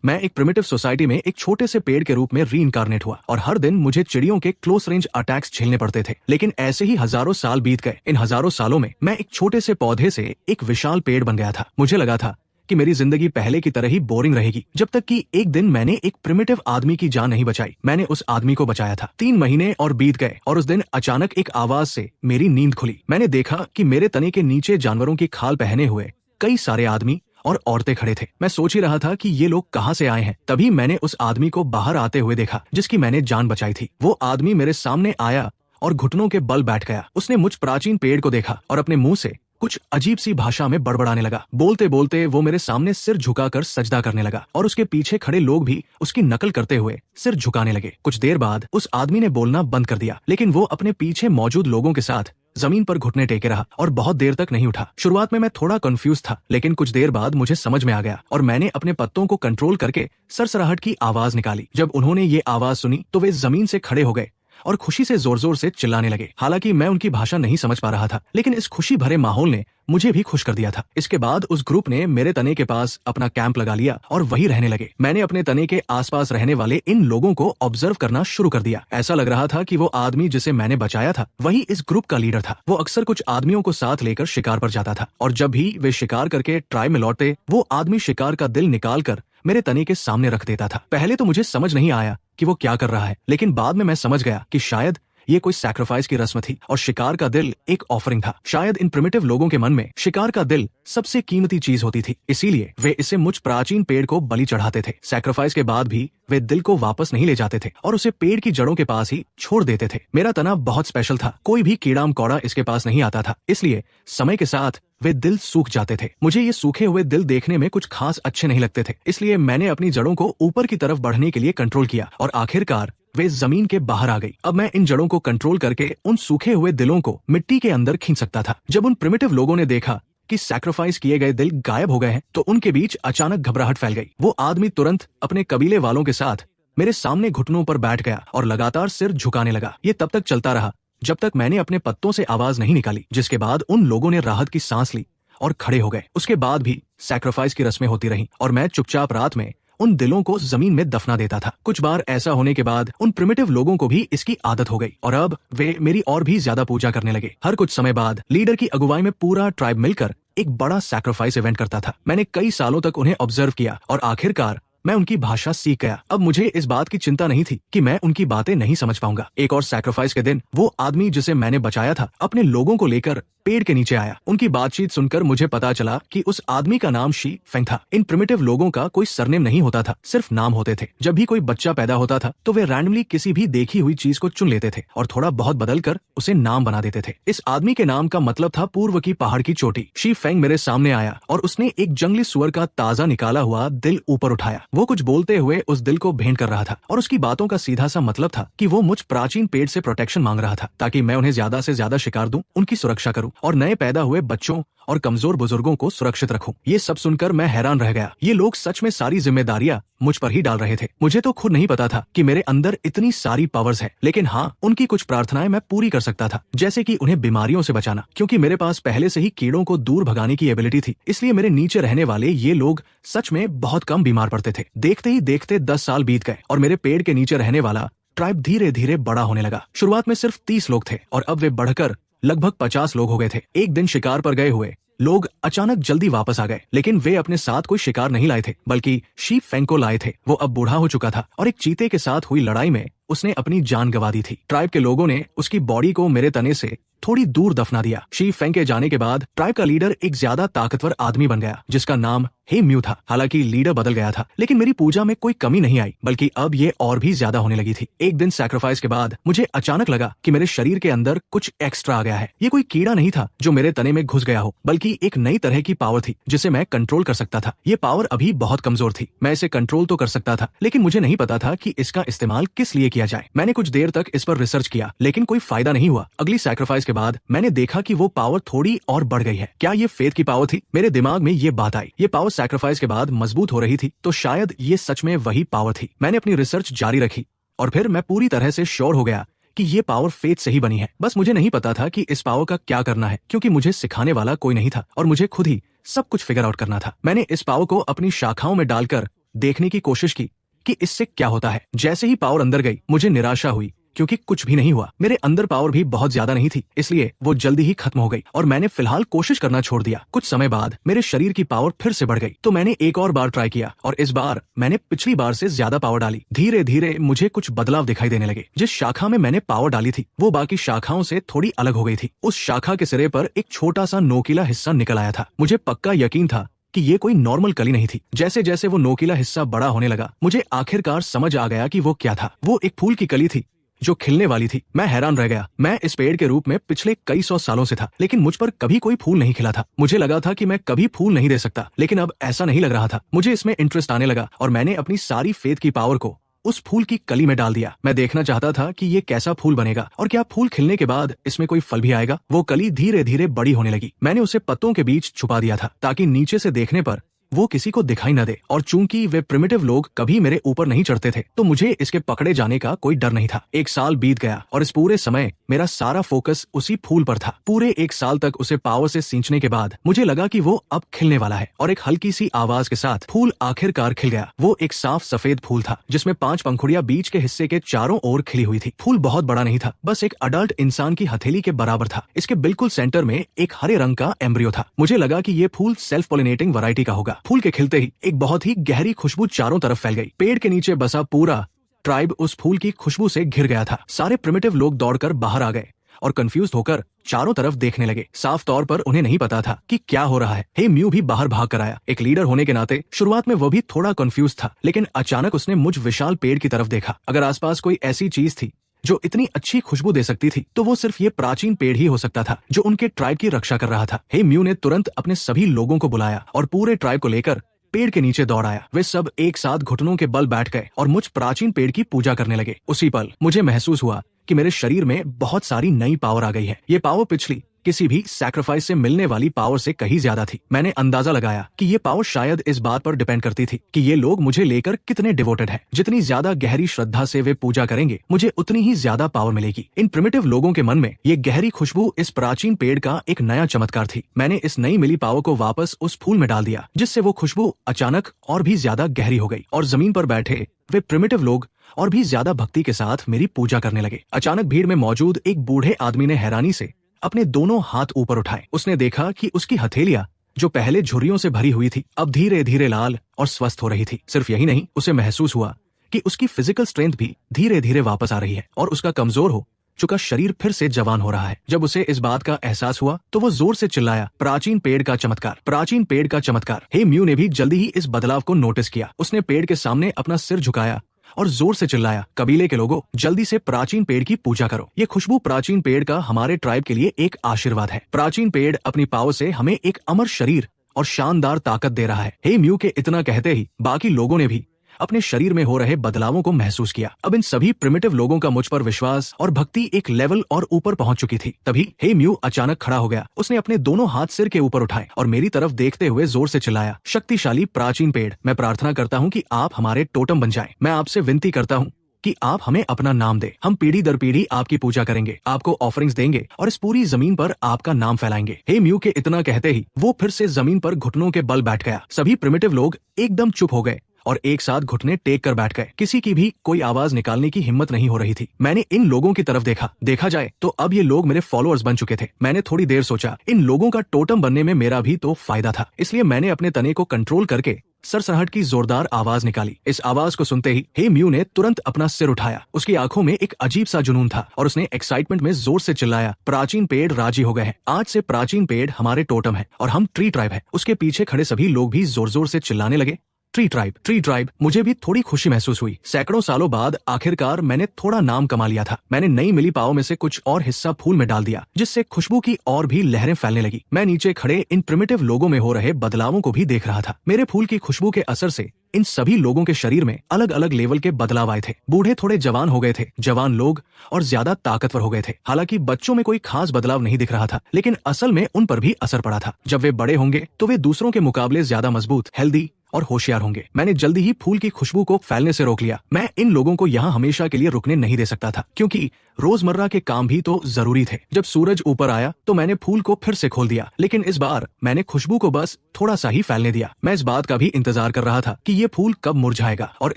मैं एक primitive society में एक छोटे से पेड़ के रूप में रीइंकार्नेट हुआ और हर दिन मुझे चिड़ियों के क्लोज रेंज अटैक्स झेलने पड़ते थे। लेकिन ऐसे ही हजारों साल बीत गए। इन हजारों सालों में मैं एक छोटे से पौधे से एक विशाल पेड़ बन गया था। मुझे लगा था कि मेरी जिंदगी पहले की तरह ही बोरिंग रहेगी, जब तक कि एक दिन मैंने एक प्रिमिटिव आदमी की जान नहीं बचाई। मैंने उस आदमी को बचाया था। 3 महीने और बीत गए और उस दिन अचानक एक आवाज से मेरी नींद खुली। मैंने देखा कि मेरे तने के नीचे जानवरों की खाल पहने हुए कई सारे आदमी और औरतें खड़े थे। मैं सोच ही रहा था कि ये लोग कहाँ से आए हैं। तभी मैंने उस आदमी को बाहर आते हुए देखा जिसकी मैंने जान बचाई थी। वो आदमी मेरे सामने आया और घुटनों के बल बैठ गया। उसने मुझ प्राचीन पेड़ को देखा और अपने मुंह से कुछ अजीब सी भाषा में बड़बड़ाने लगा। बोलते बोलते वो मेरे सामने सिर झुकाकर सजदा करने लगा और उसके पीछे खड़े लोग भी उसकी नकल करते हुए सिर झुकाने लगे। कुछ देर बाद उस आदमी ने बोलना बंद कर दिया, लेकिन वो अपने पीछे मौजूद लोगों के साथ जमीन पर घुटने टेके रहा और बहुत देर तक नहीं उठा। शुरुआत में मैं थोड़ा कंफ्यूज था, लेकिन कुछ देर बाद मुझे समझ में आ गया और मैंने अपने पत्तों को कंट्रोल करके सरसराहट की आवाज निकाली। जब उन्होंने ये आवाज सुनी तो वे जमीन से खड़े हो गए और खुशी से जोर जोर से चिल्लाने लगे। हालांकि मैं उनकी भाषा नहीं समझ पा रहा था, लेकिन इस खुशी भरे माहौल ने मुझे भी खुश कर दिया था। इसके बाद उस ग्रुप ने मेरे तने के पास अपना कैंप लगा लिया और वहीं रहने लगे। मैंने अपने तने के आसपास रहने वाले इन लोगों को ऑब्जर्व करना शुरू कर दिया। ऐसा लग रहा था कि वो आदमी जिसे मैंने बचाया था वही इस ग्रुप का लीडर था। वो अक्सर कुछ आदमियों को साथ लेकर शिकार पर जाता था और जब भी वे शिकार करके ट्राइब में लौटते, वो आदमी शिकार का दिल निकाल कर मेरे तने के सामने रख देता था। पहले तो मुझे समझ नहीं आया कि वो क्या कर रहा है, लेकिन बाद में मैं समझ गया कि शायद ये कोई सैक्रिफाइस की रस्म थी और शिकार का दिल एक ऑफरिंग था। शायद इन प्रिमिटिव लोगों के मन में शिकार का दिल सबसे कीमती चीज होती थी, इसीलिए वे इसे मुझ प्राचीन पेड़ को बलि चढ़ाते थे। सैक्रिफाइस के बाद भी वे दिल को वापस नहीं ले जाते थे और उसे पेड़ की जड़ों के पास ही छोड़ देते थे। मेरा तना बहुत स्पेशल था, कोई भी कीड़ा मकोड़ा इसके पास नहीं आता था, इसलिए समय के साथ वे दिल सूख जाते थे। मुझे ये सूखे हुए दिल देखने में कुछ खास अच्छे नहीं लगते थे, इसलिए मैंने अपनी जड़ों को ऊपर की तरफ बढ़ने के लिए कंट्रोल किया और आखिरकार वे जमीन के बाहर आ गई। अब मैं इन जड़ों को कंट्रोल करके उन सूखे हुए दिलों को मिट्टी के अंदर खींच सकता था। जब उन प्रिमिटिव लोगों ने देखा कि सैक्रिफाइस किए गए दिल गायब हो गए हैं, तो उनके बीच अचानक घबराहट फैल गई। वो आदमी तुरंत अपने कबीले वालों के साथ मेरे सामने घुटनों पर बैठ गया और लगातार सिर झुकाने लगा। ये तब तक चलता रहा जब तक मैंने अपने पत्तों से आवाज नहीं निकाली, जिसके बाद उन लोगों ने राहत की सांस ली और खड़े हो गए। उसके बाद भी सैक्रिफाइस की रस्में होती रहीं और मैं चुपचाप रात में उन दिलों को जमीन में दफना देता था। कुछ बार ऐसा होने के बाद उन प्रिमिटिव लोगों को भी इसकी आदत हो गई और अब वे मेरी और भी ज्यादा पूजा करने लगे। हर कुछ समय बाद लीडर की अगुवाई में पूरा ट्राइब मिलकर एक बड़ा सैक्रिफाइस इवेंट करता था। मैंने कई सालों तक उन्हें ऑब्जर्व किया और आखिरकार मैं उनकी भाषा सीख गया। अब मुझे इस बात की चिंता नहीं थी कि मैं उनकी बातें नहीं समझ पाऊंगा। एक और सैक्रिफाइस के दिन वो आदमी जिसे मैंने बचाया था अपने लोगों को लेकर पेड़ के नीचे आया। उनकी बातचीत सुनकर मुझे पता चला कि उस आदमी का नाम शी फेंग था। इन प्रिमिटिव लोगों का कोई सरनेम नहीं होता था, सिर्फ नाम होते थे। जब भी कोई बच्चा पैदा होता था तो वे रैंडमली किसी भी देखी हुई चीज को चुन लेते थे और थोड़ा बहुत बदल कर उसे नाम बना देते थे। इस आदमी के नाम का मतलब था पूर्व की पहाड़ की चोटी। शी फेंग मेरे सामने आया और उसने एक जंगली सुअर का ताजा निकाला हुआ दिल ऊपर उठाया। वो कुछ बोलते हुए उस दिल को भेंट कर रहा था और उसकी बातों का सीधा सा मतलब था कि वो मुझ प्राचीन पेड़ से प्रोटेक्शन मांग रहा था ताकि मैं उन्हें ज्यादा से ज्यादा शिकार दूं, उनकी सुरक्षा करूं और नए पैदा हुए बच्चों और कमजोर बुजुर्गों को सुरक्षित रखूं। ये सब सुनकर मैं हैरान रह गया। ये लोग सच में सारी जिम्मेदारियां मुझ पर ही डाल रहे थे। मुझे तो खुद नहीं पता था कि मेरे अंदर इतनी सारी पावर्स है, लेकिन हाँ, उनकी कुछ प्रार्थनाएं मैं पूरी कर सकता था, जैसे कि उन्हें बीमारियों से बचाना, क्योंकि मेरे पास पहले से ही कीड़ों को दूर भगाने की एबिलिटी थी। इसलिए मेरे नीचे रहने वाले ये लोग सच में बहुत कम बीमार पड़ते थे। देखते ही देखते 10 साल बीत गए और मेरे पेड़ के नीचे रहने वाला ट्राइब धीरे धीरे बड़ा होने लगा। शुरुआत में सिर्फ 30 लोग थे और अब वे बढ़कर लगभग 50 लोग हो गए थे। एक दिन शिकार पर गए हुए लोग अचानक जल्दी वापस आ गए, लेकिन वे अपने साथ कोई शिकार नहीं लाए थे, बल्कि शी फेंग को लाए थे। वो अब बूढ़ा हो चुका था और एक चीते के साथ हुई लड़ाई में उसने अपनी जान गंवा दी थी। ट्राइब के लोगों ने उसकी बॉडी को मेरे तने से थोड़ी दूर दफना दिया। शी फेंग के जाने के बाद ट्राइब का लीडर एक ज्यादा ताकतवर आदमी बन गया जिसका नाम हे म्यू था। हालांकि लीडर बदल गया था, लेकिन मेरी पूजा में कोई कमी नहीं आई, बल्कि अब ये और भी ज्यादा होने लगी थी। एक दिन सैक्रिफाइस के बाद मुझे अचानक लगा कि मेरे शरीर के अंदर कुछ एक्स्ट्रा आ गया है। ये कोई कीड़ा नहीं था जो मेरे तने में घुस गया हो, बल्कि एक नई तरह की पावर थी जिसे मैं कंट्रोल कर सकता था। ये पावर अभी बहुत कमजोर थी। मैं इसे कंट्रोल तो कर सकता था, लेकिन मुझे नहीं पता था कि इसका इस्तेमाल किस लिए किया जाए। मैंने कुछ देर तक इस पर रिसर्च किया, लेकिन कोई फायदा नहीं हुआ। अगली सैक्रिफाइस के बाद मैंने देखा कि वो पावर थोड़ी और बढ़ गई है। क्या ये फेथ की पावर थी? मेरे दिमाग में ये बात आई। ये पावर सैक्रिफाइस के बाद मजबूत हो रही थी, तो शायद ये सच में वही पावर थी। मैंने अपनी रिसर्च जारी रखी और फिर मैं पूरी तरह से श्योर हो गया कि ये पावर फेथ से ही बनी है। बस मुझे नहीं पता था कि इस पावर का क्या करना है, क्योंकि मुझे सिखाने वाला कोई नहीं था और मुझे खुद ही सब कुछ फिगर आउट करना था। मैंने इस पावर को अपनी शाखाओं में डालकर देखने की कोशिश की कि इससे क्या होता है। जैसे ही पावर अंदर गई मुझे निराशा हुई क्योंकि कुछ भी नहीं हुआ। मेरे अंदर पावर भी बहुत ज्यादा नहीं थी, इसलिए वो जल्दी ही खत्म हो गई और मैंने फिलहाल कोशिश करना छोड़ दिया। कुछ समय बाद मेरे शरीर की पावर फिर से बढ़ गई, तो मैंने एक और बार ट्राई किया और इस बार मैंने पिछली बार से ज्यादा पावर डाली। धीरे धीरे मुझे कुछ बदलाव दिखाई देने लगे। जिस शाखा में मैंने पावर डाली थी वो बाकी शाखाओं से थोड़ी अलग हो गई थी। उस शाखा के सिरे पर एक छोटा सा नोकीला हिस्सा निकल आया था। मुझे पक्का यकीन था कि ये कोई नॉर्मल कली नहीं थी। जैसे जैसे वो नोकीला हिस्सा बड़ा होने लगा मुझे आखिरकार समझ आ गया कि वो क्या था। वो एक फूल की कली थी जो खिलने वाली थी। मैं हैरान रह गया। मैं इस पेड़ के रूप में पिछले कई सौ सालों से था, लेकिन मुझ पर कभी कोई फूल नहीं खिला था। मुझे लगा था कि मैं कभी फूल नहीं दे सकता, लेकिन अब ऐसा नहीं लग रहा था। मुझे इसमें इंटरेस्ट आने लगा और मैंने अपनी सारी फेथ की पावर को उस फूल की कली में डाल दिया। मैं देखना चाहता था कि ये कैसा फूल बनेगा और क्या फूल खिलने के बाद इसमें कोई फल भी आएगा। वो कली धीरे धीरे बड़ी होने लगी। मैंने उसे पत्तों के बीच छुपा दिया था ताकि नीचे से देखने पर वो किसी को दिखाई न दे। और चूंकि वे प्रिमिटिव लोग कभी मेरे ऊपर नहीं चढ़ते थे, तो मुझे इसके पकड़े जाने का कोई डर नहीं था। एक साल बीत गया और इस पूरे समय मेरा सारा फोकस उसी फूल पर था। पूरे एक साल तक उसे पावर से सींचने के बाद मुझे लगा कि वो अब खिलने वाला है और एक हल्की सी आवाज के साथ फूल आखिरकार खिल गया। वो एक साफ सफेद फूल था जिसमें 5 पंखुड़ियां बीच के हिस्से के चारों ओर खिली हुई थी। फूल बहुत बड़ा नहीं था, बस एक अडल्ट इंसान की हथेली के बराबर था। इसके बिल्कुल सेंटर में एक हरे रंग का एम्ब्रियो था। मुझे लगा कि ये फूल सेल्फ पॉलिनेटिंग वैरायटी का होगा। फूल के खिलते ही एक बहुत ही गहरी खुशबू चारों तरफ फैल गई। पेड़ के नीचे बसा पूरा ट्राइब उस फूल की खुशबू से घिर गया था। सारे प्रिमिटिव लोग दौड़कर बाहर आ गए और कंफ्यूज होकर चारों तरफ देखने लगे। साफ तौर पर उन्हें नहीं पता था कि क्या हो रहा है। हे म्यू भी बाहर भाग कर आया। एक लीडर होने के नाते शुरुआत में वो भी थोड़ा कंफ्यूज था, लेकिन अचानक उसने मुझ विशाल पेड़ की तरफ देखा। अगर आसपास कोई ऐसी चीज थी जो इतनी अच्छी खुशबू दे सकती थी, तो वो सिर्फ ये प्राचीन पेड़ ही हो सकता था जो उनके ट्राइब की रक्षा कर रहा था। हे म्यू ने तुरंत अपने सभी लोगों को बुलाया और पूरे ट्राइब को लेकर पेड़ के नीचे दौड़ आया। वे सब एक साथ घुटनों के बल बैठ गए और मुझ प्राचीन पेड़ की पूजा करने लगे। उसी पल मुझे महसूस हुआ कि मेरे शरीर में बहुत सारी नई पावर आ गई है। ये पावर पिछली किसी भी सैक्रिफाइस से मिलने वाली पावर से कहीं ज्यादा थी। मैंने अंदाजा लगाया कि ये पावर शायद इस बात पर डिपेंड करती थी कि ये लोग मुझे लेकर कितने डिवोटेड हैं। जितनी ज्यादा गहरी श्रद्धा से वे पूजा करेंगे, मुझे उतनी ही ज्यादा पावर मिलेगी। इन प्रिमिटिव लोगों के मन में ये गहरी खुशबू इस प्राचीन पेड़ का एक नया चमत्कार थी। मैंने इस नई मिली पावर को वापस उस फूल में डाल दिया, जिससे वो खुशबू अचानक और भी ज्यादा गहरी हो गई और जमीन पर बैठे वे प्रिमिटिव लोग और भी ज्यादा भक्ति के साथ मेरी पूजा करने लगे। अचानक भीड़ में मौजूद एक बूढ़े आदमी ने हैरानी से अपने दोनों हाथ ऊपर उठाए। उसने देखा कि उसकी हथेलियां जो पहले झुर्रियों से भरी हुई थी, अब धीरे धीरे लाल और स्वस्थ हो रही थी। सिर्फ यही नहीं, उसे महसूस हुआ कि उसकी फिजिकल स्ट्रेंथ भी धीरे धीरे वापस आ रही है और उसका कमजोर हो चुका शरीर फिर से जवान हो रहा है। जब उसे इस बात का एहसास हुआ तो वो जोर से चिल्लाया, प्राचीन पेड़ का चमत्कार, प्राचीन पेड़ का चमत्कार। हे म्यू ने भी जल्दी ही इस बदलाव को नोटिस किया। उसने पेड़ के सामने अपना सिर झुकाया और जोर से चिल्लाया, कबीले के लोगों, जल्दी से प्राचीन पेड़ की पूजा करो। ये खुशबू प्राचीन पेड़ का हमारे ट्राइब के लिए एक आशीर्वाद है। प्राचीन पेड़ अपनी पावर से हमें एक अमर शरीर और शानदार ताकत दे रहा है। हे म्यू के इतना कहते ही बाकी लोगों ने भी अपने शरीर में हो रहे बदलावों को महसूस किया। अब इन सभी प्रिमिटिव लोगों का मुझ पर विश्वास और भक्ति एक लेवल और ऊपर पहुंच चुकी थी। तभी हे म्यू अचानक खड़ा हो गया। उसने अपने दोनों हाथ सिर के ऊपर उठाए और मेरी तरफ देखते हुए जोर से चिल्लाया, शक्तिशाली प्राचीन पेड़, मैं प्रार्थना करता हूँ कि आप हमारे टोटम बन जाएं। मैं आपसे विनती करता हूँ कि आप हमें अपना नाम दे। हम पीढ़ी दर पीढ़ी आपकी पूजा करेंगे, आपको ऑफरिंग्स देंगे और इस पूरी जमीन पर आपका नाम फैलाएंगे। हे म्यू के इतना कहते ही वो फिर से जमीन पर घुटनों के बल बैठ गया। सभी प्रिमिटिव लोग एकदम चुप हो गए और एक साथ घुटने टेक कर बैठ गए। किसी की भी कोई आवाज निकालने की हिम्मत नहीं हो रही थी। मैंने इन लोगों की तरफ देखा जाए तो अब ये लोग मेरे फॉलोअर्स बन चुके थे। मैंने थोड़ी देर सोचा, इन लोगों का टोटम बनने में मेरा भी तो फायदा था। इसलिए मैंने अपने तने को कंट्रोल करके सरसराहट की जोरदार आवाज निकाली। इस आवाज को सुनते ही हे म्यू ने तुरंत अपना सिर उठाया। उसकी आंखों में एक अजीब सा जुनून था और उसने एक्साइटमेंट में जोर से चिल्लाया, प्राचीन पेड़ राजी हो गए हैं। आज से प्राचीन पेड़ हमारे टोटम है और हम ट्री ट्राइब है। उसके पीछे खड़े सभी लोग भी जोर जोर से चिल्लाने लगे, ट्री ट्राइब, ट्री ट्राइब। मुझे भी थोड़ी खुशी महसूस हुई। सैकड़ों सालों बाद आखिरकार मैंने थोड़ा नाम कमा लिया था। मैंने नई मिली पावर में से कुछ और हिस्सा फूल में डाल दिया, जिससे खुशबू की और भी लहरें फैलने लगी। मैं नीचे खड़े इन प्रिमिटिव लोगों में हो रहे बदलावों को भी देख रहा था। मेरे फूल की खुशबू के असर से इन सभी लोगों के शरीर में अलग अलग लेवल के बदलाव आए थे। बूढ़े थोड़े जवान हो गए थे, जवान लोग और ज्यादा ताकतवर हो गए थे। हालांकि बच्चों में कोई खास बदलाव नहीं दिख रहा था, लेकिन असल में उन पर भी असर पड़ा था। जब वे बड़े होंगे तो वे दूसरों के मुकाबले ज्यादा मजबूत, हेल्दी और होशियार होंगे। मैंने जल्दी ही फूल की खुशबू को फैलने से रोक लिया। मैं इन लोगों को यहाँ हमेशा के लिए रुकने नहीं दे सकता था, क्योंकि रोजमर्रा के काम भी तो जरूरी थे। जब सूरज ऊपर आया तो मैंने फूल को फिर से खोल दिया, लेकिन इस बार मैंने खुशबू को बस थोड़ा सा ही फैलने दिया। मैं इस बात का भी इंतजार कर रहा था कि ये फूल कब मुरझाएगा और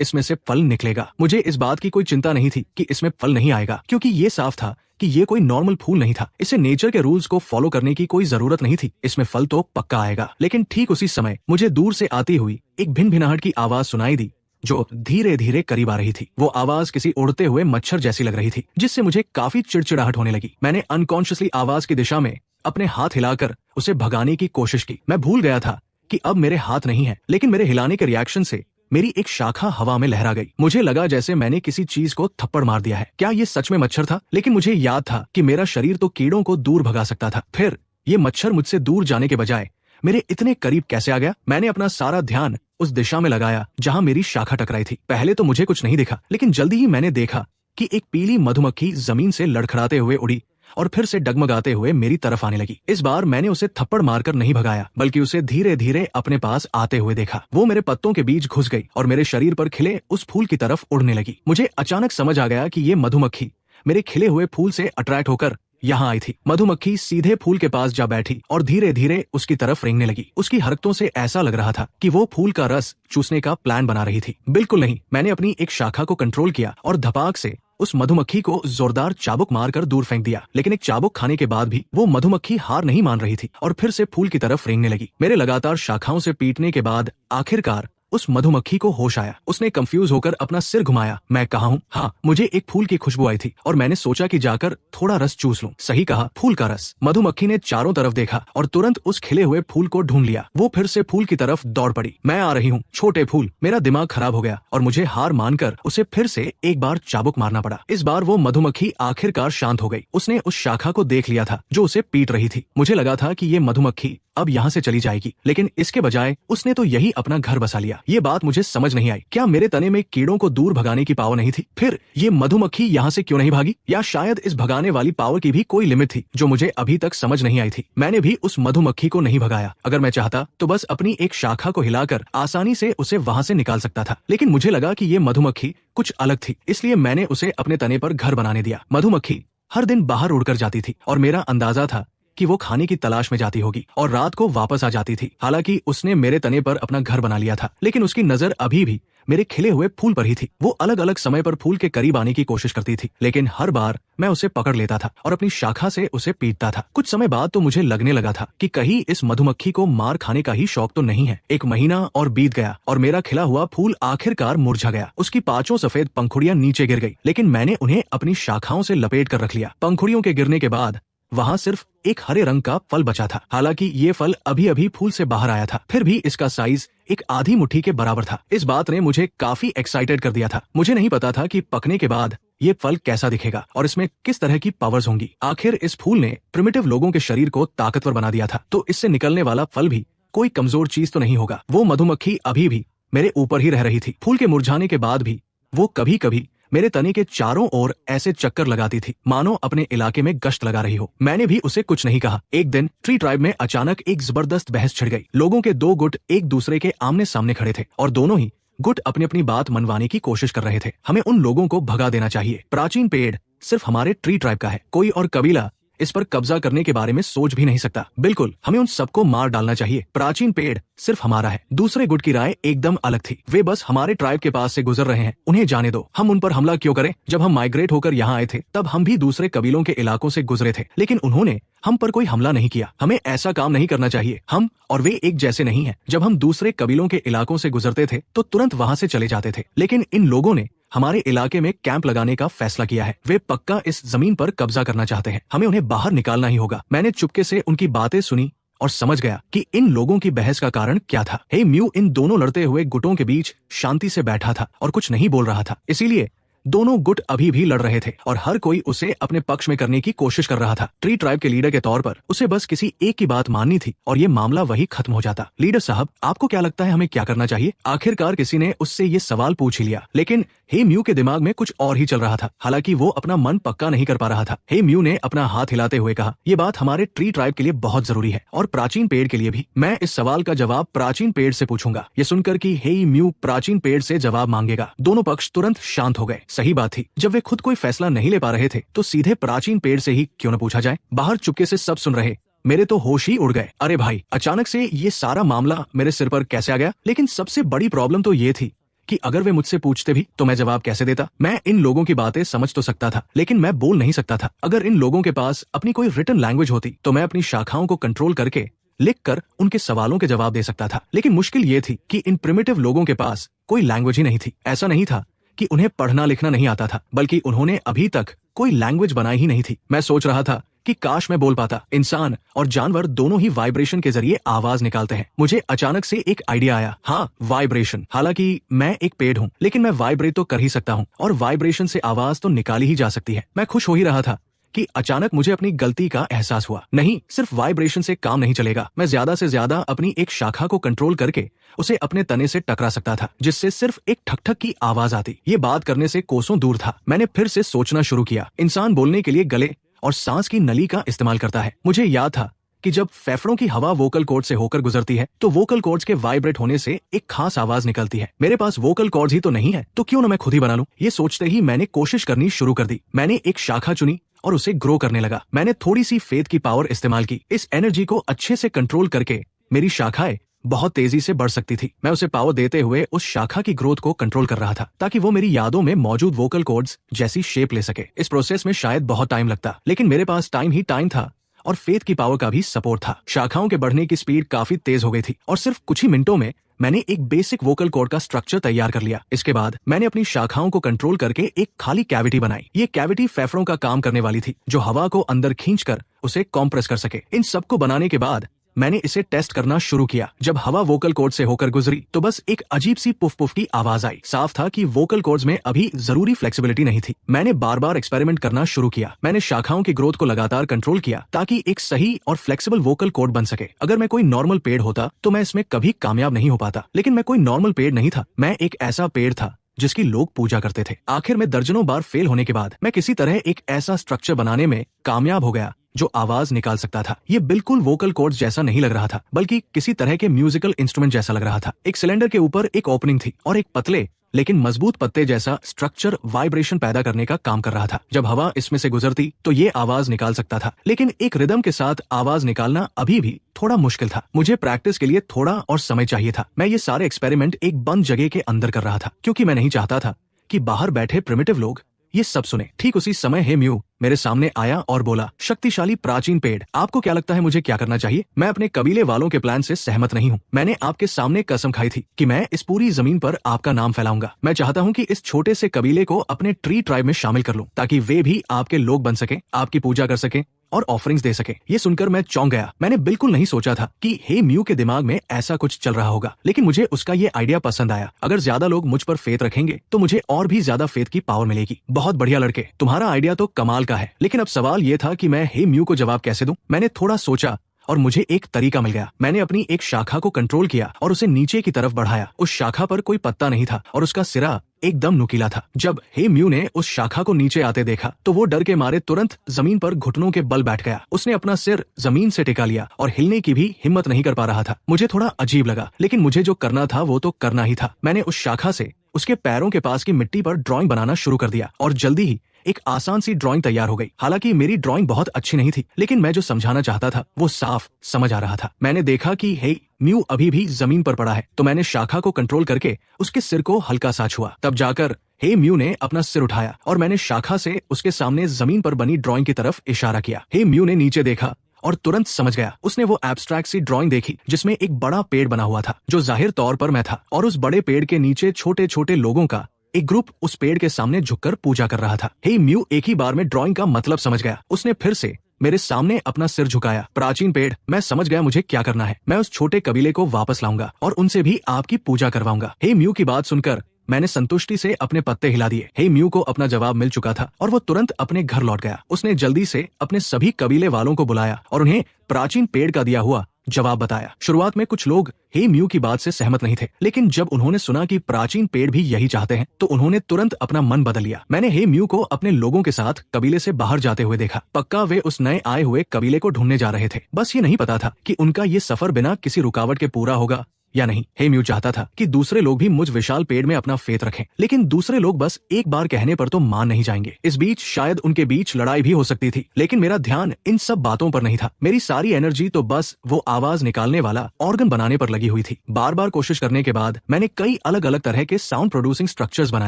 इसमें से फल निकलेगा। मुझे इस बात की कोई चिंता नहीं थी कि इसमें फल नहीं आएगा, क्योंकि ये साफ था कि ये कोई नॉर्मल फूल नहीं था। इसे नेचर के रूल्स को फॉलो करने की कोई जरूरत नहीं थी। इसमें फल तो पक्का आएगा। लेकिन ठीक उसी समय मुझे दूर से आती हुई एक भिनभिनाहट की आवाज सुनाई दी, जो धीरे धीरे करीब आ रही थी। वो आवाज किसी उड़ते हुए मच्छर जैसी लग रही थी, जिससे मुझे काफी चिड़चिड़ाहट होने लगी। मैंने अनकॉन्शियसली आवाज की दिशा में अपने हाथ हिलाकर उसे भगाने की कोशिश की। मैं भूल गया था कि अब मेरे हाथ नहीं है, लेकिन मेरे हिलाने के रिएक्शन से मेरी एक शाखा हवा में लहरा गई। मुझे लगा जैसे मैंने किसी चीज को थप्पड़ मार दिया है। क्या ये सच में मच्छर था? लेकिन मुझे याद था कि मेरा शरीर तो कीड़ों को दूर भगा सकता था। फिर ये मच्छर मुझसे दूर जाने के बजाय मेरे इतने करीब कैसे आ गया? मैंने अपना सारा ध्यान उस दिशा में लगाया जहां मेरी शाखा टकराई थी। पहले तो मुझे कुछ नहीं दिखा, लेकिन जल्दी ही मैंने देखा कि एक पीली मधुमक्खी जमीन से लड़खड़ाते हुए उड़ी और फिर से डगमगाते हुए मेरी तरफ आने लगी। इस बार मैंने उसे थप्पड़ मारकर नहीं भगाया, बल्कि उसे धीरे धीरे अपने पास आते हुए देखा। वो मेरे पत्तों के बीच घुस गई और मेरे शरीर पर खिले उस फूल की तरफ उड़ने लगी। मुझे अचानक समझ आ गया कि ये मधुमक्खी मेरे खिले हुए फूल से अट्रैक्ट होकर यहाँ आई थी। मधुमक्खी सीधे फूल के पास जा बैठी और धीरे धीरे उसकी तरफ रेंगने लगी। उसकी हरकतों से ऐसा लग रहा था कि वो फूल का रस चूसने का प्लान बना रही थी। बिल्कुल नहीं। मैंने अपनी एक शाखा को कंट्रोल किया और धपाक से उस मधुमक्खी को जोरदार चाबुक मारकर दूर फेंक दिया। लेकिन एक चाबुक खाने के बाद भी वो मधुमक्खी हार नहीं मान रही थी और फिर से फूल की तरफ रेंगने लगी। मेरे लगातार शाखाओं से पीटने के बाद आखिरकार उस मधुमक्खी को होश आया। उसने कंफ्यूज होकर अपना सिर घुमाया। मैं कहा हूँ, हाँ, मुझे एक फूल की खुशबू आई थी और मैंने सोचा कि जाकर थोड़ा रस चूस लूं। सही कहा, फूल का रस। मधुमक्खी ने चारों तरफ देखा और तुरंत उस खिले हुए फूल को ढूंढ लिया। वो फिर से फूल की तरफ दौड़ पड़ी। मैं आ रही हूँ, छोटे फूल। मेरा दिमाग खराब हो गया और मुझे हार मानकर उसे फिर से एक बार चाबुक मारना पड़ा। इस बार वो मधुमक्खी आखिरकार शांत हो गई। उसने उस शाखा को देख लिया था जो उसे पीट रही थी। मुझे लगा था कि ये मधुमक्खी अब यहाँ से चली जाएगी, लेकिन इसके बजाय उसने तो यही अपना घर बसा लिया। ये बात मुझे समझ नहीं आई। क्या मेरे तने में कीड़ों को दूर भगाने की पावर नहीं थी? फिर ये मधुमक्खी यहाँ से क्यों नहीं भागी? या शायद इस भगाने वाली पावर की भी कोई लिमिट थी जो मुझे अभी तक समझ नहीं आई थी। मैंने भी उस मधुमक्खी को नहीं भगाया। अगर मैं चाहता तो बस अपनी एक शाखा को हिलाकर आसानी से उसे वहां से निकाल सकता था, लेकिन मुझे लगा कि ये मधुमक्खी कुछ अलग थी, इसलिए मैंने उसे अपने तने पर घर बनाने दिया। मधुमक्खी हर दिन बाहर उड़कर जाती थी और मेरा अंदाजा था कि वो खाने की तलाश में जाती होगी और रात को वापस आ जाती थी। हालांकि उसने मेरे तने पर अपना घर बना लिया था, लेकिन उसकी नजर अभी भी मेरे खिले हुए फूल पर ही थी। वो अलग अलग समय पर फूल के करीब आने की कोशिश करती थी, लेकिन हर बार मैं उसे पकड़ लेता था और अपनी शाखा से उसे पीटता था। कुछ समय बाद तो मुझे लगने लगा था कि कहीं इस मधुमक्खी को मार खाने का ही शौक तो नहीं है। एक महीना और बीत गया और मेरा खिला हुआ फूल आखिरकार मुरझा गया। उसकी 5 सफेद पंखुड़ियां नीचे गिर गई, लेकिन मैंने उन्हें अपनी शाखाओं से लपेट कर रख लिया। पंखुड़ियों के गिरने के बाद वहां सिर्फ एक हरे रंग का फल बचा था। हालांकि ये फल अभी अभी फूल से बाहर आया था, फिर भी इसका साइज एक आधी मुट्ठी के बराबर था। इस बात ने मुझे काफी एक्साइटेड कर दिया था। मुझे नहीं पता था कि पकने के बाद ये फल कैसा दिखेगा और इसमें किस तरह की पावर्स होंगी। आखिर इस फूल ने प्रिमिटिव लोगों के शरीर को ताकतवर बना दिया था, तो इससे निकलने वाला फल भी कोई कमजोर चीज तो नहीं होगा। वो मधुमक्खी अभी भी मेरे ऊपर ही रह रही थी। फूल के मुरझाने के बाद भी वो कभी कभी मेरे तने के चारों ओर ऐसे चक्कर लगाती थी मानो अपने इलाके में गश्त लगा रही हो। मैंने भी उसे कुछ नहीं कहा। एक दिन ट्री ट्राइब में अचानक एक जबरदस्त बहस छिड़ गई। लोगों के 2 गुट एक दूसरे के आमने सामने खड़े थे और दोनों ही गुट अपनी अपनी बात मनवाने की कोशिश कर रहे थे। हमें उन लोगों को भगा देना चाहिए। प्राचीन पेड़ सिर्फ हमारे ट्री ट्राइब का है, कोई और कबीला इस पर कब्जा करने के बारे में सोच भी नहीं सकता। बिल्कुल, हमें उन सबको मार डालना चाहिए। प्राचीन पेड़ सिर्फ हमारा है। दूसरे गुट की राय एकदम अलग थी। वे बस हमारे ट्राइब के पास से गुजर रहे हैं, उन्हें जाने दो। हम उन पर हमला क्यों करें? जब हम माइग्रेट होकर यहाँ आए थे तब हम भी दूसरे कबीलों के इलाकों से गुजरे थे, लेकिन उन्होंने हम पर कोई हमला नहीं किया। हमें ऐसा काम नहीं करना चाहिए। हम और वे एक जैसे नहीं हैं। जब हम दूसरे कबीलों के इलाकों से गुजरते थे तो तुरंत वहां से चले जाते थे, लेकिन इन लोगों ने हमारे इलाके में कैंप लगाने का फैसला किया है। वे पक्का इस जमीन पर कब्जा करना चाहते हैं। हमें उन्हें बाहर निकालना ही होगा। मैंने चुपके से उनकी बातें सुनी और समझ गया कि इन लोगों की बहस का कारण क्या था। हे म्यू इन दोनों लड़ते हुए गुटों के बीच शांति से बैठा था और कुछ नहीं बोल रहा था। इसीलिए दोनों गुट अभी भी लड़ रहे थे और हर कोई उसे अपने पक्ष में करने की कोशिश कर रहा था। ट्री ट्राइब के लीडर के तौर पर उसे बस किसी एक की बात माननी थी और ये मामला वही खत्म हो जाता। लीडर साहब, आपको क्या लगता है हमें क्या करना चाहिए? आखिरकार किसी ने उससे ये सवाल पूछ ही लिया, लेकिन हे म्यू के दिमाग में कुछ और ही चल रहा था। हालांकि वो अपना मन पक्का नहीं कर पा रहा था। हे म्यू ने अपना हाथ हिलाते हुए कहा, ये बात हमारे ट्री ट्राइब के लिए बहुत जरूरी है और प्राचीन पेड़ के लिए भी। मैं इस सवाल का जवाब प्राचीन पेड़ से पूछूंगा। ये सुनकर कि हे म्यू प्राचीन पेड़ से जवाब मांगेगा, दोनों पक्ष तुरंत शांत हो गए। सही बात थी, जब वे खुद कोई फैसला नहीं ले पा रहे थे तो सीधे प्राचीन पेड़ से ही क्यों न पूछा जाए। बाहर चुपके से सब सुन रहे। मेरे तो होश ही उड़ गए। अरे भाई, अचानक से ये सारा मामला मेरे सिर पर कैसे आ गया? लेकिन सबसे बड़ी प्रॉब्लम तो ये थी कि अगर वे मुझसे पूछते भी तो मैं जवाब कैसे देता? मैं इन लोगों की बातें समझ तो सकता था, लेकिन मैं बोल नहीं सकता था। अगर इन लोगों के पास अपनी कोई रिटन लैंग्वेज होती तो मैं अपनी शाखाओं को कंट्रोल करके लिखकर उनके सवालों के जवाब दे सकता था। लेकिन मुश्किल ये थी कि इन प्रिमिटिव लोगों के पास कोई लैंग्वेज ही नहीं थी। ऐसा नहीं था कि उन्हें पढ़ना लिखना नहीं आता था, बल्कि उन्होंने अभी तक कोई लैंग्वेज बनाई ही नहीं थी। मैं सोच रहा था कि काश मैं बोल पाता। इंसान और जानवर दोनों ही वाइब्रेशन के जरिए आवाज निकालते हैं। मुझे अचानक से एक आइडिया आया। हाँ, वाइब्रेशन। हालांकि मैं एक पेड़ हूँ, लेकिन मैं वाइब्रेट तो कर ही सकता हूँ और वाइब्रेशन से आवाज तो निकाली ही जा सकती है। मैं खुश हो ही रहा था कि अचानक मुझे अपनी गलती का एहसास हुआ। नहीं, सिर्फ वाइब्रेशन से काम नहीं चलेगा। मैं ज्यादा से ज्यादा अपनी एक शाखा को कंट्रोल करके उसे अपने तने से टकरा सकता था, जिससे सिर्फ एक ठक ठक की आवाज आती। ये बात करने से कोसों दूर था। मैंने फिर से सोचना शुरू किया। इंसान बोलने के लिए गले और सांस की नली का इस्तेमाल करता है। मुझे याद था कि जब फेफड़ों की हवा वोकल कॉर्ड से होकर गुजरती है तो वोकल कॉर्ड्स के वाइब्रेट होने से एक खास आवाज निकलती है। मेरे पास वोकल कॉर्ड्स ही तो नहीं है, तो क्यों न मैं खुद ही बना लूं? ये सोचते ही मैंने कोशिश करनी शुरू कर दी। मैंने एक शाखा चुनी और उसे ग्रो करने लगा। मैंने थोड़ी सी फेथ की पावर इस्तेमाल की। इस एनर्जी को अच्छे से कंट्रोल करके मेरी शाखाएं बहुत तेजी से बढ़ सकती थी। मैं उसे पावर देते हुए उस शाखा की ग्रोथ को कंट्रोल कर रहा था ताकि वो मेरी यादों में मौजूद वोकल कॉर्ड्स जैसी शेप ले सके। इस प्रोसेस में शायद बहुत टाइम लगता, लेकिन मेरे पास टाइम ही टाइम था और फेथ की पावर का भी सपोर्ट था। शाखाओं के बढ़ने की स्पीड काफी तेज हो गई थी और सिर्फ कुछ ही मिनटों में मैंने एक बेसिक वोकल कॉर्ड का स्ट्रक्चर तैयार कर लिया। इसके बाद मैंने अपनी शाखाओं को कंट्रोल करके एक खाली कैविटी बनाई। ये कैविटी फेफड़ों का काम करने वाली थी, जो हवा को अंदर खींचकर उसे कॉम्प्रेस कर सके। इन सबको बनाने के बाद मैंने इसे टेस्ट करना शुरू किया। जब हवा वोकल कॉर्ड से होकर गुजरी तो बस एक अजीब सी पुफ पुफ की आवाज आई। साफ था कि वोकल कॉर्ड्स में अभी जरूरी फ्लेक्सिबिलिटी नहीं थी। मैंने बार बार एक्सपेरिमेंट करना शुरू किया। मैंने शाखाओं की ग्रोथ को लगातार कंट्रोल किया ताकि एक सही और फ्लेक्सिबल वोकल कॉर्ड बन सके। अगर मैं कोई नॉर्मल पेड़ होता तो मैं इसमें कभी कामयाब नहीं हो पाता, लेकिन मैं कोई नॉर्मल पेड़ नहीं था। मैं एक ऐसा पेड़ था जिसकी लोग पूजा करते थे। आखिर में दर्जनों बार फेल होने के बाद मैं किसी तरह एक ऐसा स्ट्रक्चर बनाने में कामयाब हो गया जो आवाज निकाल सकता था। ये बिल्कुल वोकल कॉर्ड्स जैसा नहीं लग रहा था, बल्कि किसी तरह के म्यूजिकल इंस्ट्रूमेंट जैसा लग रहा था। एक सिलेंडर के ऊपर एक ओपनिंग थी और एक पतले लेकिन मजबूत पत्ते जैसा स्ट्रक्चर वाइब्रेशन पैदा करने का काम कर रहा था। जब हवा इसमें से गुजरती तो ये आवाज निकाल सकता था, लेकिन एक रिदम के साथ आवाज निकालना अभी भी थोड़ा मुश्किल था। मुझे प्रैक्टिस के लिए थोड़ा और समय चाहिए था। मैं ये सारे एक्सपेरिमेंट एक बंद जगह के अंदर कर रहा था, क्योंकि मैं नहीं चाहता था कि बाहर बैठे प्रिमिटिव लोग ये सब सुने। ठीक उसी समय हे म्यू मेरे सामने आया और बोला, शक्तिशाली प्राचीन पेड़, आपको क्या लगता है मुझे क्या करना चाहिए? मैं अपने कबीले वालों के प्लान से सहमत नहीं हूँ। मैंने आपके सामने कसम खाई थी कि मैं इस पूरी जमीन पर आपका नाम फैलाऊंगा। मैं चाहता हूँ कि इस छोटे से कबीले को अपने ट्री ट्राइब में शामिल कर लूं, ताकि वे भी आपके लोग बन सके, आपकी पूजा कर सके और ऑफरिंग्स दे सके। ये सुनकर मैं चौंक गया। मैंने बिल्कुल नहीं सोचा था कि हे म्यू के दिमाग में ऐसा कुछ चल रहा होगा, लेकिन मुझे उसका ये आइडिया पसंद आया। अगर ज्यादा लोग मुझ पर फेथ रखेंगे तो मुझे और भी ज्यादा फेथ की पावर मिलेगी। बहुत बढ़िया लड़के, तुम्हारा आइडिया तो कमाल का है, लेकिन अब सवाल ये था कि मैं हे म्यू को जवाब कैसे दूं? मैंने थोड़ा सोचा और मुझे एक तरीका मिल गया। मैंने अपनी एक शाखा को कंट्रोल किया और उसे नीचे की तरफ बढ़ाया। उस शाखा पर कोई पत्ता नहीं था और उसका सिरा एकदम नुकीला था। जब हे म्यू ने उस शाखा को नीचे आते देखा तो वो डर के मारे तुरंत जमीन पर घुटनों के बल बैठ गया। उसने अपना सिर जमीन से टिका लिया और हिलने की भी हिम्मत नहीं कर पा रहा था। मुझे थोड़ा अजीब लगा, लेकिन मुझे जो करना था वो तो करना ही था। मैंने उस शाखा से उसके पैरों के पास की मिट्टी पर ड्राइंग बनाना शुरू कर दिया और जल्दी ही एक आसान सी ड्राइंग तैयार हो गई। हालांकि मेरी ड्राइंग बहुत अच्छी नहीं थी, लेकिन मैं जो समझाना चाहता था वो साफ समझ आ रहा था। मैंने देखा कि हे म्यू अभी भी जमीन पर पड़ा है, तो मैंने शाखा को कंट्रोल करके उसके सिर को हल्का सा छुआ। तब जाकर हे म्यू ने अपना सिर उठाया और मैंने शाखा से उसके सामने जमीन पर बनी ड्राइंग की तरफ इशारा किया। हे म्यू ने नीचे देखा और तुरंत समझ गया। उसने वो एब्स्ट्रैक्ट सी ड्राइंग देखी जिसमें एक बड़ा पेड़ बना हुआ था, जो जाहिर तौर पर मैं था, और उस बड़े पेड़ के नीचे छोटे छोटे लोगों का एक ग्रुप उस पेड़ के सामने झुककर पूजा कर रहा था। हे म्यू एक ही बार में ड्राइंग का मतलब समझ गया। उसने फिर से मेरे सामने अपना सिर झुकाया। प्राचीन पेड़, मैं समझ गया मुझे क्या करना है। मैं उस छोटे कबीले को वापस लाऊंगा और उनसे भी आपकी पूजा करवाऊंगा। हे म्यू की बात सुनकर मैंने संतुष्टि से अपने पत्ते हिला दिए। हे म्यू को अपना जवाब मिल चुका था और वो तुरंत अपने घर लौट गया। उसने जल्दी से अपने सभी कबीले वालों को बुलाया और उन्हें प्राचीन पेड़ का दिया हुआ जवाब बताया। शुरुआत में कुछ लोग हे म्यू की बात से सहमत नहीं थे, लेकिन जब उन्होंने सुना कि प्राचीन पेड़ भी यही चाहते हैं तो उन्होंने तुरंत अपना मन बदल लिया। मैंने हे म्यू को अपने लोगों के साथ कबीले से बाहर जाते हुए देखा। पक्का वे उस नए आए हुए कबीले को ढूंढने जा रहे थे। बस ये नहीं पता था कि उनका ये सफर बिना किसी रुकावट के पूरा होगा या नहीं। हे म्यू चाहता था कि दूसरे लोग भी मुझ विशाल पेड़ में अपना फेथ रखें, लेकिन दूसरे लोग बस एक बार कहने पर तो मान नहीं जाएंगे। इस बीच शायद उनके बीच लड़ाई भी हो सकती थी, लेकिन मेरा ध्यान इन सब बातों पर नहीं था। मेरी सारी एनर्जी तो बस वो आवाज निकालने वाला ऑर्गन बनाने पर लगी हुई थी। बार बार कोशिश करने के बाद मैंने कई अलग अलग तरह के साउंड प्रोड्यूसिंग स्ट्रक्चर्स बना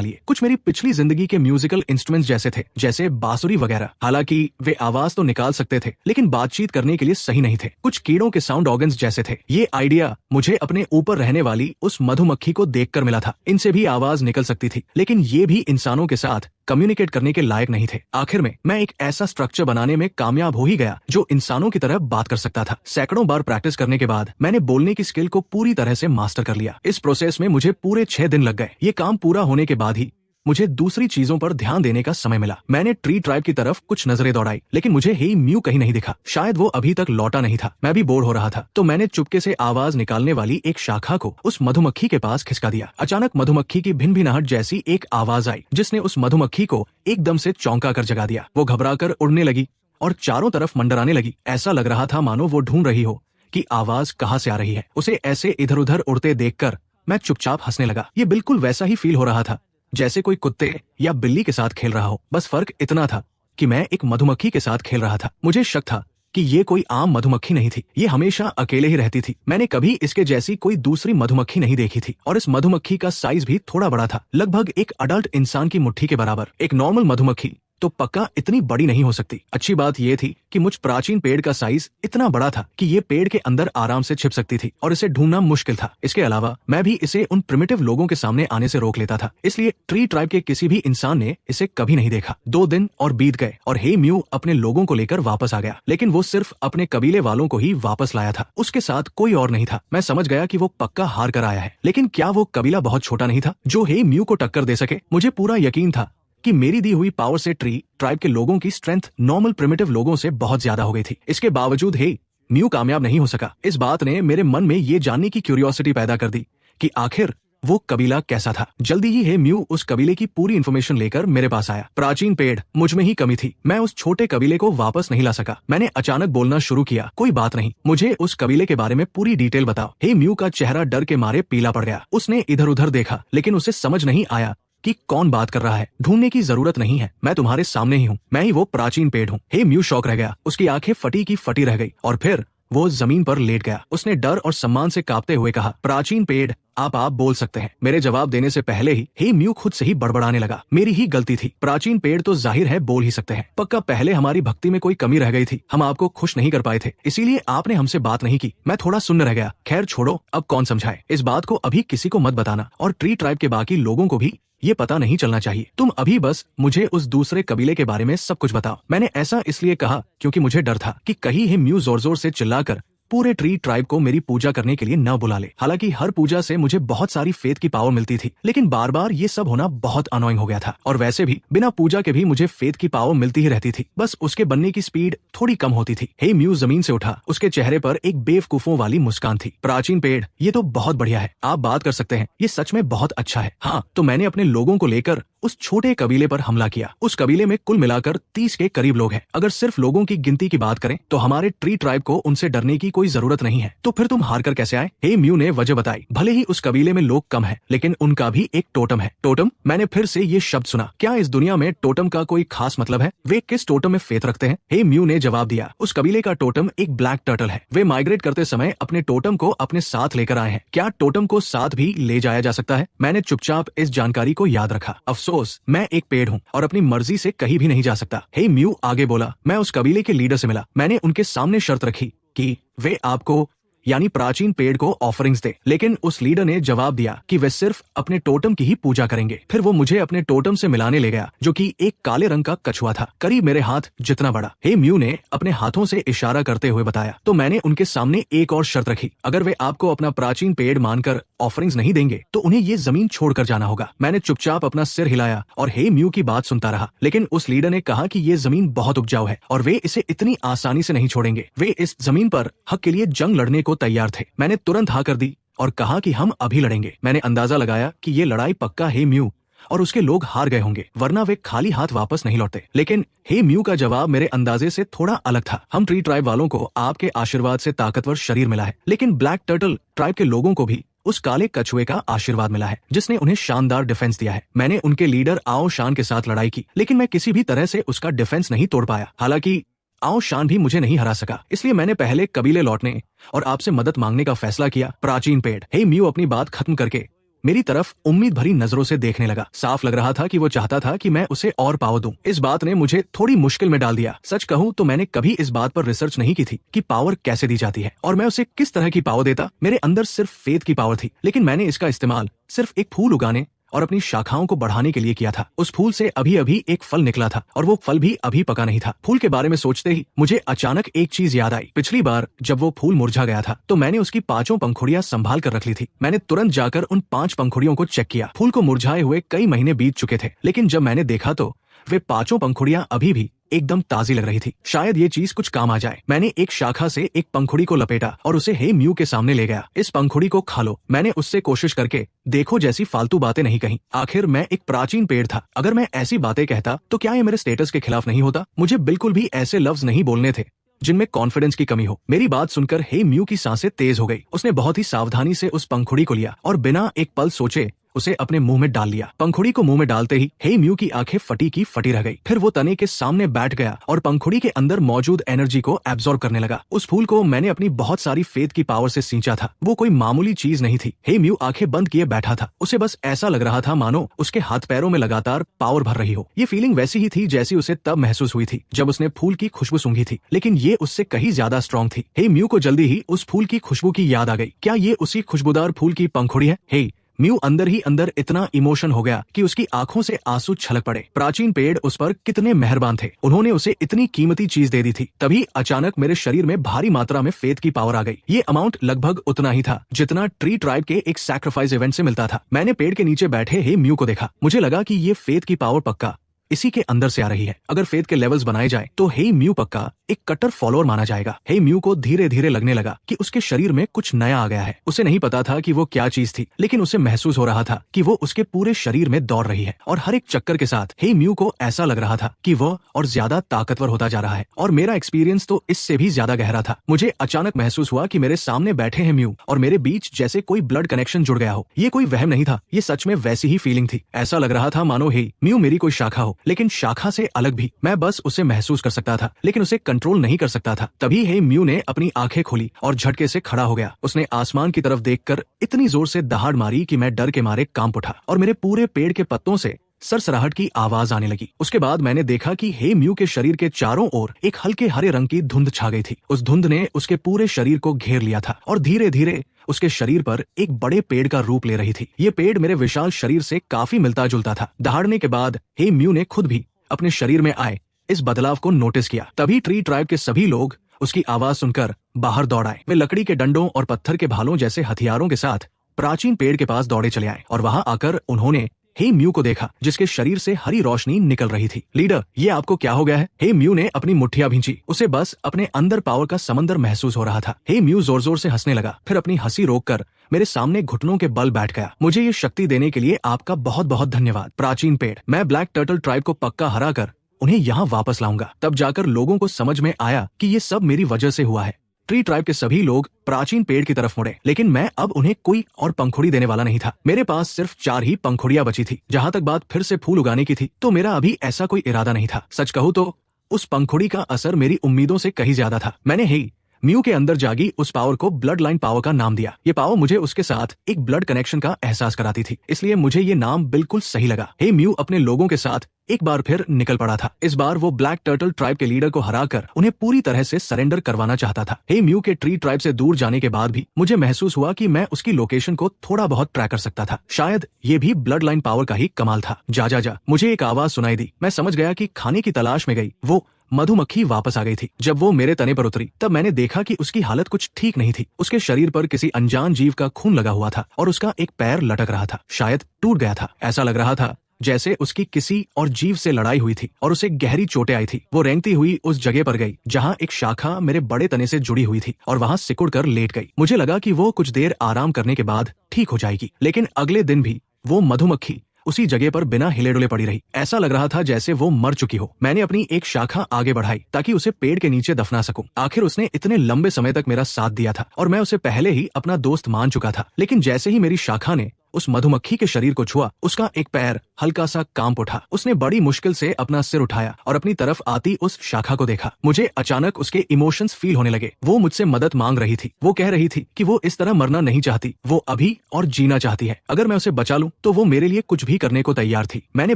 लिए। कुछ मेरी पिछली जिंदगी के म्यूजिकल इंस्ट्रूमेंट्स जैसे थे, जैसे बांसुरी वगैरह। हालांकि वे आवाज तो निकाल सकते थे, लेकिन बातचीत करने के लिए सही नहीं थे। कुछ कीड़ों के साउंड ऑर्गन्स जैसे थे। ये आइडिया मुझे अपने ऊपर रहने वाली उस मधुमक्खी को देखकर मिला था। इनसे भी आवाज निकल सकती थी, लेकिन ये भी इंसानों के साथ कम्युनिकेट करने के लायक नहीं थे। आखिर में मैं एक ऐसा स्ट्रक्चर बनाने में कामयाब हो ही गया जो इंसानों की तरह बात कर सकता था। सैकड़ों बार प्रैक्टिस करने के बाद मैंने बोलने की स्किल को पूरी तरह से मास्टर कर लिया। इस प्रोसेस में मुझे पूरे 6 दिन लग गए। ये काम पूरा होने के बाद ही मुझे दूसरी चीजों पर ध्यान देने का समय मिला। मैंने ट्री ट्राइब की तरफ कुछ नजरें दौड़ाई, लेकिन मुझे हे म्यू कहीं नहीं दिखा। शायद वो अभी तक लौटा नहीं था। मैं भी बोर हो रहा था, तो मैंने चुपके से आवाज निकालने वाली एक शाखा को उस मधुमक्खी के पास खिसका दिया। अचानक मधुमक्खी की भिनभिनाहट जैसी एक आवाज आई, जिसने उस मधुमक्खी को एकदम से चौंका कर जगा दिया। वो घबराकर उड़ने लगी और चारों तरफ मंडराने लगी। ऐसा लग रहा था मानो वो ढूंढ रही हो कि आवाज कहाँ से आ रही है। उसे ऐसे इधर उधर उड़ते देखकर मैं चुपचाप हंसने लगा। ये बिल्कुल वैसा ही फील हो रहा था जैसे कोई कुत्ते या बिल्ली के साथ खेल रहा हो। बस फर्क इतना था कि मैं एक मधुमक्खी के साथ खेल रहा था। मुझे शक था कि ये कोई आम मधुमक्खी नहीं थी। ये हमेशा अकेले ही रहती थी। मैंने कभी इसके जैसी कोई दूसरी मधुमक्खी नहीं देखी थी, और इस मधुमक्खी का साइज भी थोड़ा बड़ा था, लगभग एक अडल्ट इंसान की मुट्ठी के बराबर। एक नॉर्मल मधुमक्खी तो पक्का इतनी बड़ी नहीं हो सकती। अच्छी बात यह थी कि मुझ प्राचीन पेड़ का साइज इतना बड़ा था कि ये पेड़ के अंदर आराम से छिप सकती थी और इसे ढूंढना मुश्किल था। इसके अलावा मैं भी इसे उन प्रिमिटिव लोगों के सामने आने से रोक लेता था, इसलिए ट्री ट्राइब के किसी भी इंसान ने इसे कभी नहीं देखा। 2 दिन और बीत गए और हे म्यू अपने लोगों को लेकर वापस आ गया, लेकिन वो सिर्फ अपने कबीले वालों को ही वापस लाया था। उसके साथ कोई और नहीं था। मैं समझ गया कि वो पक्का हार कर आया है, लेकिन क्या वो कबीला बहुत छोटा नहीं था जो हे म्यू को टक्कर दे सके? मुझे पूरा यकीन था कि मेरी दी हुई पावर से ट्री ट्राइब के लोगों की स्ट्रेंथ नॉर्मल प्रिमिटिव लोगों से बहुत ज्यादा हो गई थी। इसके बावजूद हे म्यू कामयाब नहीं हो सका। इस बात ने मेरे मन में ये जानने की क्यूरियोसिटी पैदा कर दी कि आखिर वो कबीला कैसा था। जल्दी ही हे म्यू उस कबीले की पूरी इन्फॉर्मेशन लेकर मेरे पास आया। प्राचीन पेड़, मुझ में ही कमी थी। मैं उस छोटे कबीले को वापस नहीं ला सका। मैंने अचानक बोलना शुरू किया, कोई बात नहीं, मुझे उस कबीले के बारे में पूरी डिटेल बताओ। हे म्यू का चेहरा डर के मारे पीला पड़ गया। उसने इधर उधर देखा, लेकिन उसे समझ नहीं आया कि कौन बात कर रहा है। ढूंढने की जरूरत नहीं है, मैं तुम्हारे सामने ही हूँ। मैं ही वो प्राचीन पेड़ हूँ। हे म्यू शॉक रह गया। उसकी आंखें फटी की फटी रह गई और फिर वो जमीन पर लेट गया। उसने डर और सम्मान से कांपते हुए कहा, प्राचीन पेड़, आप बोल सकते हैं। मेरे जवाब देने से पहले ही हे म्यू खुद से ही बड़बड़ाने लगा। मेरी ही गलती थी। प्राचीन पेड़ तो जाहिर है बोल ही सकते हैं। पक्का पहले हमारी भक्ति में कोई कमी रह गई थी। हम आपको खुश नहीं कर पाए थे, इसीलिए आपने हमसे बात नहीं की। मैं थोड़ा सुन्न रह गया। खैर छोड़ो, अब कौन समझाए। इस बात को अभी किसी को मत बताना, और ट्री ट्राइब के बाकी लोगों को भी ये पता नहीं चलना चाहिए। तुम अभी बस मुझे उस दूसरे कबीले के बारे में सब कुछ बताओ। मैंने ऐसा इसलिए कहा क्योंकि मुझे डर था कि कहीं हे म्यू जोर जोर से चिल्लाकर पूरे ट्री ट्राइब को मेरी पूजा करने के लिए न बुला ले। हालांकि हर पूजा से मुझे बहुत सारी फेथ की पावर मिलती थी, लेकिन बार बार ये सब होना बहुत अनोइंग हो गया था। और वैसे भी बिना पूजा के भी मुझे फेथ की पावर मिलती ही रहती थी, बस उसके बनने की स्पीड थोड़ी कम होती थी। हे म्यू जमीन से उठा। उसके चेहरे पर एक बेवकूफों वाली मुस्कान थी। प्राचीन पेड़, ये तो बहुत बढ़िया है, आप बात कर सकते हैं। ये सच में बहुत अच्छा है। हाँ, तो मैंने अपने लोगों को लेकर उस छोटे कबीले पर हमला किया। उस कबीले में कुल मिलाकर 30 के करीब लोग हैं। अगर सिर्फ लोगों की गिनती की बात करें तो हमारे ट्री ट्राइब को उनसे डरने की कोई जरूरत नहीं है। तो फिर तुम हार कर कैसे आए? हे म्यू ने वजह बताई। भले ही उस कबीले में लोग कम हैं, लेकिन उनका भी एक टोटम है। टोटम? मैंने फिर से ये शब्द सुना। क्या इस दुनिया में टोटम का कोई खास मतलब है? वे किस टोटम में फेथ रखते हैं? हे म्यू ने जवाब दिया, उस कबीले का टोटम एक ब्लैक टर्टल है। वे माइग्रेट करते समय अपने टोटम को अपने साथ लेकर आए हैं। क्या टोटम को साथ भी ले जाया जा सकता है? मैंने चुपचाप इस जानकारी को याद रखा। अफसोस, मैं एक पेड़ हूँ और अपनी मर्जी से कहीं भी नहीं जा सकता। हे म्यू आगे बोला, मैं उस कबीले के लीडर से मिला। मैंने उनके सामने शर्त रखी कि वे आपको यानी प्राचीन पेड़ को ऑफरिंग्स दे। लेकिन उस लीडर ने जवाब दिया कि वे सिर्फ अपने टोटम की ही पूजा करेंगे। फिर वो मुझे अपने टोटम से मिलाने ले गया, जो कि एक काले रंग का कछुआ था, करीब मेरे हाथ जितना बड़ा। हे म्यू ने अपने हाथों से इशारा करते हुए बताया। तो मैंने उनके सामने एक और शर्त रखी, अगर वे आपको अपना प्राचीन पेड़ मानकर ऑफरिंग्स नहीं देंगे तो उन्हें ये जमीन छोड़कर जाना होगा। मैंने चुपचाप अपना सिर हिलाया और हे म्यू की बात सुनता रहा। लेकिन उस लीडर ने कहा कि ये जमीन बहुत उपजाऊ है और वे इसे इतनी आसानी से नहीं छोड़ेंगे। वे इस जमीन पर हक के लिए जंग लड़ने को तैयार थे। मैंने तुरंत हाँ कर दी और कहा कि हम अभी लड़ेंगे। मैंने अंदाजा लगाया कि ये लड़ाई पक्का हे म्यू और उसके लोग हार गए होंगे, वरना वे खाली हाथ वापस नहीं लौटते। लेकिन हे म्यू का जवाब मेरे अंदाजे से थोड़ा अलग था। हम ट्री ट्राइब वालों को आपके आशीर्वाद से ताकतवर शरीर मिला है, लेकिन ब्लैक टर्टल ट्राइब के लोगों को भी उस काले कछुए का आशीर्वाद मिला है, जिसने उन्हें शानदार डिफेंस दिया है। मैंने उनके लीडर आओ शान के साथ लड़ाई की, लेकिन मैं किसी भी तरह से उसका डिफेंस नहीं तोड़ पाया। हालांकि आओ शान भी मुझे नहीं हरा सका। इसलिए मैंने पहले कबीले लौटने और आपसे मदद मांगने का फैसला किया। प्राचीन पेड़ हे म्यू अपनी बात खत्म करके मेरी तरफ उम्मीद भरी नजरों से देखने लगा। साफ लग रहा था कि वो चाहता था कि मैं उसे और पावर दूं। इस बात ने मुझे थोड़ी मुश्किल में डाल दिया। सच कहूं तो मैंने कभी इस बात पर रिसर्च नहीं की थी कि पावर कैसे दी जाती है और मैं उसे किस तरह की पावर देता। मेरे अंदर सिर्फ फेथ की पावर थी, लेकिन मैंने इसका इस्तेमाल सिर्फ एक फूल उगाने और अपनी शाखाओं को बढ़ाने के लिए किया था। उस फूल से अभी अभी एक फल निकला था और वो फल भी अभी पका नहीं था। फूल के बारे में सोचते ही मुझे अचानक एक चीज याद आई। पिछली बार जब वो फूल मुरझा गया था तो मैंने उसकी 5 पंखुड़ियां संभाल कर रख ली थी। मैंने तुरंत जाकर उन 5 पंखुड़ियों को चेक किया। फूल को मुरझाए हुए कई महीने बीत चुके थे, लेकिन जब मैंने देखा तो वे 5 पंखुड़ियां अभी भी एकदम ताजी लग रही थी। शायद ये चीज कुछ काम आ जाए। मैंने एक शाखा से एक पंखुड़ी को लपेटा और उसे हे म्यू के सामने ले गया। इस पंखुड़ी को खा लो। मैंने उससे कोशिश करके देखो जैसी फालतू बातें नहीं कही। आखिर मैं एक प्राचीन पेड़ था। अगर मैं ऐसी बातें कहता तो क्या ये मेरे स्टेटस के खिलाफ नहीं होता? मुझे बिल्कुल भी ऐसे लफ्ज नहीं बोलने थे जिनमें कॉन्फिडेंस की कमी हो। मेरी बात सुनकर हे म्यू की सांसें तेज हो गई। उसने बहुत ही सावधानी से उस पंखुड़ी को लिया और बिना एक पल सोचे उसे अपने मुंह में डाल लिया। पंखुड़ी को मुंह में डालते ही हे म्यू की आंखें फटी की फटी रह गई। फिर वो तने के सामने बैठ गया और पंखुड़ी के अंदर मौजूद एनर्जी को एब्जॉर्ब करने लगा। उस फूल को मैंने अपनी बहुत सारी फेथ की पावर से सींचा था। वो कोई मामूली चीज नहीं थी। हे म्यू आंखें बंद किए बैठा था। उसे बस ऐसा लग रहा था मानो उसके हाथ पैरों में लगातार पावर भर रही हो। ये फीलिंग वैसी ही थी जैसी उसे तब महसूस हुई थी जब उसने फूल की खुशबू सूंघी थी, लेकिन ये उससे कहीं ज्यादा स्ट्रॉन्ग थी। हे म्यू को जल्दी ही उस फूल की खुशबू की याद आ गई। क्या ये उसी खुशबूदार फूल की पंखुड़ी है? हे म्यू अंदर ही अंदर इतना इमोशन हो गया कि उसकी आंखों से आंसू छलक पड़े। प्राचीन पेड़ उस पर कितने मेहरबान थे। उन्होंने उसे इतनी कीमती चीज दे दी थी। तभी अचानक मेरे शरीर में भारी मात्रा में फेथ की पावर आ गई। ये अमाउंट लगभग उतना ही था जितना ट्री ट्राइब के एक सैक्रिफाइस इवेंट से मिलता था। मैंने पेड़ के नीचे बैठे हे म्यू को देखा। मुझे लगा कि ये फेथ की पावर पक्का इसी के अंदर से आ रही है। अगर फेथ के लेवल्स बनाए जाए तो हे म्यू पक्का एक कट्टर फॉलोअर माना जाएगा। हे म्यू को धीरे धीरे लगने लगा कि उसके शरीर में कुछ नया आ गया है। उसे नहीं पता था कि वो क्या चीज थी, लेकिन उसे महसूस हो रहा था कि वो उसके पूरे शरीर में दौड़ रही है और हर एक चक्कर के साथ हे म्यू को ऐसा लग रहा था कि वो और ज्यादा ताकतवर होता जा रहा है। और मेरा एक्सपीरियंस तो इससे भी ज्यादा गहरा था। मुझे अचानक महसूस हुआ कि मेरे सामने बैठे हैं म्यू और मेरे बीच जैसे कोई ब्लड कनेक्शन जुड़ गया हो। ये कोई वहम नहीं था, ये सच में वैसी ही फीलिंग थी। ऐसा लग रहा था मानो हे म्यू मेरी कोई शाखा हो, लेकिन शाखा से अलग भी। मैं बस उसे महसूस कर सकता था, लेकिन उसे कंट्रोल नहीं कर सकता था। तभी हे म्यू ने अपनी आंखें खोली और झटके से खड़ा हो गया। उसने आसमान की तरफ देखकर इतनी जोर से दहाड़ मारी कि मैं डर के मारे कांप उठा और मेरे पूरे पेड़ के पत्तों से सरसराहट की आवाज आने लगी। उसके बाद मैंने देखा कि हे म्यू के शरीर के चारों ओर एक हल्के हरे रंग की धुंध छा गई थी। उस धुंध ने उसके पूरे शरीर को घेर लिया था और धीरे धीरे उसके शरीर पर एक बड़े पेड़ का रूप ले रही थी। ये पेड़ मेरे विशाल शरीर से काफी मिलता जुलता था। दहाड़ने के बाद हे म्यू ने खुद भी अपने शरीर में आए इस बदलाव को नोटिस किया। तभी ट्री ट्राइब के सभी लोग उसकी आवाज सुनकर बाहर दौड़ आए। वे लकड़ी के डंडों और पत्थर के भालों जैसे हथियारों के साथ प्राचीन पेड़ के पास दौड़े चले आए और वहां आकर उन्होंने हे म्यू को देखा, जिसके शरीर से हरी रोशनी निकल रही थी। लीडर, ये आपको क्या हो गया है? हे म्यू ने अपनी मुट्ठियां भींची। उसे बस अपने अंदर पावर का समंदर महसूस हो रहा था। हे म्यू जोर जोर से हंसने लगा, फिर अपनी हंसी रोककर मेरे सामने घुटनों के बल बैठ गया। मुझे ये शक्ति देने के लिए आपका बहुत बहुत धन्यवाद प्राचीन पेड़। मैं ब्लैक टर्टल ट्राइब को पक्का हरा कर उन्हें यहाँ वापस लाऊंगा। तब जाकर लोगों को समझ में आया कि ये सब मेरी वजह से हुआ है। ट्री ट्राइब के सभी लोग प्राचीन पेड़ की तरफ मुड़े, लेकिन मैं अब उन्हें कोई और पंखुड़ी देने वाला नहीं था। मेरे पास सिर्फ 4 ही पंखुड़ियां बची थी। जहां तक बात फिर से फूल उगाने की थी, तो मेरा अभी ऐसा कोई इरादा नहीं था। सच कहूँ तो उस पंखुड़ी का असर मेरी उम्मीदों से कहीं ज्यादा था। मैंने ही म्यू के अंदर जागी उस पावर को ब्लड लाइन पावर का नाम दिया। ये पावर मुझे उसके साथ एक ब्लड कनेक्शन का एहसास कराती थी, इसलिए मुझे ये नाम बिल्कुल सही लगा। हे म्यू अपने लोगों के साथ एक बार फिर निकल पड़ा था। इस बार वो ब्लैक टर्टल ट्राइब के लीडर को हराकर उन्हें पूरी तरह से सरेंडर करवाना चाहता था। हे म्यू के ट्री ट्राइब से दूर जाने के बाद भी मुझे महसूस हुआ कि मैं उसकी लोकेशन को थोड़ा बहुत ट्रैक कर सकता था। शायद ये भी ब्लड लाइन पावर का ही कमाल था। जा जा जा, मुझे एक आवाज सुनाई दी। मैं समझ गया कि खाने की तलाश में गई वो मधुमक्खी वापस आ गई थी। जब वो मेरे तने पर उतरी तब मैंने देखा कि उसकी हालत कुछ ठीक नहीं थी। उसके शरीर पर किसी अनजान जीव का खून लगा हुआ था और उसका एक पैर लटक रहा था, शायद टूट गया था। ऐसा लग रहा था जैसे उसकी किसी और जीव से लड़ाई हुई थी और उसे गहरी चोटें आई थी। वो रेंगती हुई उस जगह पर गई जहाँ एक शाखा मेरे बड़े तने से जुड़ी हुई थी और वहाँ सिकुड़ कर लेट गई। मुझे लगा कि वो कुछ देर आराम करने के बाद ठीक हो जाएगी, लेकिन अगले दिन भी वो मधुमक्खी उसी जगह पर बिना हिले डुले पड़ी रही। ऐसा लग रहा था जैसे वो मर चुकी हो। मैंने अपनी एक शाखा आगे बढ़ाई ताकि उसे पेड़ के नीचे दफना सकूं। आखिर उसने इतने लंबे समय तक मेरा साथ दिया था और मैं उसे पहले ही अपना दोस्त मान चुका था। लेकिन जैसे ही मेरी शाखा ने उस मधुमक्खी के शरीर को छुआ, उसका एक पैर हल्का सा कांप उठा। उसने बड़ी मुश्किल से अपना सिर उठाया और अपनी तरफ आती उस शाखा को देखा। मुझे अचानक उसके इमोशंस फील होने लगे। वो मुझसे मदद मांग रही थी। वो कह रही थी कि वो इस तरह मरना नहीं चाहती, वो अभी और जीना चाहती है। अगर मैं उसे बचा लूं तो वो मेरे लिए कुछ भी करने को तैयार थी। मैंने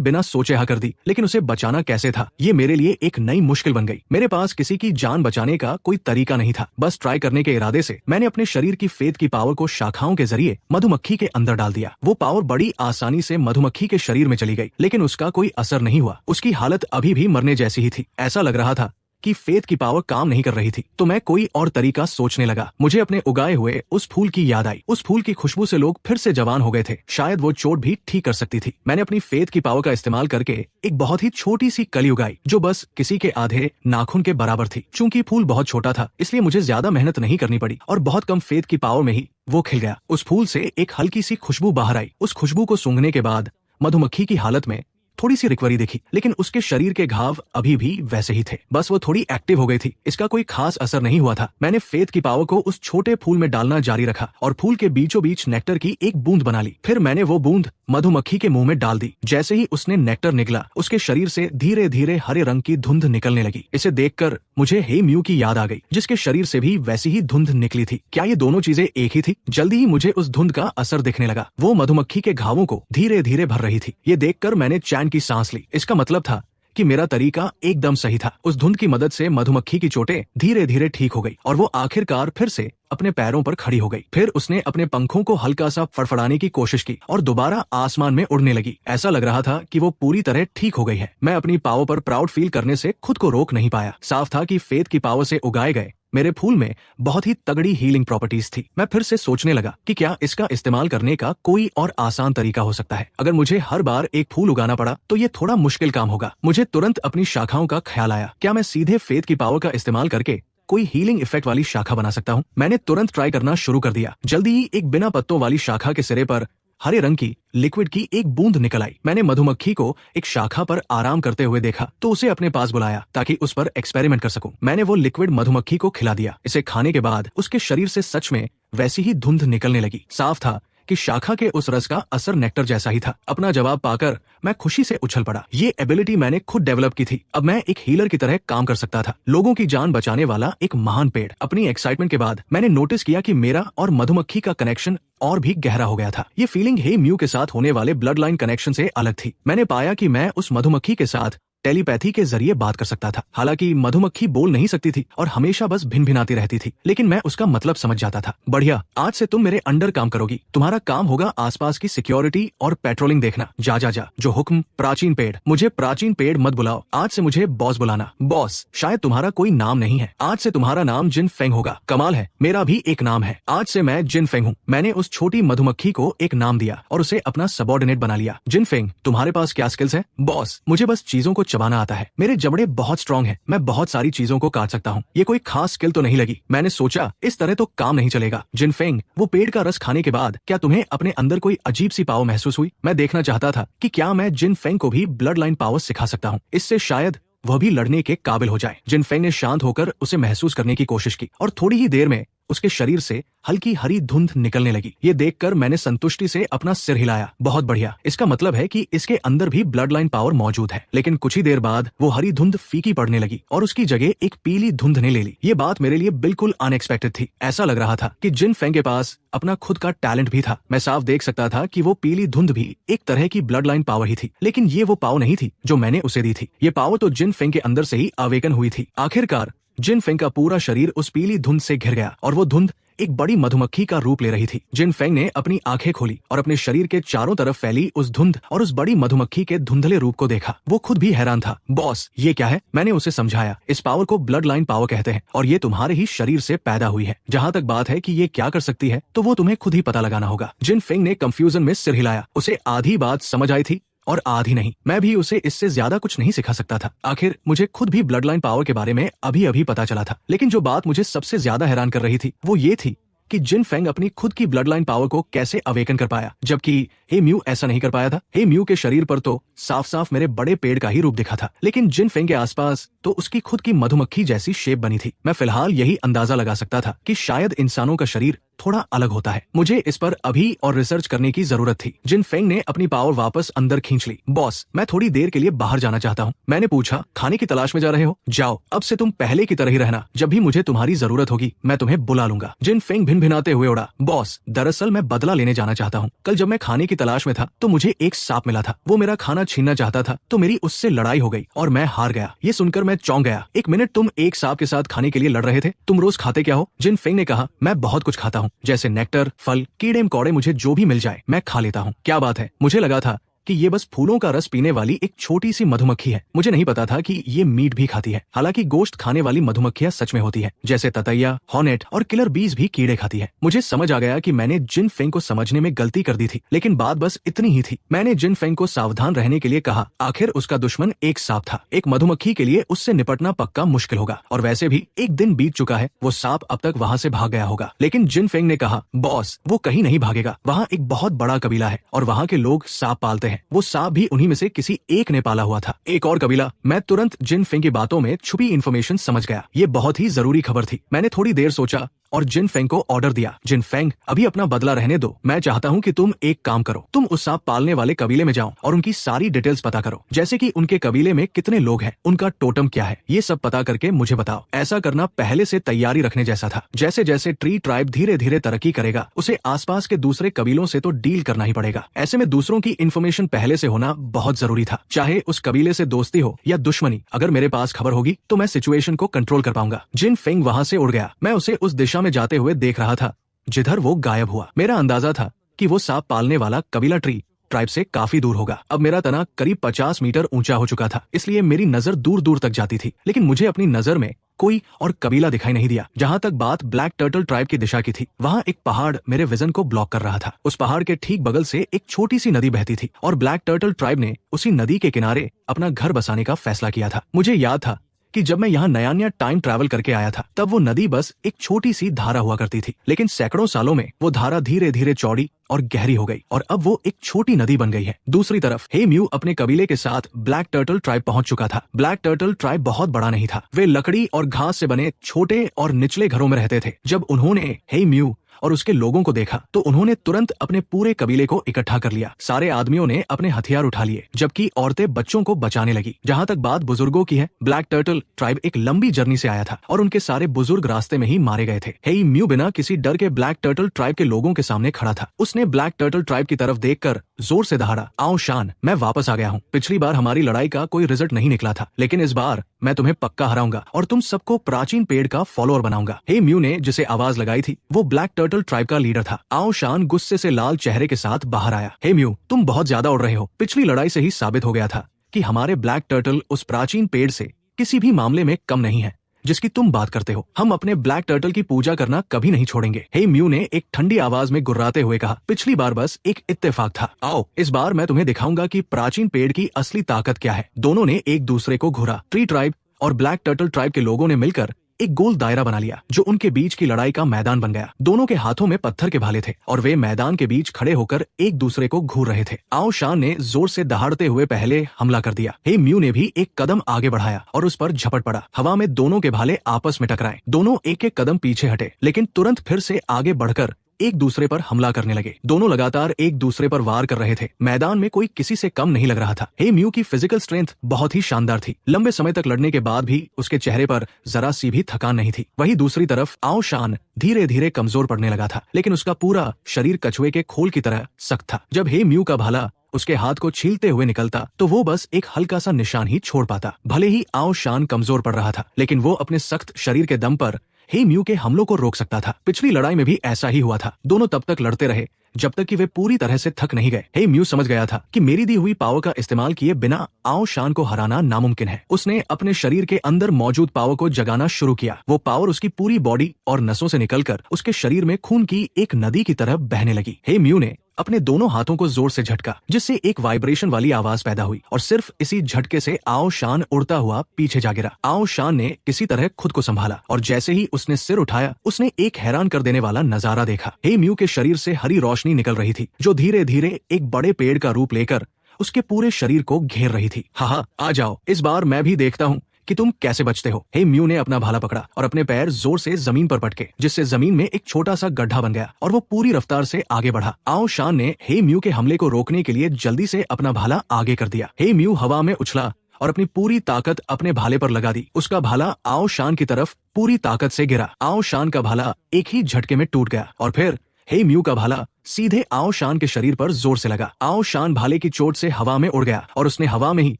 बिना सोचे हाँ कर दी, लेकिन उसे बचाना कैसे था, ये मेरे लिए एक नई मुश्किल बन गई। मेरे पास किसी की जान बचाने का कोई तरीका नहीं था। बस ट्राई करने के इरादे से मैंने अपने शरीर की फेथ की पावर को शाखाओं के जरिए मधुमक्खी के अंदर डाल दिया। वो पावर बड़ी आसानी से मधुमक्खी के शरीर में चली गई, लेकिन उसका कोई असर नहीं हुआ। उसकी हालत अभी भी मरने जैसी ही थी। ऐसा लग रहा था कि फेथ की पावर काम नहीं कर रही थी। तो मैं कोई और तरीका सोचने लगा। मुझे अपने उगाए हुए उस फूल की याद आई। उस फूल की खुशबू से लोग फिर से जवान हो गए थे। शायद वो चोट भी ठीक कर सकती थी। मैंने अपनी फेथ की पावर का इस्तेमाल करके एक बहुत ही छोटी सी कली उगाई जो बस किसी के आधे नाखून के बराबर थी। चूंकि फूल बहुत छोटा था इसलिए मुझे ज्यादा मेहनत नहीं करनी पड़ी और बहुत कम फेथ की पावर में ही वो खिल गया। उस फूल से एक हल्की सी खुशबू बाहर आई। उस खुशबू को सूंघने के बाद मधुमक्खी की हालत में थोड़ी सी रिकवरी देखी, लेकिन उसके शरीर के घाव अभी भी वैसे ही थे। बस वो थोड़ी एक्टिव हो गई थी। इसका कोई खास असर नहीं हुआ था। मैंने फेथ की पावर को उस छोटे फूल में डालना जारी रखा और फूल के बीचों बीच नेक्टर की एक बूंद बना ली। फिर मैंने वो बूंद मधुमक्खी के मुंह में डाल दी। जैसे ही उसने नेक्टर निगला, उसके शरीर से धीरे धीरे हरे रंग की धुंध निकलने लगी। इसे देखकर मुझे हे म्यू की याद आ गई, जिसके शरीर से भी वैसी ही धुंध निकली थी। क्या ये दोनों चीजें एक ही थी? जल्दी ही मुझे उस धुंध का असर दिखने लगा। वो मधुमक्खी के घावों को धीरे धीरे भर रही थी। ये देखकर मैंने चैन की सांस ली। इसका मतलब था कि मेरा तरीका एकदम सही था। उस धुंध की मदद से मधुमक्खी की चोटें धीरे धीरे ठीक हो गई और वो आखिरकार फिर से अपने पैरों पर खड़ी हो गई। फिर उसने अपने पंखों को हल्का सा फड़फड़ाने की कोशिश की और दोबारा आसमान में उड़ने लगी। ऐसा लग रहा था कि वो पूरी तरह ठीक हो गई है। मैं अपनी पावर पर प्राउड फील करने से खुद को रोक नहीं पाया। साफ था कि फेथ की पावर से उगाए गए मेरे फूल में बहुत ही तगड़ी हीलिंग प्रॉपर्टीज थी। मैं फिर से सोचने लगा कि क्या इसका इस्तेमाल करने का कोई और आसान तरीका हो सकता है। अगर मुझे हर बार एक फूल उगाना पड़ा तो ये थोड़ा मुश्किल काम होगा। मुझे तुरंत अपनी शाखाओं का ख्याल आया। क्या मैं सीधे फेथ की पावर का इस्तेमाल करके कोई हीलिंग इफेक्ट वाली शाखा बना सकता हूँ? मैंने तुरंत ट्राई करना शुरू कर दिया। जल्दी ही एक बिना पत्तों वाली शाखा के सिरे पर हरे रंग की लिक्विड की एक बूंद निकल आई। मैंने मधुमक्खी को एक शाखा पर आराम करते हुए देखा तो उसे अपने पास बुलाया ताकि उस पर एक्सपेरिमेंट कर सकूं। मैंने वो लिक्विड मधुमक्खी को खिला दिया। इसे खाने के बाद उसके शरीर से सच में वैसी ही धुंध निकलने लगी। साफ था कि शाखा के उस रस का असर नेक्टर जैसा ही था। अपना जवाब पाकर मैं खुशी से उछल पड़ा। ये एबिलिटी मैंने खुद डेवलप की थी। अब मैं एक हीलर की तरह काम कर सकता था, लोगों की जान बचाने वाला एक महान पेड़। अपनी एक्साइटमेंट के बाद मैंने नोटिस किया कि मेरा और मधुमक्खी का कनेक्शन और भी गहरा हो गया था। ये फीलिंग हे म्यू के साथ होने वाले ब्लड लाइन कनेक्शन से अलग थी। मैंने पाया कि मैं उस मधुमक्खी के साथ टेलीपैथी के जरिए बात कर सकता था। हालांकि मधुमक्खी बोल नहीं सकती थी और हमेशा बस भिनभिनाती रहती थी, लेकिन मैं उसका मतलब समझ जाता था। बढ़िया, आज से तुम मेरे अंडर काम करोगी। तुम्हारा काम होगा आसपास की सिक्योरिटी और पेट्रोलिंग देखना। जा जा जा। जो हुक्म। प्राचीन पेड़। मुझे प्राचीन पेड़ मत बुलाओ। आज से मुझे बॉस बुलाना। बॉस, शायद तुम्हारा कोई नाम नहीं है। आज से तुम्हारा नाम जिन फेंग होगा। कमाल है, मेरा भी एक नाम है। आज से मैं जिन फेंग हूँ। मैंने उस छोटी मधुमक्खी को एक नाम दिया और उसे अपना सबॉर्डिनेट बना लिया। जिन फेंग, तुम्हारे पास क्या स्किल्स है? बॉस, मुझे बस चीजों को चबाना आता है। मेरे जबड़े बहुत स्ट्रांग हैं। मैं बहुत सारी चीजों को काट सकता हूँ। ये कोई खास स्किल तो नहीं लगी। मैंने सोचा इस तरह तो काम नहीं चलेगा। जिन फेंग, वो पेड़ का रस खाने के बाद क्या तुम्हें अपने अंदर कोई अजीब सी पावर महसूस हुई? मैं देखना चाहता था कि क्या मैं जिन फेंग को भी ब्लड लाइन पावर सिखा सकता हूँ। इससे शायद वह भी लड़ने के काबिल हो जाए। जिन फेंग ने शांत होकर उसे महसूस करने की कोशिश की और थोड़ी ही देर में उसके शरीर से हल्की हरी धुंध निकलने लगी। ये देखकर मैंने संतुष्टि से अपना सिर हिलाया। बहुत बढ़िया, इसका मतलब है कि इसके अंदर भी ब्लड लाइन पावर मौजूद है। लेकिन कुछ ही देर बाद वो हरी धुंध फीकी पड़ने लगी और उसकी जगह एक पीली धुंध ने ले ली। ये बात मेरे लिए बिल्कुल अनएक्सपेक्टेड थी। ऐसा लग रहा था कि जिन फेंग के पास अपना खुद का टैलेंट भी था। मैं साफ देख सकता था कि वो पीली धुंध भी एक तरह की ब्लड लाइन पावर ही थी, लेकिन ये वो पावर नहीं थी जो मैंने उसे दी थी। ये पावर तो जिन फेंग के अंदर से ही अवेकन हुई थी। आखिरकार जिन फेंग का पूरा शरीर उस पीली धुंध से घिर गया और वो धुंध एक बड़ी मधुमक्खी का रूप ले रही थी। जिन फेंग ने अपनी आंखें खोली और अपने शरीर के चारों तरफ फैली उस धुंध और उस बड़ी मधुमक्खी के धुंधले रूप को देखा। वो खुद भी हैरान था। बॉस, ये क्या है? मैंने उसे समझाया। इस पावर को ब्लड लाइन पावर कहते हैं और ये तुम्हारे ही शरीर से पैदा हुई है। जहाँ तक बात है कि ये क्या कर सकती है, तो वो तुम्हें खुद ही पता लगाना होगा। जिन फेंग ने कंफ्यूजन में सिर हिलाया। उसे आधी बात समझ आई थी और आधी नहीं। मैं भी उसे इससे ज्यादा कुछ नहीं सिखा सकता था। आखिर मुझे खुद भी ब्लड लाइन पावर के बारे में अभी अभी पता चला था। लेकिन जो बात मुझे सबसे ज्यादा हैरान कर रही थी वो ये थी कि जिन फेंग अपनी खुद की ब्लड लाइन पावर को कैसे अवेकन कर पाया, जबकि हे म्यू ऐसा नहीं कर पाया था। हे म्यू के शरीर पर तो साफ साफ मेरे बड़े पेड़ का ही रूप दिखा था, लेकिन जिन फेंग के आसपास तो उसकी खुद की मधुमक्खी जैसी शेप बनी थी। मैं फिलहाल यही अंदाजा लगा सकता था कि शायद इंसानों का शरीर थोड़ा अलग होता है। मुझे इस पर अभी और रिसर्च करने की जरूरत थी। जिन फेंग ने अपनी पावर वापस अंदर खींच ली। बॉस, मैं थोड़ी देर के लिए बाहर जाना चाहता हूँ। मैंने पूछा, खाने की तलाश में जा रहे हो? जाओ, अब से तुम पहले की तरह ही रहना। जब भी मुझे तुम्हारी जरूरत होगी मैं तुम्हें बुला लूंगा। जिन फेंग भिनभिनाते हुए उड़ा। बॉस, दरअसल मैं बदला लेने जाना चाहता हूँ। कल जब मैं खाने की तलाश में था तो मुझे एक सांप मिला था। वो मेरा खाना छीनना चाहता था तो मेरी उससे लड़ाई हो गई और मैं हार गया। ये सुनकर मैं चौंक गया। एक मिनट, तुम एक सांप के साथ खाने के लिए लड़ रहे थे? तुम रोज खाते क्या हो? जिन फेंग ने कहा, मैं बहुत कुछ खाता हूँ, जैसे नेक्टर, फल, कीड़े मकोड़े, मुझे जो भी मिल जाए मैं खा लेता हूँ। क्या बात है, मुझे लगा था कि ये बस फूलों का रस पीने वाली एक छोटी सी मधुमक्खी है। मुझे नहीं पता था कि ये मीट भी खाती है। हालांकि गोश्त खाने वाली मधुमक्खियां सच में होती है, जैसे ततैया, हॉर्नेट और किलर बीज भी कीड़े खाती है। मुझे समझ आ गया कि मैंने जिन फेंग को समझने में गलती कर दी थी, लेकिन बात बस इतनी ही थी। मैंने जिन फेंग को सावधान रहने के लिए कहा। आखिर उसका दुश्मन एक सांप था। एक मधुमक्खी के लिए उससे निपटना पक्का मुश्किल होगा और वैसे भी एक दिन बीत चुका है। वो सांप अब तक वहाँ से भाग गया होगा। लेकिन जिन फेंग ने कहा, बॉस, वो कहीं नहीं भागेगा। वहाँ एक बहुत बड़ा कबीला है और वहाँ के लोग सांप पालते हैं। वो सांप भी उन्हीं में से किसी एक ने पाला हुआ था। एक और कबीला। मैं तुरंत जिन फेंग की बातों में छुपी इन्फॉर्मेशन समझ गया। ये बहुत ही जरूरी खबर थी। मैंने थोड़ी देर सोचा और जिन फेंग को ऑर्डर दिया। जिन फेंग, अभी अपना बदला रहने दो। मैं चाहता हूँ कि तुम एक काम करो। तुम उस सांप पालने वाले कबीले में जाओ और उनकी सारी डिटेल्स पता करो, जैसे कि उनके कबीले में कितने लोग हैं, उनका टोटम क्या है, ये सब पता करके मुझे बताओ। ऐसा करना पहले से तैयारी रखने जैसा था। जैसे जैसे ट्री ट्राइब धीरे धीरे तरक्की करेगा, उसे आसपास के दूसरे कबीलों से तो डील करना ही पड़ेगा। ऐसे में दूसरों की इन्फॉर्मेशन पहले से होना बहुत जरूरी था। चाहे उस कबीले से दोस्ती हो या दुश्मनी, अगर मेरे पास खबर होगी तो मैं सिचुएशन को कंट्रोल कर पाऊंगा। जिन फेंग वहाँ से उड़ गया। मैं उसे उस दिशा में जाते हुए देख रहा था जिधर वो गायब हुआ। मेरा अंदाजा था कि वो सांप पालने वाला कबीला ट्री ट्राइब से काफी दूर होगा। अब मेरा तना करीब 50 मीटर ऊंचा हो चुका था, इसलिए मेरी नजर दूर दूर तक जाती थी। लेकिन मुझे अपनी नजर में कोई और कबीला दिखाई नहीं दिया। जहाँ तक बात ब्लैक टर्टल ट्राइब की दिशा की थी, वहाँ एक पहाड़ मेरे विजन को ब्लॉक कर रहा था। उस पहाड़ के ठीक बगल से एक छोटी सी नदी बहती थी और ब्लैक टर्टल ट्राइब ने उसी नदी के किनारे अपना घर बसाने का फैसला किया था। मुझे याद था कि जब मैं यहाँ नया नया टाइम ट्रैवल करके आया था, तब वो नदी बस एक छोटी सी धारा हुआ करती थी। लेकिन सैकड़ों सालों में वो धारा धीरे धीरे चौड़ी और गहरी हो गई और अब वो एक छोटी नदी बन गई है। दूसरी तरफ हे म्यू अपने कबीले के साथ ब्लैक टर्टल ट्राइब पहुंच चुका था। ब्लैक टर्टल ट्राइब बहुत बड़ा नहीं था। वे लकड़ी और घास से बने छोटे और निचले घरों में रहते थे। जब उन्होंने हे म्यू और उसके लोगों को देखा तो उन्होंने तुरंत अपने पूरे कबीले को इकट्ठा कर लिया। सारे आदमियों ने अपने हथियार उठा लिए, जबकि औरतें बच्चों को बचाने लगी। जहाँ तक बात बुजुर्गों की है, ब्लैक टर्टल ट्राइब एक लंबी जर्नी से आया था और उनके सारे बुजुर्ग रास्ते में ही मारे गए थे। हे म्यू बिना किसी डर के ब्लैक टर्टल ट्राइब के लोगों के सामने खड़ा था। उसने ब्लैक टर्टल ट्राइब की तरफ देखकर जोर से दहाड़ा, आओ शान, मैं वापस आ गया हूँ। पिछली बार हमारी लड़ाई का कोई रिजल्ट नहीं निकला था, लेकिन इस बार मैं तुम्हें पक्का हराऊंगा और तुम सबको प्राचीन पेड़ का फॉलोअर बनाऊंगा। हे म्यू ने जिसे आवाज लगाई थी वो ब्लैक टर्टल ट्राइब का लीडर था। आओ शान गुस्से से लाल चेहरे के साथ बाहर आया। हे म्यू, तुम बहुत ज्यादा उड़ रहे हो। पिछली लड़ाई से ही साबित हो गया था कि हमारे ब्लैक टर्टल उस प्राचीन पेड़ से किसी भी मामले में कम नहीं है जिसकी तुम बात करते हो। हम अपने ब्लैक टर्टल की पूजा करना कभी नहीं छोड़ेंगे। हे म्यू ने एक ठंडी आवाज में गुर्राते हुए कहा, पिछली बार बस एक इत्तेफाक था। आओ इस बार मैं तुम्हें दिखाऊंगा कि प्राचीन पेड़ की असली ताकत क्या है। दोनों ने एक दूसरे को घूरा। ट्री ट्राइब और ब्लैक टर्टल ट्राइब के लोगों ने मिलकर एक गोल दायरा बना लिया जो उनके बीच की लड़ाई का मैदान बन गया। दोनों के हाथों में पत्थर के भाले थे और वे मैदान के बीच खड़े होकर एक दूसरे को घूर रहे थे। आओ शान ने जोर से दहाड़ते हुए पहले हमला कर दिया। हे म्यू ने भी एक कदम आगे बढ़ाया और उस पर झपट पड़ा। हवा में दोनों के भाले आपस में टकराए। दोनों एक एक कदम पीछे हटे, लेकिन तुरंत फिर से आगे बढ़कर एक दूसरे पर हमला करने लगे। दोनों लगातार एक दूसरे पर वार कर रहे थे। मैदान में कोई किसी से कम नहीं लग रहा था। हे म्यू की फिजिकल स्ट्रेंथ बहुत ही शानदार थी। लंबे समय तक लड़ने के बाद भी उसके चेहरे पर जरा सी भी थकान नहीं थी। वहीं दूसरी तरफ आओ शान धीरे धीरे कमजोर पड़ने लगा था, लेकिन उसका पूरा शरीर कछुए के खोल की तरह सख्त था। जब हे म्यू का भाला उसके हाथ को छीलते हुए निकलता तो वो बस एक हल्का सा निशान ही छोड़ पाता। भले ही आओ शान कमजोर पड़ रहा था, लेकिन वो अपने सख्त शरीर के दम पर हे म्यू के हमलों को रोक सकता था। पिछली लड़ाई में भी ऐसा ही हुआ था। दोनों तब तक लड़ते रहे जब तक कि वे पूरी तरह से थक नहीं गए। हे म्यू समझ गया था कि मेरी दी हुई पावर का इस्तेमाल किए बिना आओ शान को हराना नामुमकिन है। उसने अपने शरीर के अंदर मौजूद पावर को जगाना शुरू किया। वो पावर उसकी पूरी बॉडी और नसों से निकलकर उसके शरीर में खून की एक नदी की तरह बहने लगी। हे म्यू ने अपने दोनों हाथों को जोर से झटका, जिससे एक वाइब्रेशन वाली आवाज पैदा हुई और सिर्फ इसी झटके से आओ शान उड़ता हुआ पीछे जा गिरा। आओ शान ने किसी तरह खुद को संभाला और जैसे ही उसने सिर उठाया, उसने एक हैरान कर देने वाला नजारा देखा। हे म्यू के शरीर से हरी रोशनी निकल रही थी जो धीरे धीरे एक बड़े पेड़ का रूप लेकर उसके पूरे शरीर को घेर रही थी। हाँ, आ जाओ, इस बार मैं भी देखता हूँ कि तुम कैसे बचते हो। हे म्यू ने अपना भाला पकड़ा और अपने पैर जोर से जमीन पर पटके, जिससे जमीन में एक छोटा सा गड्ढा बन गया और वो पूरी रफ्तार से आगे बढ़ा। आओ शान ने हे म्यू के हमले को रोकने के लिए जल्दी से अपना भाला आगे कर दिया। हे म्यू हवा में उछला और अपनी पूरी ताकत अपने भाले पर लगा दी। उसका भाला आओ शान की तरफ पूरी ताकत से गिरा। आओ शान का भाला एक ही झटके में टूट गया और फिर हे म्यू का भाला सीधे आओ शान के शरीर पर जोर से लगा। आओ शान भाले की चोट से हवा में उड़ गया और उसने हवा में ही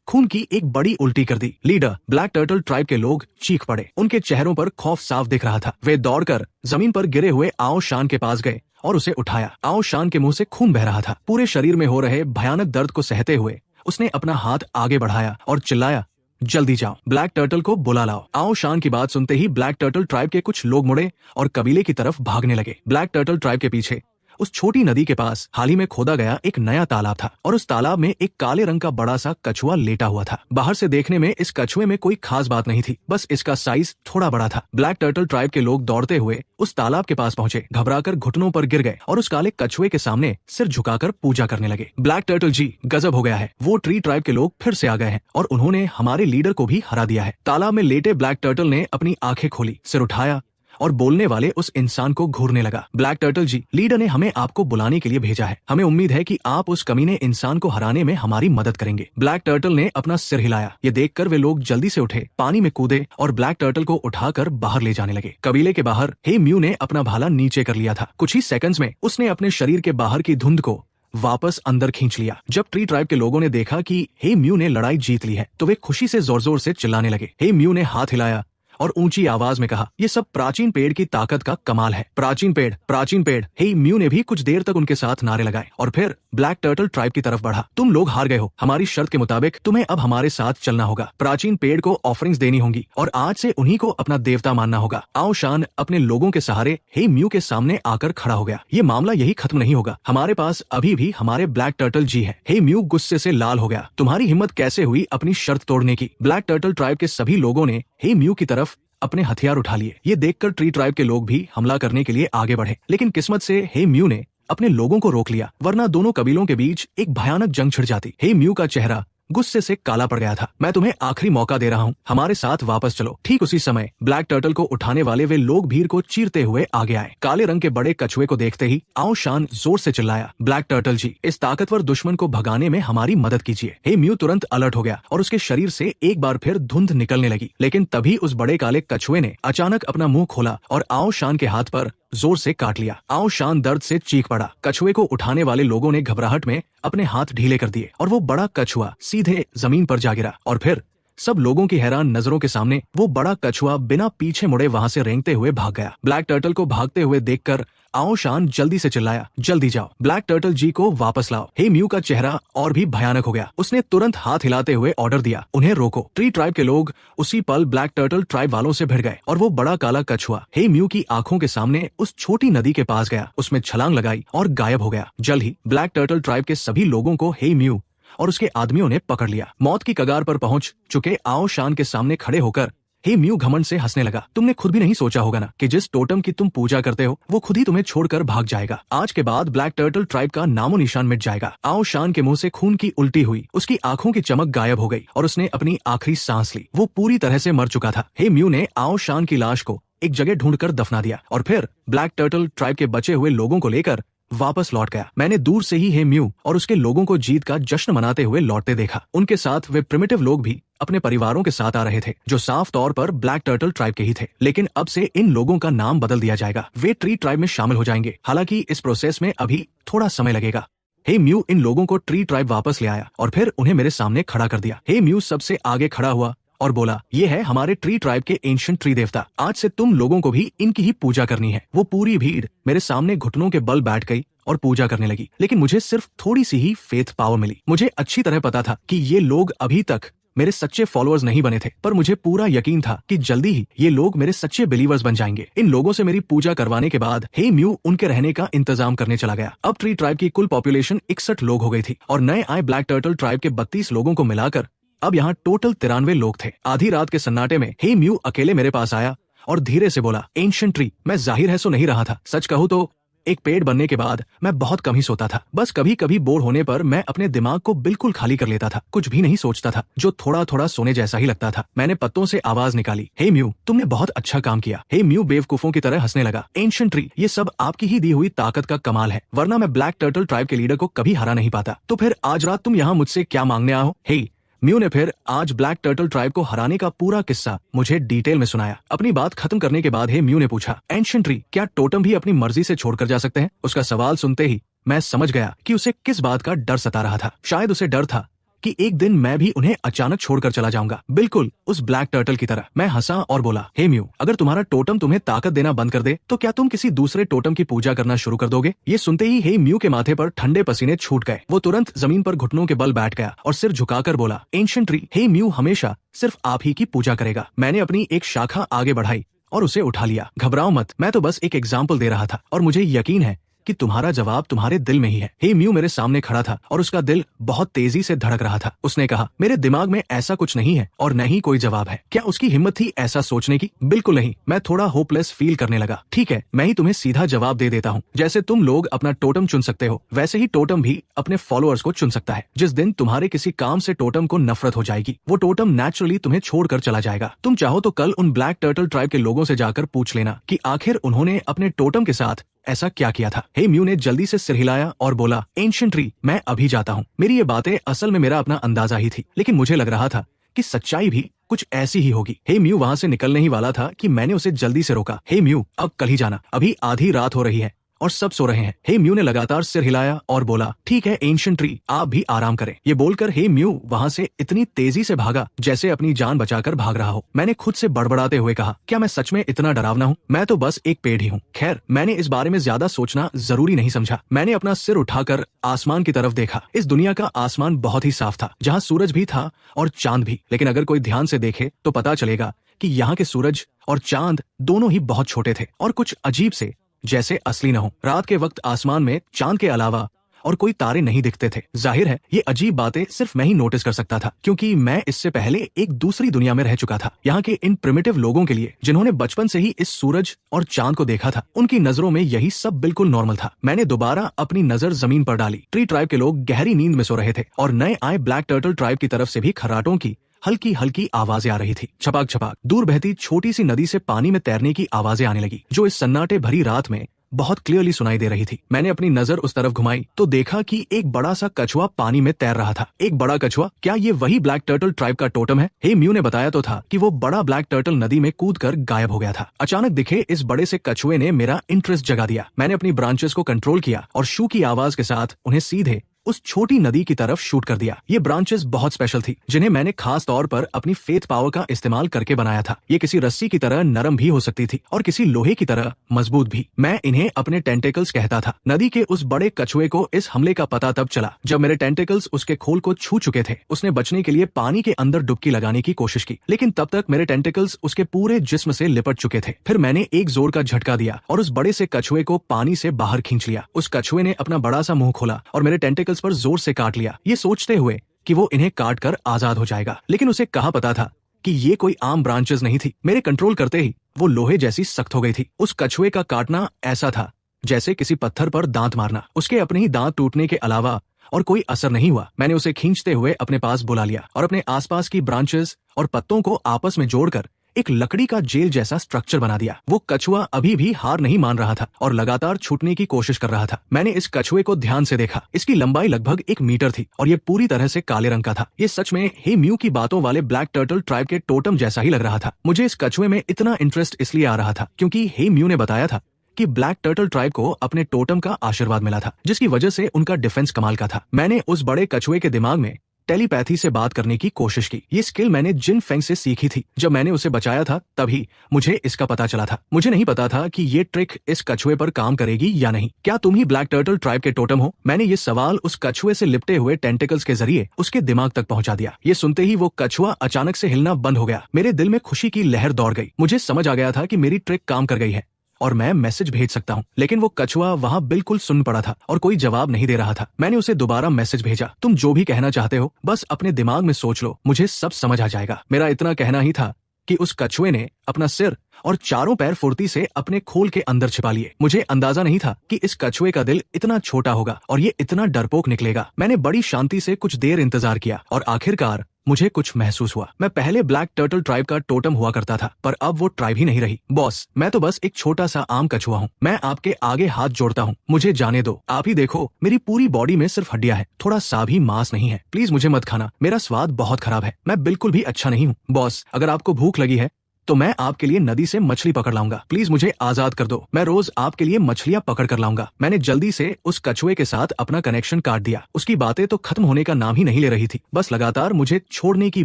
खून की एक बड़ी उल्टी कर दी। लीडर ब्लैक टर्टल ट्राइब के लोग चीख पड़े। उनके चेहरों पर खौफ साफ दिख रहा था। वे दौड़कर जमीन पर गिरे हुए आओ शान के पास गए और उसे उठाया। आओ शान के मुंह से खून बह रहा था। पूरे शरीर में हो रहे भयानक दर्द को सहते हुए उसने अपना हाथ आगे बढ़ाया और चिल्लाया, जल्दी जाओ, ब्लैक टर्टल को बुला लाओ। आओ शान की बात सुनते ही ब्लैक टर्टल ट्राइब के कुछ लोग मुड़े और कबीले की तरफ भागने लगे। ब्लैक टर्टल ट्राइब के पीछे उस छोटी नदी के पास हाल ही में खोदा गया एक नया तालाब था और उस तालाब में एक काले रंग का बड़ा सा कछुआ लेटा हुआ था। बाहर से देखने में इस कछुए में कोई खास बात नहीं थी, बस इसका साइज थोड़ा बड़ा था। ब्लैक टर्टल ट्राइब के लोग दौड़ते हुए उस तालाब के पास पहुंचे, घबराकर घुटनों पर गिर गए और उस काले कछुए के सामने सिर झुकाकर पूजा करने लगे। ब्लैक टर्टल जी, गजब हो गया है, वो ट्री ट्राइब के लोग फिर से आ गए हैं और उन्होंने हमारे लीडर को भी हरा दिया है। तालाब में लेटे ब्लैक टर्टल ने अपनी आंखें खोली, सिर उठाया और बोलने वाले उस इंसान को घूरने लगा। ब्लैक टर्टल जी, लीडर ने हमें आपको बुलाने के लिए भेजा है। हमें उम्मीद है कि आप उस कमीने इंसान को हराने में हमारी मदद करेंगे। ब्लैक टर्टल ने अपना सिर हिलाया। ये देखकर वे लोग जल्दी से उठे, पानी में कूदे और ब्लैक टर्टल को उठाकर बाहर ले जाने लगे। कबीले के बाहर हे म्यू ने अपना भाला नीचे कर लिया था। कुछ ही सेकंड्स में उसने अपने शरीर के बाहर की धुंध को वापस अंदर खींच लिया। जब ट्री ट्राइब के लोगों ने देखा कि हे म्यू ने लड़ाई जीत ली है तो वे खुशी से जोर जोर से चिल्लाने लगे। हे म्यू ने हाथ हिलाया और ऊंची आवाज में कहा, ये सब प्राचीन पेड़ की ताकत का कमाल है। प्राचीन पेड़, प्राचीन पेड़। हे म्यू ने भी कुछ देर तक उनके साथ नारे लगाए और फिर ब्लैक टर्टल ट्राइब की तरफ बढ़ा। तुम लोग हार गए हो। हमारी शर्त के मुताबिक तुम्हें अब हमारे साथ चलना होगा। प्राचीन पेड़ को ऑफरिंग्स देनी होंगी और आज से उन्हीं को अपना देवता मानना होगा। आओ शान अपने लोगों के सहारे हे म्यू के सामने आकर खड़ा हो गया। ये मामला यही खत्म नहीं होगा। हमारे पास अभी भी हमारे ब्लैक टर्टल जी है। हे म्यू गुस्से से लाल हो गया। तुम्हारी हिम्मत कैसे हुई अपनी शर्त तोड़ने की? ब्लैक टर्टल ट्राइब के सभी लोगों ने हे म्यू की तरफ अपने हथियार उठा लिए। ये देखकर ट्री ट्राइब के लोग भी हमला करने के लिए आगे बढ़े, लेकिन किस्मत से हे म्यू ने अपने लोगों को रोक लिया, वरना दोनों कबीलों के बीच एक भयानक जंग छिड़ जाती। हे म्यू का चेहरा गुस्से से काला पड़ गया था। मैं तुम्हें आखिरी मौका दे रहा हूँ, हमारे साथ वापस चलो। ठीक उसी समय ब्लैक टर्टल को उठाने वाले वे लोग भीड़ को चीरते हुए आगे आए। काले रंग के बड़े कछुए को देखते ही आओ शान जोर से चिल्लाया, ब्लैक टर्टल जी, इस ताकतवर दुश्मन को भगाने में हमारी मदद कीजिए। हे म्यू तुरंत अलर्ट हो गया और उसके शरीर से एक बार फिर धुंध निकलने लगी, लेकिन तभी उस बड़े काले कछुए ने अचानक अपना मुंह खोला और आओ शान के हाथ पर जोर से काट लिया। आओ शान दर्द से चीख पड़ा। कछुए को उठाने वाले लोगों ने घबराहट में अपने हाथ ढीले कर दिए और वो बड़ा कछुआ सीधे जमीन पर जा गिरा और फिर सब लोगों की हैरान नजरों के सामने वो बड़ा कछुआ बिना पीछे मुड़े वहां से रेंगते हुए भाग गया। ब्लैक टर्टल को भागते हुए देखकर आओ शान जल्दी से चिल्लाया, जल्दी जाओ, ब्लैक टर्टल जी को वापस लाओ। हे म्यू का चेहरा और भी भयानक हो गया। उसने तुरंत हाथ हिलाते हुए ऑर्डर दिया, उन्हें रोको। ट्री ट्राइब के लोग उसी पल ब्लैक टर्टल ट्राइब वालों से भिड़ गए और वो बड़ा काला कछुआ हे म्यू की आंखों के सामने उस छोटी नदी के पास गया, उसमें छलांग लगाई और गायब हो गया। जल्द ही ब्लैक टर्टल ट्राइब के सभी लोगों को हे म्यू और उसके आदमियों ने पकड़ लिया। मौत की कगार पर पहुंच चुके आओ शान के सामने खड़े होकर हे म्यू घमंड से हंसने लगा। तुमने खुद भी नहीं सोचा होगा ना कि जिस टोटम की तुम पूजा करते हो वो खुद ही तुम्हें छोड़कर भाग जाएगा। आज के बाद ब्लैक टर्टल ट्राइब का नामो निशान मिट जाएगा। आओ शान के मुंह से खून की उल्टी हुई, उसकी आंखों की चमक गायब हो गई और उसने अपनी आखिरी सांस ली। वो पूरी तरह से मर चुका था। हे म्यू ने आओ शान की लाश को एक जगह ढूंढकर दफना दिया और फिर ब्लैक टर्टल ट्राइब के बचे हुए लोगों को लेकर वापस लौट गया। मैंने दूर से ही हे म्यू और उसके लोगों को जीत का जश्न मनाते हुए लौटते देखा। उनके साथ वे प्रिमिटिव लोग भी अपने परिवारों के साथ आ रहे थे जो साफ तौर पर ब्लैक टर्टल ट्राइब के ही थे। लेकिन अब से इन लोगों का नाम बदल दिया जाएगा। वे ट्री ट्राइब में शामिल हो जाएंगे। हालांकि इस प्रोसेस में अभी थोड़ा समय लगेगा। हे म्यू इन लोगों को ट्री ट्राइब वापस ले आया और फिर उन्हें मेरे सामने खड़ा कर दिया। हे म्यू सबसे आगे खड़ा हुआ और बोला, ये है हमारे ट्री ट्राइब के एंशिएंट ट्री देवता। आज से तुम लोगों को भी इनकी ही पूजा करनी है। वो पूरी भीड़ मेरे सामने घुटनों के बल बैठ गई और पूजा करने लगी। लेकिन मुझे सिर्फ थोड़ी सी ही फेथ पावर मिली। मुझे अच्छी तरह पता था कि ये लोग अभी तक मेरे सच्चे फॉलोअर्स नहीं बने थे, पर मुझे पूरा यकीन था कि जल्दी ही ये लोग मेरे सच्चे बिलीवर्स बन जाएंगे। इन लोगों से मेरी पूजा करवाने के बाद हे म्यू उनके रहने का इंतजाम करने चला गया। अब ट्री ट्राइब की कुल पॉपुलेशन 61 लोग हो गई थी और नए आए ब्लैक टर्टल ट्राइब के 32 लोगों को मिलाकर अब यहाँ टोटल 93 लोग थे। आधी रात के सन्नाटे में हे म्यू अकेले मेरे पास आया और धीरे से बोला, एंशिएंट ट्री। मैं जाहिर है सो नहीं रहा था। सच कहूँ तो एक पेड़ बनने के बाद मैं बहुत कम ही सोता था। बस कभी कभी बोर होने पर मैं अपने दिमाग को बिल्कुल खाली कर लेता था। कुछ भी नहीं सोचता था, जो थोड़ा थोड़ा सोने जैसा ही लगता था। मैंने पत्तों से आवाज निकाली, हे म्यू तुमने बहुत अच्छा काम किया। हे म्यू बेवकूफों की तरह हंसने लगा। एंशिएंट ट्री, ये सब आपकी ही दी हुई ताकत का कमाल है, वरना मैं ब्लैक टर्टल ट्राइब के लीडर को कभी हरा नहीं पाता। तो फिर आज रात तुम यहाँ मुझसे क्या मांगने आए हो? हे म्यू ने फिर आज ब्लैक टर्टल ट्राइब को हराने का पूरा किस्सा मुझे डिटेल में सुनाया। अपनी बात खत्म करने के बाद हे म्यू ने पूछा, एंशिएंट ट्री, क्या टोटम भी अपनी मर्जी से छोड़कर जा सकते हैं? उसका सवाल सुनते ही मैं समझ गया कि उसे किस बात का डर सता रहा था। शायद उसे डर था कि एक दिन मैं भी उन्हें अचानक छोड़कर चला जाऊंगा, बिल्कुल उस ब्लैक टर्टल की तरह। मैं हंसा और बोला, हे म्यू, अगर तुम्हारा टोटम तुम्हें ताकत देना बंद कर दे तो क्या तुम किसी दूसरे टोटम की पूजा करना शुरू कर दोगे? ये सुनते ही हे म्यू के माथे पर ठंडे पसीने छूट गए। वो तुरंत जमीन पर घुटनों के बल बैठ गया और सिर झुकाकर बोला, एंशिएंट ट्री, हे म्यू हमेशा सिर्फ आप ही की पूजा करेगा। मैंने अपनी एक शाखा आगे बढ़ाई और उसे उठा लिया। घबराओ मत, मैं तो बस एक एग्जाम्पल दे रहा था और मुझे यकीन है कि तुम्हारा जवाब तुम्हारे दिल में ही है। हे म्यू मेरे सामने खड़ा था और उसका दिल बहुत तेजी से धड़क रहा था। उसने कहा, मेरे दिमाग में ऐसा कुछ नहीं है और न ही कोई जवाब है। क्या उसकी हिम्मत थी ऐसा सोचने की? बिल्कुल नहीं। मैं थोड़ा होपलेस फील करने लगा। ठीक है, मैं ही तुम्हें सीधा जवाब दे देता हूँ। जैसे तुम लोग अपना टोटम चुन सकते हो, वैसे ही टोटम भी अपने फॉलोअर्स को चुन सकता है। जिस दिन तुम्हारे किसी काम से टोटम को नफरत हो जाएगी, वो टोटम नेचुरली तुम्हें छोड़कर चला जाएगा। तुम चाहो तो कल उन ब्लैक टर्टल ट्राइब के लोगों से जाकर पूछ लेना कि आखिर उन्होंने अपने टोटम के साथ ऐसा क्या किया था। हे म्यू ने जल्दी से सिर हिलाया और बोला, एंशिएंट ट्री, मैं अभी जाता हूँ। मेरी ये बातें असल में मेरा अपना अंदाजा ही थी, लेकिन मुझे लग रहा था कि सच्चाई भी कुछ ऐसी ही होगी। हे म्यू वहाँ से निकलने ही वाला था कि मैंने उसे जल्दी से रोका। हे म्यू, अब कल ही जाना, अभी आधी रात हो रही है और सब सो रहे हैं। हे म्यू ने लगातार सिर हिलाया और बोला, ठीक है एंशिएंट ट्री, आप भी आराम करें। ये बोलकर हे म्यू वहाँ से इतनी तेजी से भागा जैसे अपनी जान बचाकर भाग रहा हो। मैंने खुद से बड़बड़ाते हुए कहा, क्या मैं सच में इतना डरावना हूँ? मैं तो बस एक पेड़ ही हूँ। खैर, मैंने इस बारे में ज्यादा सोचना जरूरी नहीं समझा। मैंने अपना सिर उठाकर आसमान की तरफ देखा। इस दुनिया का आसमान बहुत ही साफ था, जहाँ सूरज भी था और चांद भी। लेकिन अगर कोई ध्यान से देखे तो पता चलेगा कि यहाँ के सूरज और चांद दोनों ही बहुत छोटे थे और कुछ अजीब से जैसे असली न हो। रात के वक्त आसमान में चांद के अलावा और कोई तारे नहीं दिखते थे। जाहिर है ये अजीब बातें सिर्फ मैं ही नोटिस कर सकता था, क्योंकि मैं इससे पहले एक दूसरी दुनिया में रह चुका था। यहाँ के इन प्रिमिटिव लोगों के लिए, जिन्होंने बचपन से ही इस सूरज और चांद को देखा था, उनकी नजरों में यही सब बिल्कुल नॉर्मल था। मैंने दोबारा अपनी नजर जमीन पर डाली। ट्री ट्राइब के लोग गहरी नींद में सो रहे थे और नए आए ब्लैक टर्टल ट्राइब की तरफ से भी खर्राटों की हल्की हल्की आवाजें आ रही थी। छपाक छपाक दूर बहती छोटी सी नदी से पानी में तैरने की आवाजें आने लगी, जो इस सन्नाटे भरी रात में बहुत क्लियरली सुनाई दे रही थी। मैंने अपनी नजर उस तरफ घुमाई तो देखा कि एक बड़ा सा कछुआ पानी में तैर रहा था। एक बड़ा कछुआ? क्या ये वही ब्लैक टर्टल ट्राइब का टोटम है? हे म्यू ने बताया तो था कि वो बड़ा ब्लैक टर्टल नदी में कूदकर गायब हो गया था। अचानक दिखे इस बड़े से कछुए ने मेरा इंटरेस्ट जगा दिया। मैंने अपनी ब्रांचेस को कंट्रोल किया और शू की आवाज के साथ उन्हें सीधे उस छोटी नदी की तरफ शूट कर दिया। ये ब्रांचेस बहुत स्पेशल थी, जिन्हें मैंने खास तौर पर अपनी फेथ पावर का इस्तेमाल करके बनाया था। ये किसी रस्सी की तरह नरम भी हो सकती थी और किसी लोहे की तरह मजबूत भी। मैं इन्हें अपने टेंटेकल्स कहता था। नदी के उस बड़े कछुए को इस हमले का पता तब चला जब मेरे टेंटेकल्स उसके खोल को छू चुके थे। उसने बचने के लिए पानी के अंदर डुबकी लगाने की कोशिश की, लेकिन तब तक मेरे टेंटेकल्स उसके पूरे जिस्म से लिपट चुके थे। फिर मैंने एक जोर का झटका दिया और उस बड़े से कछुए को पानी से बाहर खींच लिया। उस कछुए ने अपना बड़ा सा मुंह खोला और मेरे टेंटेकल्स पर जोर से काट लिया, ये सोचते हुए कि वो इन्हें काट कर आजाद हो जाएगा। लेकिन उसे कहाँ पता था कि ये कोई आम ब्रांचेस नहीं थी। मेरे कंट्रोल करते ही वो लोहे जैसी सख्त हो गई थी। उस कछुए का काटना ऐसा था जैसे किसी पत्थर पर दांत मारना। उसके अपने ही दांत टूटने के अलावा और कोई असर नहीं हुआ। मैंने उसे खींचते हुए अपने पास बुला लिया और अपने आसपास की ब्रांचेस और पत्तों को आपस में जोड़कर एक लकड़ी का जेल जैसा स्ट्रक्चर बना दिया। वो कछुआ अभी भी हार नहीं मान रहा था और लगातार छूटने की कोशिश कर रहा था। मैंने इस कछुए को ध्यान से देखा। इसकी लंबाई लगभग 1 मीटर थी और ये पूरी तरह से काले रंग का था। ये सच में हे म्यू की बातों वाले ब्लैक टर्टल ट्राइब के टोटम जैसा ही लग रहा था। मुझे इस कछुए में इतना इंटरेस्ट इसलिए आ रहा था क्योंकि हे म्यू ने बताया था कि ब्लैक टर्टल ट्राइब को अपने टोटम का आशीर्वाद मिला था, जिसकी वजह से उनका डिफेंस कमाल का था। मैंने उस बड़े कछुए के दिमाग में टेलीपैथी से बात करने की कोशिश की। ये स्किल मैंने जिन फेंग से सीखी थी। जब मैंने उसे बचाया था तभी मुझे इसका पता चला था। मुझे नहीं पता था कि ये ट्रिक इस कछुए पर काम करेगी या नहीं। क्या तुम ही ब्लैक टर्टल ट्राइब के टोटम हो? मैंने ये सवाल उस कछुए से लिपटे हुए टेंटिकल्स के जरिए उसके दिमाग तक पहुंचा दिया। ये सुनते ही वो कछुआ अचानक से हिलना बंद हो गया। मेरे दिल में खुशी की लहर दौड़ गई। मुझे समझ आ गया था कि मेरी ट्रिक काम कर गई है और मैं मैसेज भेज सकता हूँ। लेकिन वो कछुआ वहाँ बिल्कुल सुन पड़ा था और कोई जवाब नहीं दे रहा था। मैंने उसे दोबारा मैसेज भेजा, तुम जो भी कहना चाहते हो बस अपने दिमाग में सोच लो, मुझे सब समझ आ जाएगा। मेरा इतना कहना ही था कि उस कछुए ने अपना सिर और चारों पैर फुर्ती से अपने खोल के अंदर छिपा लिए। मुझे अंदाजा नहीं था कि इस कछुए का दिल इतना छोटा होगा और ये इतना डरपोक निकलेगा। मैंने बड़ी शांति से कुछ देर इंतजार किया और आखिरकार मुझे कुछ महसूस हुआ। मैं पहले ब्लैक टर्टल ट्राइब का टोटम हुआ करता था, पर अब वो ट्राइब ही नहीं रही। बॉस, मैं तो बस एक छोटा सा आम कछुआ हूँ। मैं आपके आगे हाथ जोड़ता हूँ, मुझे जाने दो। आप ही देखो, मेरी पूरी बॉडी में सिर्फ हड्डियां हैं, थोड़ा सा भी मांस नहीं है। प्लीज मुझे मत खाना, मेरा स्वाद बहुत खराब है। मैं बिल्कुल भी अच्छा नहीं हूँ। बॉस, अगर आपको भूख लगी है तो मैं आपके लिए नदी से मछली पकड़ लाऊंगा। प्लीज मुझे आजाद कर दो, मैं रोज आपके लिए मछलियां पकड़ कर लाऊंगा। मैंने जल्दी से उस कछुए के साथ अपना कनेक्शन काट दिया। उसकी बातें तो खत्म होने का नाम ही नहीं ले रही थी, बस लगातार मुझे छोड़ने की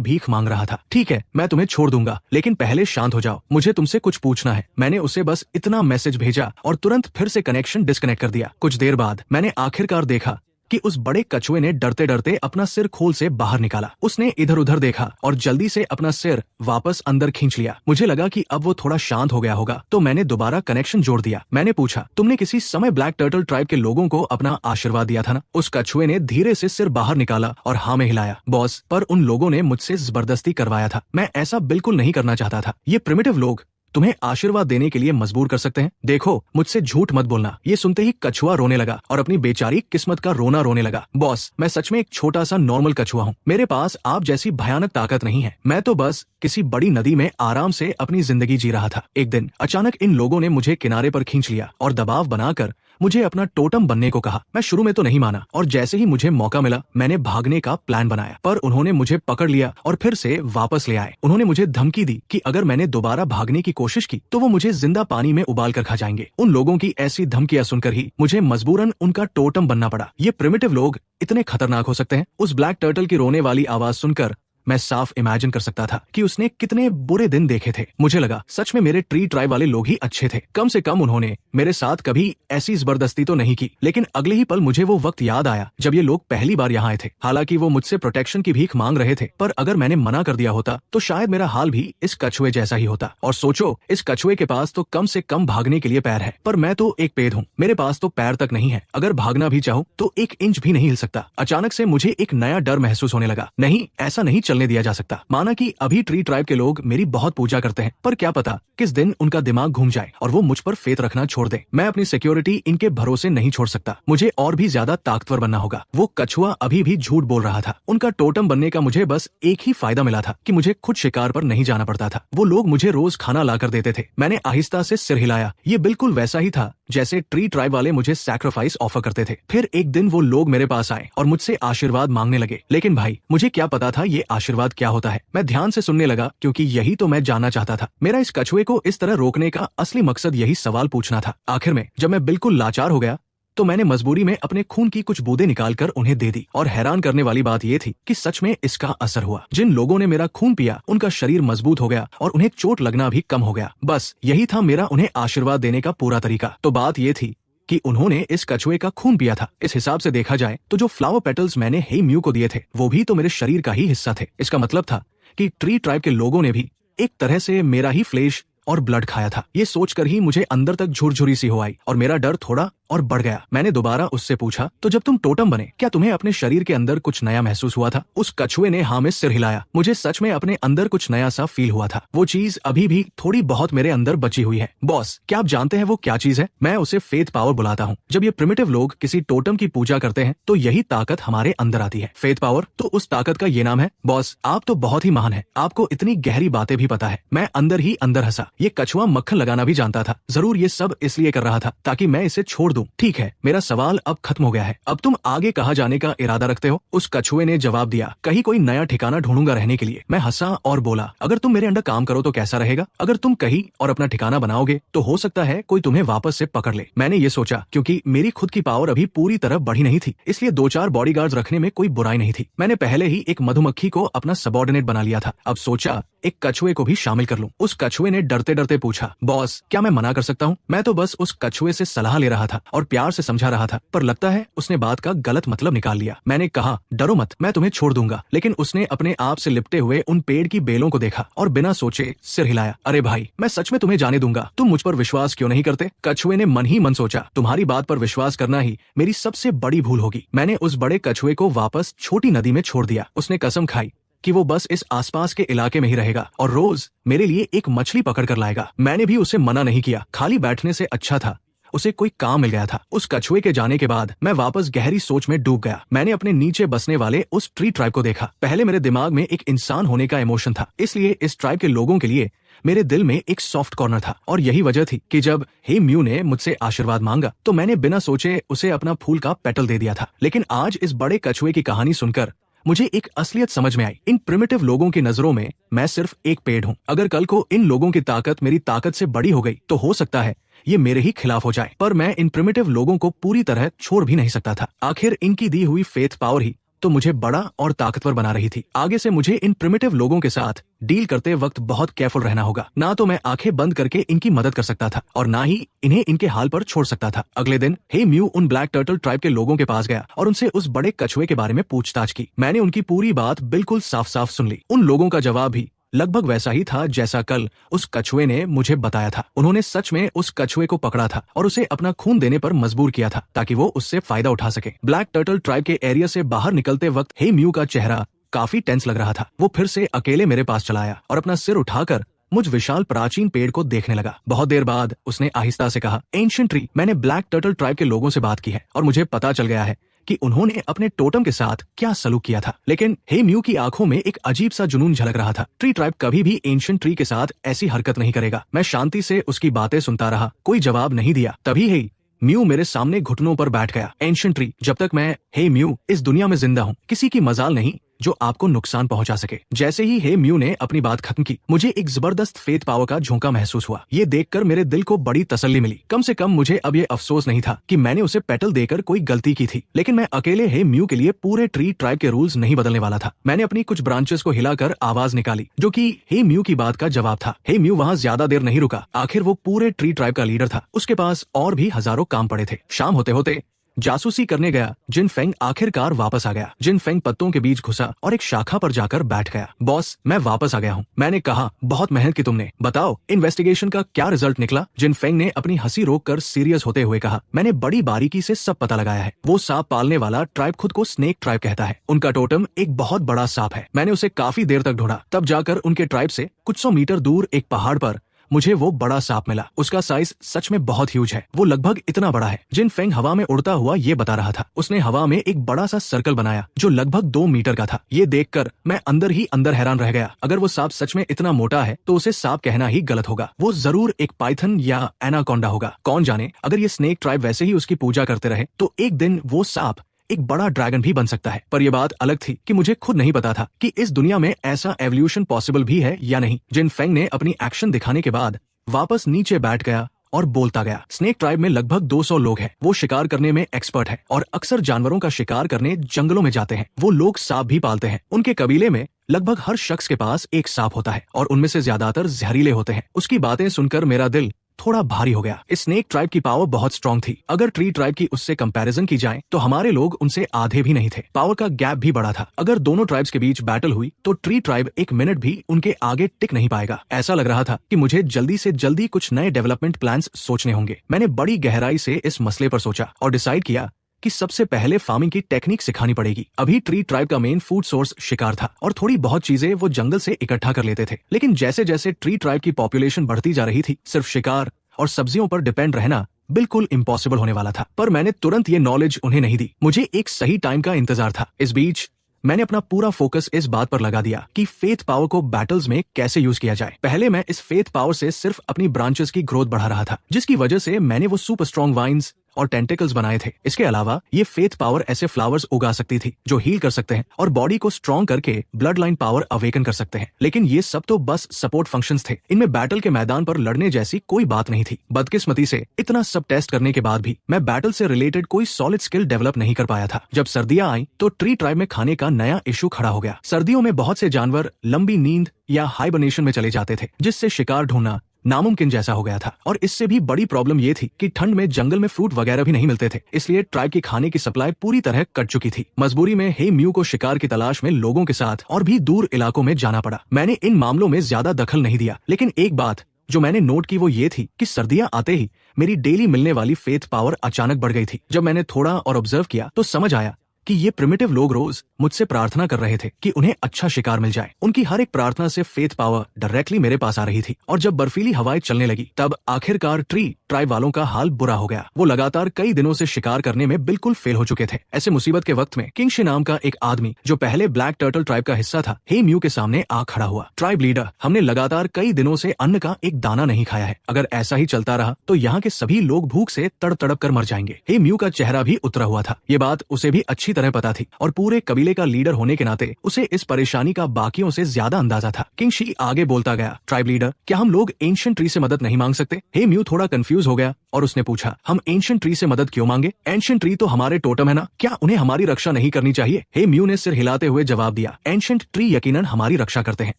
भीख मांग रहा था। ठीक है, मैं तुम्हें छोड़ दूंगा, लेकिन पहले शांत हो जाओ, मुझे तुमसे कुछ पूछना है। मैंने उसे बस इतना मैसेज भेजा और तुरंत फिर से कनेक्शन डिस्कनेक्ट कर दिया। कुछ देर बाद मैंने आखिरकार देखा कि उस बड़े कछुए ने डरते डरते अपना सिर खोल से बाहर निकाला। उसने इधर उधर देखा और जल्दी से अपना सिर वापस अंदर खींच लिया। मुझे लगा कि अब वो थोड़ा शांत हो गया होगा, तो मैंने दोबारा कनेक्शन जोड़ दिया। मैंने पूछा, तुमने किसी समय ब्लैक टर्टल ट्राइब के लोगों को अपना आशीर्वाद दिया था ना? उस कछुए ने धीरे से सिर बाहर निकाला और हाँ में हिलाया। बॉस, पर उन लोगों ने मुझसे जबरदस्ती करवाया था। मैं ऐसा बिल्कुल नहीं करना चाहता था। ये प्रिमिटिव लोग तुम्हें आशीर्वाद देने के लिए मजबूर कर सकते हैं। देखो, मुझसे झूठ मत बोलना। ये सुनते ही कछुआ रोने लगा और अपनी बेचारी किस्मत का रोना रोने लगा। बॉस, मैं सच में एक छोटा सा नॉर्मल कछुआ हूँ। मेरे पास आप जैसी भयानक ताकत नहीं है। मैं तो बस किसी बड़ी नदी में आराम से अपनी जिंदगी जी रहा था। एक दिन अचानक इन लोगों ने मुझे किनारे पर खींच लिया और दबाव बनाकर मुझे अपना टोटम बनने को कहा। मैं शुरू में तो नहीं माना और जैसे ही मुझे मौका मिला मैंने भागने का प्लान बनाया, पर उन्होंने मुझे पकड़ लिया और फिर से वापस ले आए। उन्होंने मुझे धमकी दी कि अगर मैंने दोबारा भागने की कोशिश की तो वो मुझे जिंदा पानी में उबाल कर खा जाएंगे। उन लोगों की ऐसी धमकियां सुनकर ही मुझे मजबूरन उनका टोटम बनना पड़ा। ये प्रिमिटिव लोग इतने खतरनाक हो सकते हैं। उस ब्लैक टर्टल की रोने वाली आवाज सुनकर मैं साफ इमेजिन कर सकता था कि उसने कितने बुरे दिन देखे थे। मुझे लगा सच में मेरे ट्री ट्राइब वाले लोग ही अच्छे थे। कम से कम उन्होंने मेरे साथ कभी ऐसी जबरदस्ती तो नहीं की। लेकिन अगले ही पल मुझे वो वक्त याद आया जब ये लोग पहली बार यहाँ आए थे। हालांकि वो मुझसे प्रोटेक्शन की भीख मांग रहे थे, पर अगर मैंने मना कर दिया होता तो शायद मेरा हाल भी इस कछुए जैसा ही होता। और सोचो, इस कछुए के पास तो कम से कम भागने के लिए पैर है, पर मैं तो एक पेड़ हूँ। मेरे पास तो पैर तक नहीं है। अगर भागना भी चाहूँ तो 1 इंच भी नहीं हिल सकता। अचानक से मुझे एक नया डर महसूस होने लगा। नहीं, ऐसा नहीं चलने दिया जा सकता। माना कि अभी ट्री ट्राइब के लोग मेरी बहुत पूजा करते हैं, पर क्या पता किस दिन उनका दिमाग घूम जाए और वो मुझ पर फेथ रखना छोड़ दे। मैं अपनी सिक्योरिटी इनके भरोसे नहीं छोड़ सकता। मुझे और भी ज्यादा ताकतवर बनना होगा। वो कछुआ अभी भी झूठ बोल रहा था। उनका टोटम बनने का मुझे बस एक ही फायदा मिला था कि मुझे खुद शिकार पर नहीं जाना पड़ता था। वो लोग मुझे रोज खाना ला कर देते थे। मैंने आहिस्ता से सिर हिलाया। ये बिल्कुल वैसा ही था जैसे ट्री ट्राइब वाले मुझे सैक्रिफाइस ऑफर करते थे। फिर एक दिन वो लोग मेरे पास आए और मुझसे आशीर्वाद मांगने लगे। लेकिन भाई, मुझे क्या पता था ये आशीर्वाद क्या होता है। मैं ध्यान से सुनने लगा क्योंकि यही तो मैं जानना चाहता था। मेरा इस कछुए को इस तरह रोकने का असली मकसद यही सवाल पूछना था। आखिर में जब मैं बिल्कुल लाचार हो गया तो मैंने मजबूरी में अपने खून की कुछ बूंदें निकालकर उन्हें दे दी। और हैरान करने वाली बात यह थी कि सच में इसका असर हुआ। जिन लोगों ने मेरा खून पिया उनका शरीर मजबूत हो गया और उन्हें चोट लगना भी कम हो गया। बस यही था मेरा उन्हें आशीर्वाद देने का पूरा तरीका। तो बात यह थी कि उन्होंने इस कछुए का खून पिया था। इस हिसाब से देखा जाए तो जो फ्लावर पेटल्स मैंने हे म्यू को दिए थे वो भी तो मेरे शरीर का ही हिस्सा थे। इसका मतलब था कि ट्री ट्राइब के लोगों ने भी एक तरह से मेरा ही फ्लेश और ब्लड खाया था। ये सोचकर ही मुझे अंदर तक झुरझुरी सी हो आई और मेरा डर थोड़ा और बढ़ गया। मैंने दोबारा उससे पूछा, तो जब तुम टोटम बने क्या तुम्हें अपने शरीर के अंदर कुछ नया महसूस हुआ था? उस कछुए ने हाँ में सिर हिलाया। मुझे सच में अपने अंदर कुछ नया सा फील हुआ था। वो चीज अभी भी थोड़ी बहुत मेरे अंदर बची हुई है। बॉस, क्या आप जानते हैं वो क्या चीज है? मैं उसे फेथ पावर बुलाता हूँ। जब ये प्रिमिटिव लोग किसी टोटम की पूजा करते हैं तो यही ताकत हमारे अंदर आती है। फेथ पावर, तो उस ताकत का ये नाम है। बॉस, आप तो बहुत ही महान है, आपको इतनी गहरी बातें भी पता है। मैं अंदर ही अंदर हंसा। ये कछुआ मक्खन लगाना भी जानता था। जरूर ये सब इसलिए कर रहा था ताकि मैं इसे छोड़ दूं। ठीक है, मेरा सवाल अब खत्म हो गया है। अब तुम आगे कहाँ जाने का इरादा रखते हो? उस कछुए ने जवाब दिया, कहीं कोई नया ठिकाना ढूंढूंगा रहने के लिए। मैं हंसा और बोला, अगर तुम मेरे अंडर काम करो तो कैसा रहेगा? अगर तुम कहीं और अपना ठिकाना बनाओगे तो हो सकता है कोई तुम्हें वापस से पकड़ ले। मैंने ये सोचा क्योंकि मेरी खुद की पावर अभी पूरी तरह बढ़ी नहीं थी, इसलिए 2-4 बॉडीगार्ड्स रखने में कोई बुराई नहीं थी। मैंने पहले ही एक मधुमक्खी को अपना सबॉर्डिनेट बना लिया था। अब सोचा एक कछुए को भी शामिल कर लूं। उस कछुए ने डरते डरते पूछा, बॉस, क्या मैं मना कर सकता हूँ? मैं तो बस उस कछुए से सलाह ले रहा था और प्यार से समझा रहा था, पर लगता है उसने बात का गलत मतलब निकाल लिया। मैंने कहा, डरो मत, मैं तुम्हें छोड़ दूंगा। लेकिन उसने अपने आप से लिपटे हुए उन पेड़ की बेलों को देखा और बिना सोचे सिर हिलाया। अरे भाई, मैं सच में तुम्हें जाने दूंगा। तुम मुझ पर विश्वास क्यों नहीं करते? कछुए ने मन ही मन सोचा, तुम्हारी बात पर विश्वास करना ही मेरी सबसे बड़ी भूल होगी। मैंने उस बड़े कछुए को वापस छोटी नदी में छोड़ दिया। उसने कसम खाई कि वो बस इस आसपास के इलाके में ही रहेगा और रोज मेरे लिए एक मछली पकड़ कर लाएगा। मैंने भी उसे मना नहीं किया। खाली बैठने से अच्छा था उसे कोई काम मिल गया था। उस कछुए के जाने के बाद मैं वापस गहरी सोच में डूब गया। मैंने अपने नीचे बसने वाले उस ट्री ट्राइब को देखा। पहले मेरे दिमाग में एक इंसान होने का इमोशन था, इसलिए इस ट्राइब के लोगों के लिए मेरे दिल में एक सॉफ्ट कॉर्नर था। और यही वजह थी कि जब हे म्यू ने मुझसे आशीर्वाद मांगा तो मैंने बिना सोचे उसे अपना फूल का पेटल दे दिया था। लेकिन आज इस बड़े कछुए की कहानी सुनकर मुझे एक असलियत समझ में आई। इन प्रिमिटिव लोगों की नजरों में मैं सिर्फ एक पेड़ हूँ। अगर कल को इन लोगों की ताकत मेरी ताकत से बड़ी हो गई तो हो सकता है ये मेरे ही खिलाफ हो जाए, पर मैं इन प्रिमिटिव लोगों को पूरी तरह छोड़ भी नहीं सकता था। आखिर इनकी दी हुई फेथ पावर ही तो मुझे बड़ा और ताकतवर बना रही थी। आगे से मुझे इन प्रिमिटिव लोगों के साथ डील करते वक्त बहुत केयरफुल रहना होगा। ना तो मैं आंखें बंद करके इनकी मदद कर सकता था और ना ही इन्हें इनके हाल पर छोड़ सकता था। अगले दिन हे म्यू उन ब्लैक टर्टल ट्राइब के लोगों के पास गया और उनसे उस बड़े कछुए के बारे में पूछताछ की। मैंने उनकी पूरी बात बिल्कुल साफ साफ सुन ली। उन लोगों का जवाब भी लगभग वैसा ही था जैसा कल उस कछुए ने मुझे बताया था। उन्होंने सच में उस कछुए को पकड़ा था और उसे अपना खून देने पर मजबूर किया था ताकि वो उससे फायदा उठा सके। ब्लैक टर्टल ट्राइब के एरिया से बाहर निकलते वक्त हे म्यू का चेहरा काफी टेंस लग रहा था। वो फिर से अकेले मेरे पास चला आया और अपना सिर उठाकर मुझ विशाल प्राचीन पेड़ को देखने लगा। बहुत देर बाद उसने आहिस्ता से कहा, एंशिएंट ट्री, मैंने ब्लैक टर्टल ट्राइब के लोगों से बात की है और मुझे पता चल गया है कि उन्होंने अपने टोटम के साथ क्या सलूक किया था। लेकिन हे म्यू की आंखों में एक अजीब सा जुनून झलक रहा था। ट्री ट्राइब कभी भी एंशिएंट ट्री के साथ ऐसी हरकत नहीं करेगा। मैं शांति से उसकी बातें सुनता रहा, कोई जवाब नहीं दिया। तभी हे म्यू मेरे सामने घुटनों पर बैठ गया। एंशिएंट ट्री, जब तक मैं हे म्यू इस दुनिया में जिंदा हूँ, किसी की मजाल नहीं जो आपको नुकसान पहुंचा सके। जैसे ही हे म्यू ने अपनी बात खत्म की, मुझे एक जबरदस्त फेथ पावर का झोंका महसूस हुआ। ये देखकर मेरे दिल को बड़ी तसल्ली मिली। कम से कम मुझे अब ये अफसोस नहीं था कि मैंने उसे पेटल देकर कोई गलती की थी। लेकिन मैं अकेले हे म्यू के लिए पूरे ट्री ट्राइब के रूल्स नहीं बदलने वाला था। मैंने अपनी कुछ ब्रांचेस को हिलाकर आवाज निकाली जो कि हे म्यू की बात का जवाब था। हे म्यू वहाँ ज्यादा देर नहीं रुका। आखिर वो पूरे ट्री ट्राइब का लीडर था। उसके पास और भी हजारों काम पड़े थे। शाम होते होते जासूसी करने गया जिन फेंग आखिरकार वापस आ गया। जिन फेंग पत्तों के बीच घुसा और एक शाखा पर जाकर बैठ गया। बॉस, मैं वापस आ गया हूँ। मैंने कहा, बहुत मेहनत की तुमने। बताओ इन्वेस्टिगेशन का क्या रिजल्ट निकला? जिन फेंग ने अपनी हंसी रोककर सीरियस होते हुए कहा, मैंने बड़ी बारीकी से सब पता लगाया है। वो सांप पालने वाला ट्राइब खुद को स्नेक ट्राइब कहता है। उनका टोटम एक बहुत बड़ा सांप है। मैंने उसे काफी देर तक ढूंढा, तब जाकर उनके ट्राइब से कुछ 100 मीटर दूर एक पहाड़ पर मुझे वो बड़ा सांप मिला। उसका साइज सच में बहुत ह्यूज है। वो लगभग इतना बड़ा है। जिन फेंग हवा में उड़ता हुआ ये बता रहा था। उसने हवा में एक बड़ा सा सर्कल बनाया जो लगभग 2 मीटर का था। ये देखकर मैं अंदर ही अंदर हैरान रह गया। अगर वो सांप सच में इतना मोटा है तो उसे सांप कहना ही गलत होगा। वो जरूर एक पाइथन या एनाकोंडा होगा। कौन जाने, अगर ये स्नेक ट्राइब वैसे ही उसकी पूजा करते रहे तो एक दिन वो सांप एक बड़ा ड्रैगन भी बन सकता है। पर यह बात अलग थी कि मुझे खुद नहीं पता था कि इस दुनिया में ऐसा एवोल्यूशन पॉसिबल भी है या नहीं। जिन फेंग ने अपनी एक्शन दिखाने के बाद वापस नीचे बैठ गया और बोलता गया। स्नेक ट्राइब में लगभग 200 लोग हैं। वो शिकार करने में एक्सपर्ट है और अक्सर जानवरों का शिकार करने जंगलों में जाते हैं। वो लोग सांप भी पालते हैं। उनके कबीले में लगभग हर शख्स के पास एक सांप होता है और उनमें से ज्यादातर जहरीले होते हैं। उसकी बातें सुनकर मेरा दिल थोड़ा भारी हो गया। स्नेक ट्राइब की पावर बहुत स्ट्रांग थी। अगर ट्री ट्राइब की उससे कंपैरिजन की जाए तो हमारे लोग उनसे आधे भी नहीं थे। पावर का गैप भी बड़ा था। अगर दोनों ट्राइब्स के बीच बैटल हुई तो ट्री ट्राइब एक मिनट भी उनके आगे टिक नहीं पाएगा। ऐसा लग रहा था कि मुझे जल्दी से जल्दी कुछ नए डेवलपमेंट प्लान्स सोचने होंगे। मैंने बड़ी गहराई से इस मसले पर सोचा और डिसाइड किया कि सबसे पहले फार्मिंग की टेक्निक सिखानी पड़ेगी। अभी ट्री ट्राइब का मेन फूड सोर्स शिकार था और थोड़ी बहुत चीजें वो जंगल से इकट्ठा कर लेते थे। लेकिन जैसे जैसे ट्री ट्राइब की पॉपुलेशन बढ़ती जा रही थी, सिर्फ शिकार और सब्जियों पर डिपेंड रहना बिल्कुल इम्पॉसिबल होने वाला था। पर मैंने तुरंत ये नॉलेज उन्हें नहीं दी। मुझे एक सही टाइम का इंतजार था। इस बीच मैंने अपना पूरा फोकस इस बात पर लगा दिया कि फेथ पावर को बैटल्स में कैसे यूज किया जाए। पहले मैं इस फेथ पावर से सिर्फ अपनी ब्रांचेस की ग्रोथ बढ़ा रहा था, जिसकी वजह से मैंने वो सुपर स्ट्रॉन्ग वाइन्स और टेंटिकल्स बनाए थे। इसके अलावा ये फेथ पावर ऐसे फ्लावर्स उगा सकती थी जो हील कर सकते हैं और बॉडी को स्ट्रॉन्ग करके ब्लड लाइन पावर अवेकन कर सकते हैं। लेकिन ये सब तो बस सपोर्ट फंक्शंस थे। इनमें बैटल के मैदान पर लड़ने जैसी कोई बात नहीं थी। बदकिस्मती से इतना सब टेस्ट करने के बाद भी मैं बैटल से रिलेटेड कोई सॉलिड स्किल डेवलप नहीं कर पाया था। जब सर्दियां आई तो ट्री ट्राइब में खाने का नया इशू खड़ा हो गया। सर्दियों में बहुत से जानवर लंबी नींद या हाइबरनेशन में चले जाते थे, जिससे शिकार ढूंढना नामुमकिन जैसा हो गया था। और इससे भी बड़ी प्रॉब्लम ये थी कि ठंड में जंगल में फ्रूट वगैरह भी नहीं मिलते थे, इसलिए ट्राइब की खाने की सप्लाई पूरी तरह कट चुकी थी। मजबूरी में हे म्यू को शिकार की तलाश में लोगों के साथ और भी दूर इलाकों में जाना पड़ा। मैंने इन मामलों में ज्यादा दखल नहीं दिया, लेकिन एक बात जो मैंने नोट की वो ये थी कि सर्दियां आते ही मेरी डेली मिलने वाली फेथ पावर अचानक बढ़ गई थी। जब मैंने थोड़ा और ऑब्जर्व किया तो समझ आया कि ये प्रिमिटिव लोग रोज मुझसे प्रार्थना कर रहे थे कि उन्हें अच्छा शिकार मिल जाए। उनकी हर एक प्रार्थना से फेथ पावर डायरेक्टली मेरे पास आ रही थी। और जब बर्फीली हवाएं चलने लगी तब आखिरकार ट्री ट्राइब वालों का हाल बुरा हो गया। वो लगातार कई दिनों से शिकार करने में बिल्कुल फेल हो चुके थे। ऐसे मुसीबत के वक्त में किंगशी नाम का एक आदमी जो पहले ब्लैक टर्टल ट्राइब का हिस्सा था, हे म्यू के सामने आ खड़ा हुआ। ट्राइब लीडर, हमने लगातार कई दिनों से अन्न का एक दाना नहीं खाया है। अगर ऐसा ही चलता रहा तो यहाँ के सभी लोग भूख से तड़प कर मर जाएंगे। हे म्यू का चेहरा भी उतरा हुआ था। ये बात उसे भी अच्छी तरह पता थी और पूरे कबीले का लीडर होने के नाते उसे इस परेशानी का बाकियों से ज्यादा अंदाजा था। किंगशी आगे बोलता गया, ट्राइब लीडर, क्या हम लोग एंशिएंट ट्री से मदद नहीं मांग सकते? हे म्यू थोड़ा कंफ्यूज हो गया और उसने पूछा, हम एंशिएंट ट्री से मदद क्यों मांगे? एंशिएंट ट्री तो हमारे टोटम है ना, क्या उन्हें हमारी रक्षा नहीं करनी चाहिए? हे म्यू ने सिर हिलाते हुए जवाब दिया, एंशिएंट ट्री यकीनन हमारी रक्षा करते हैं,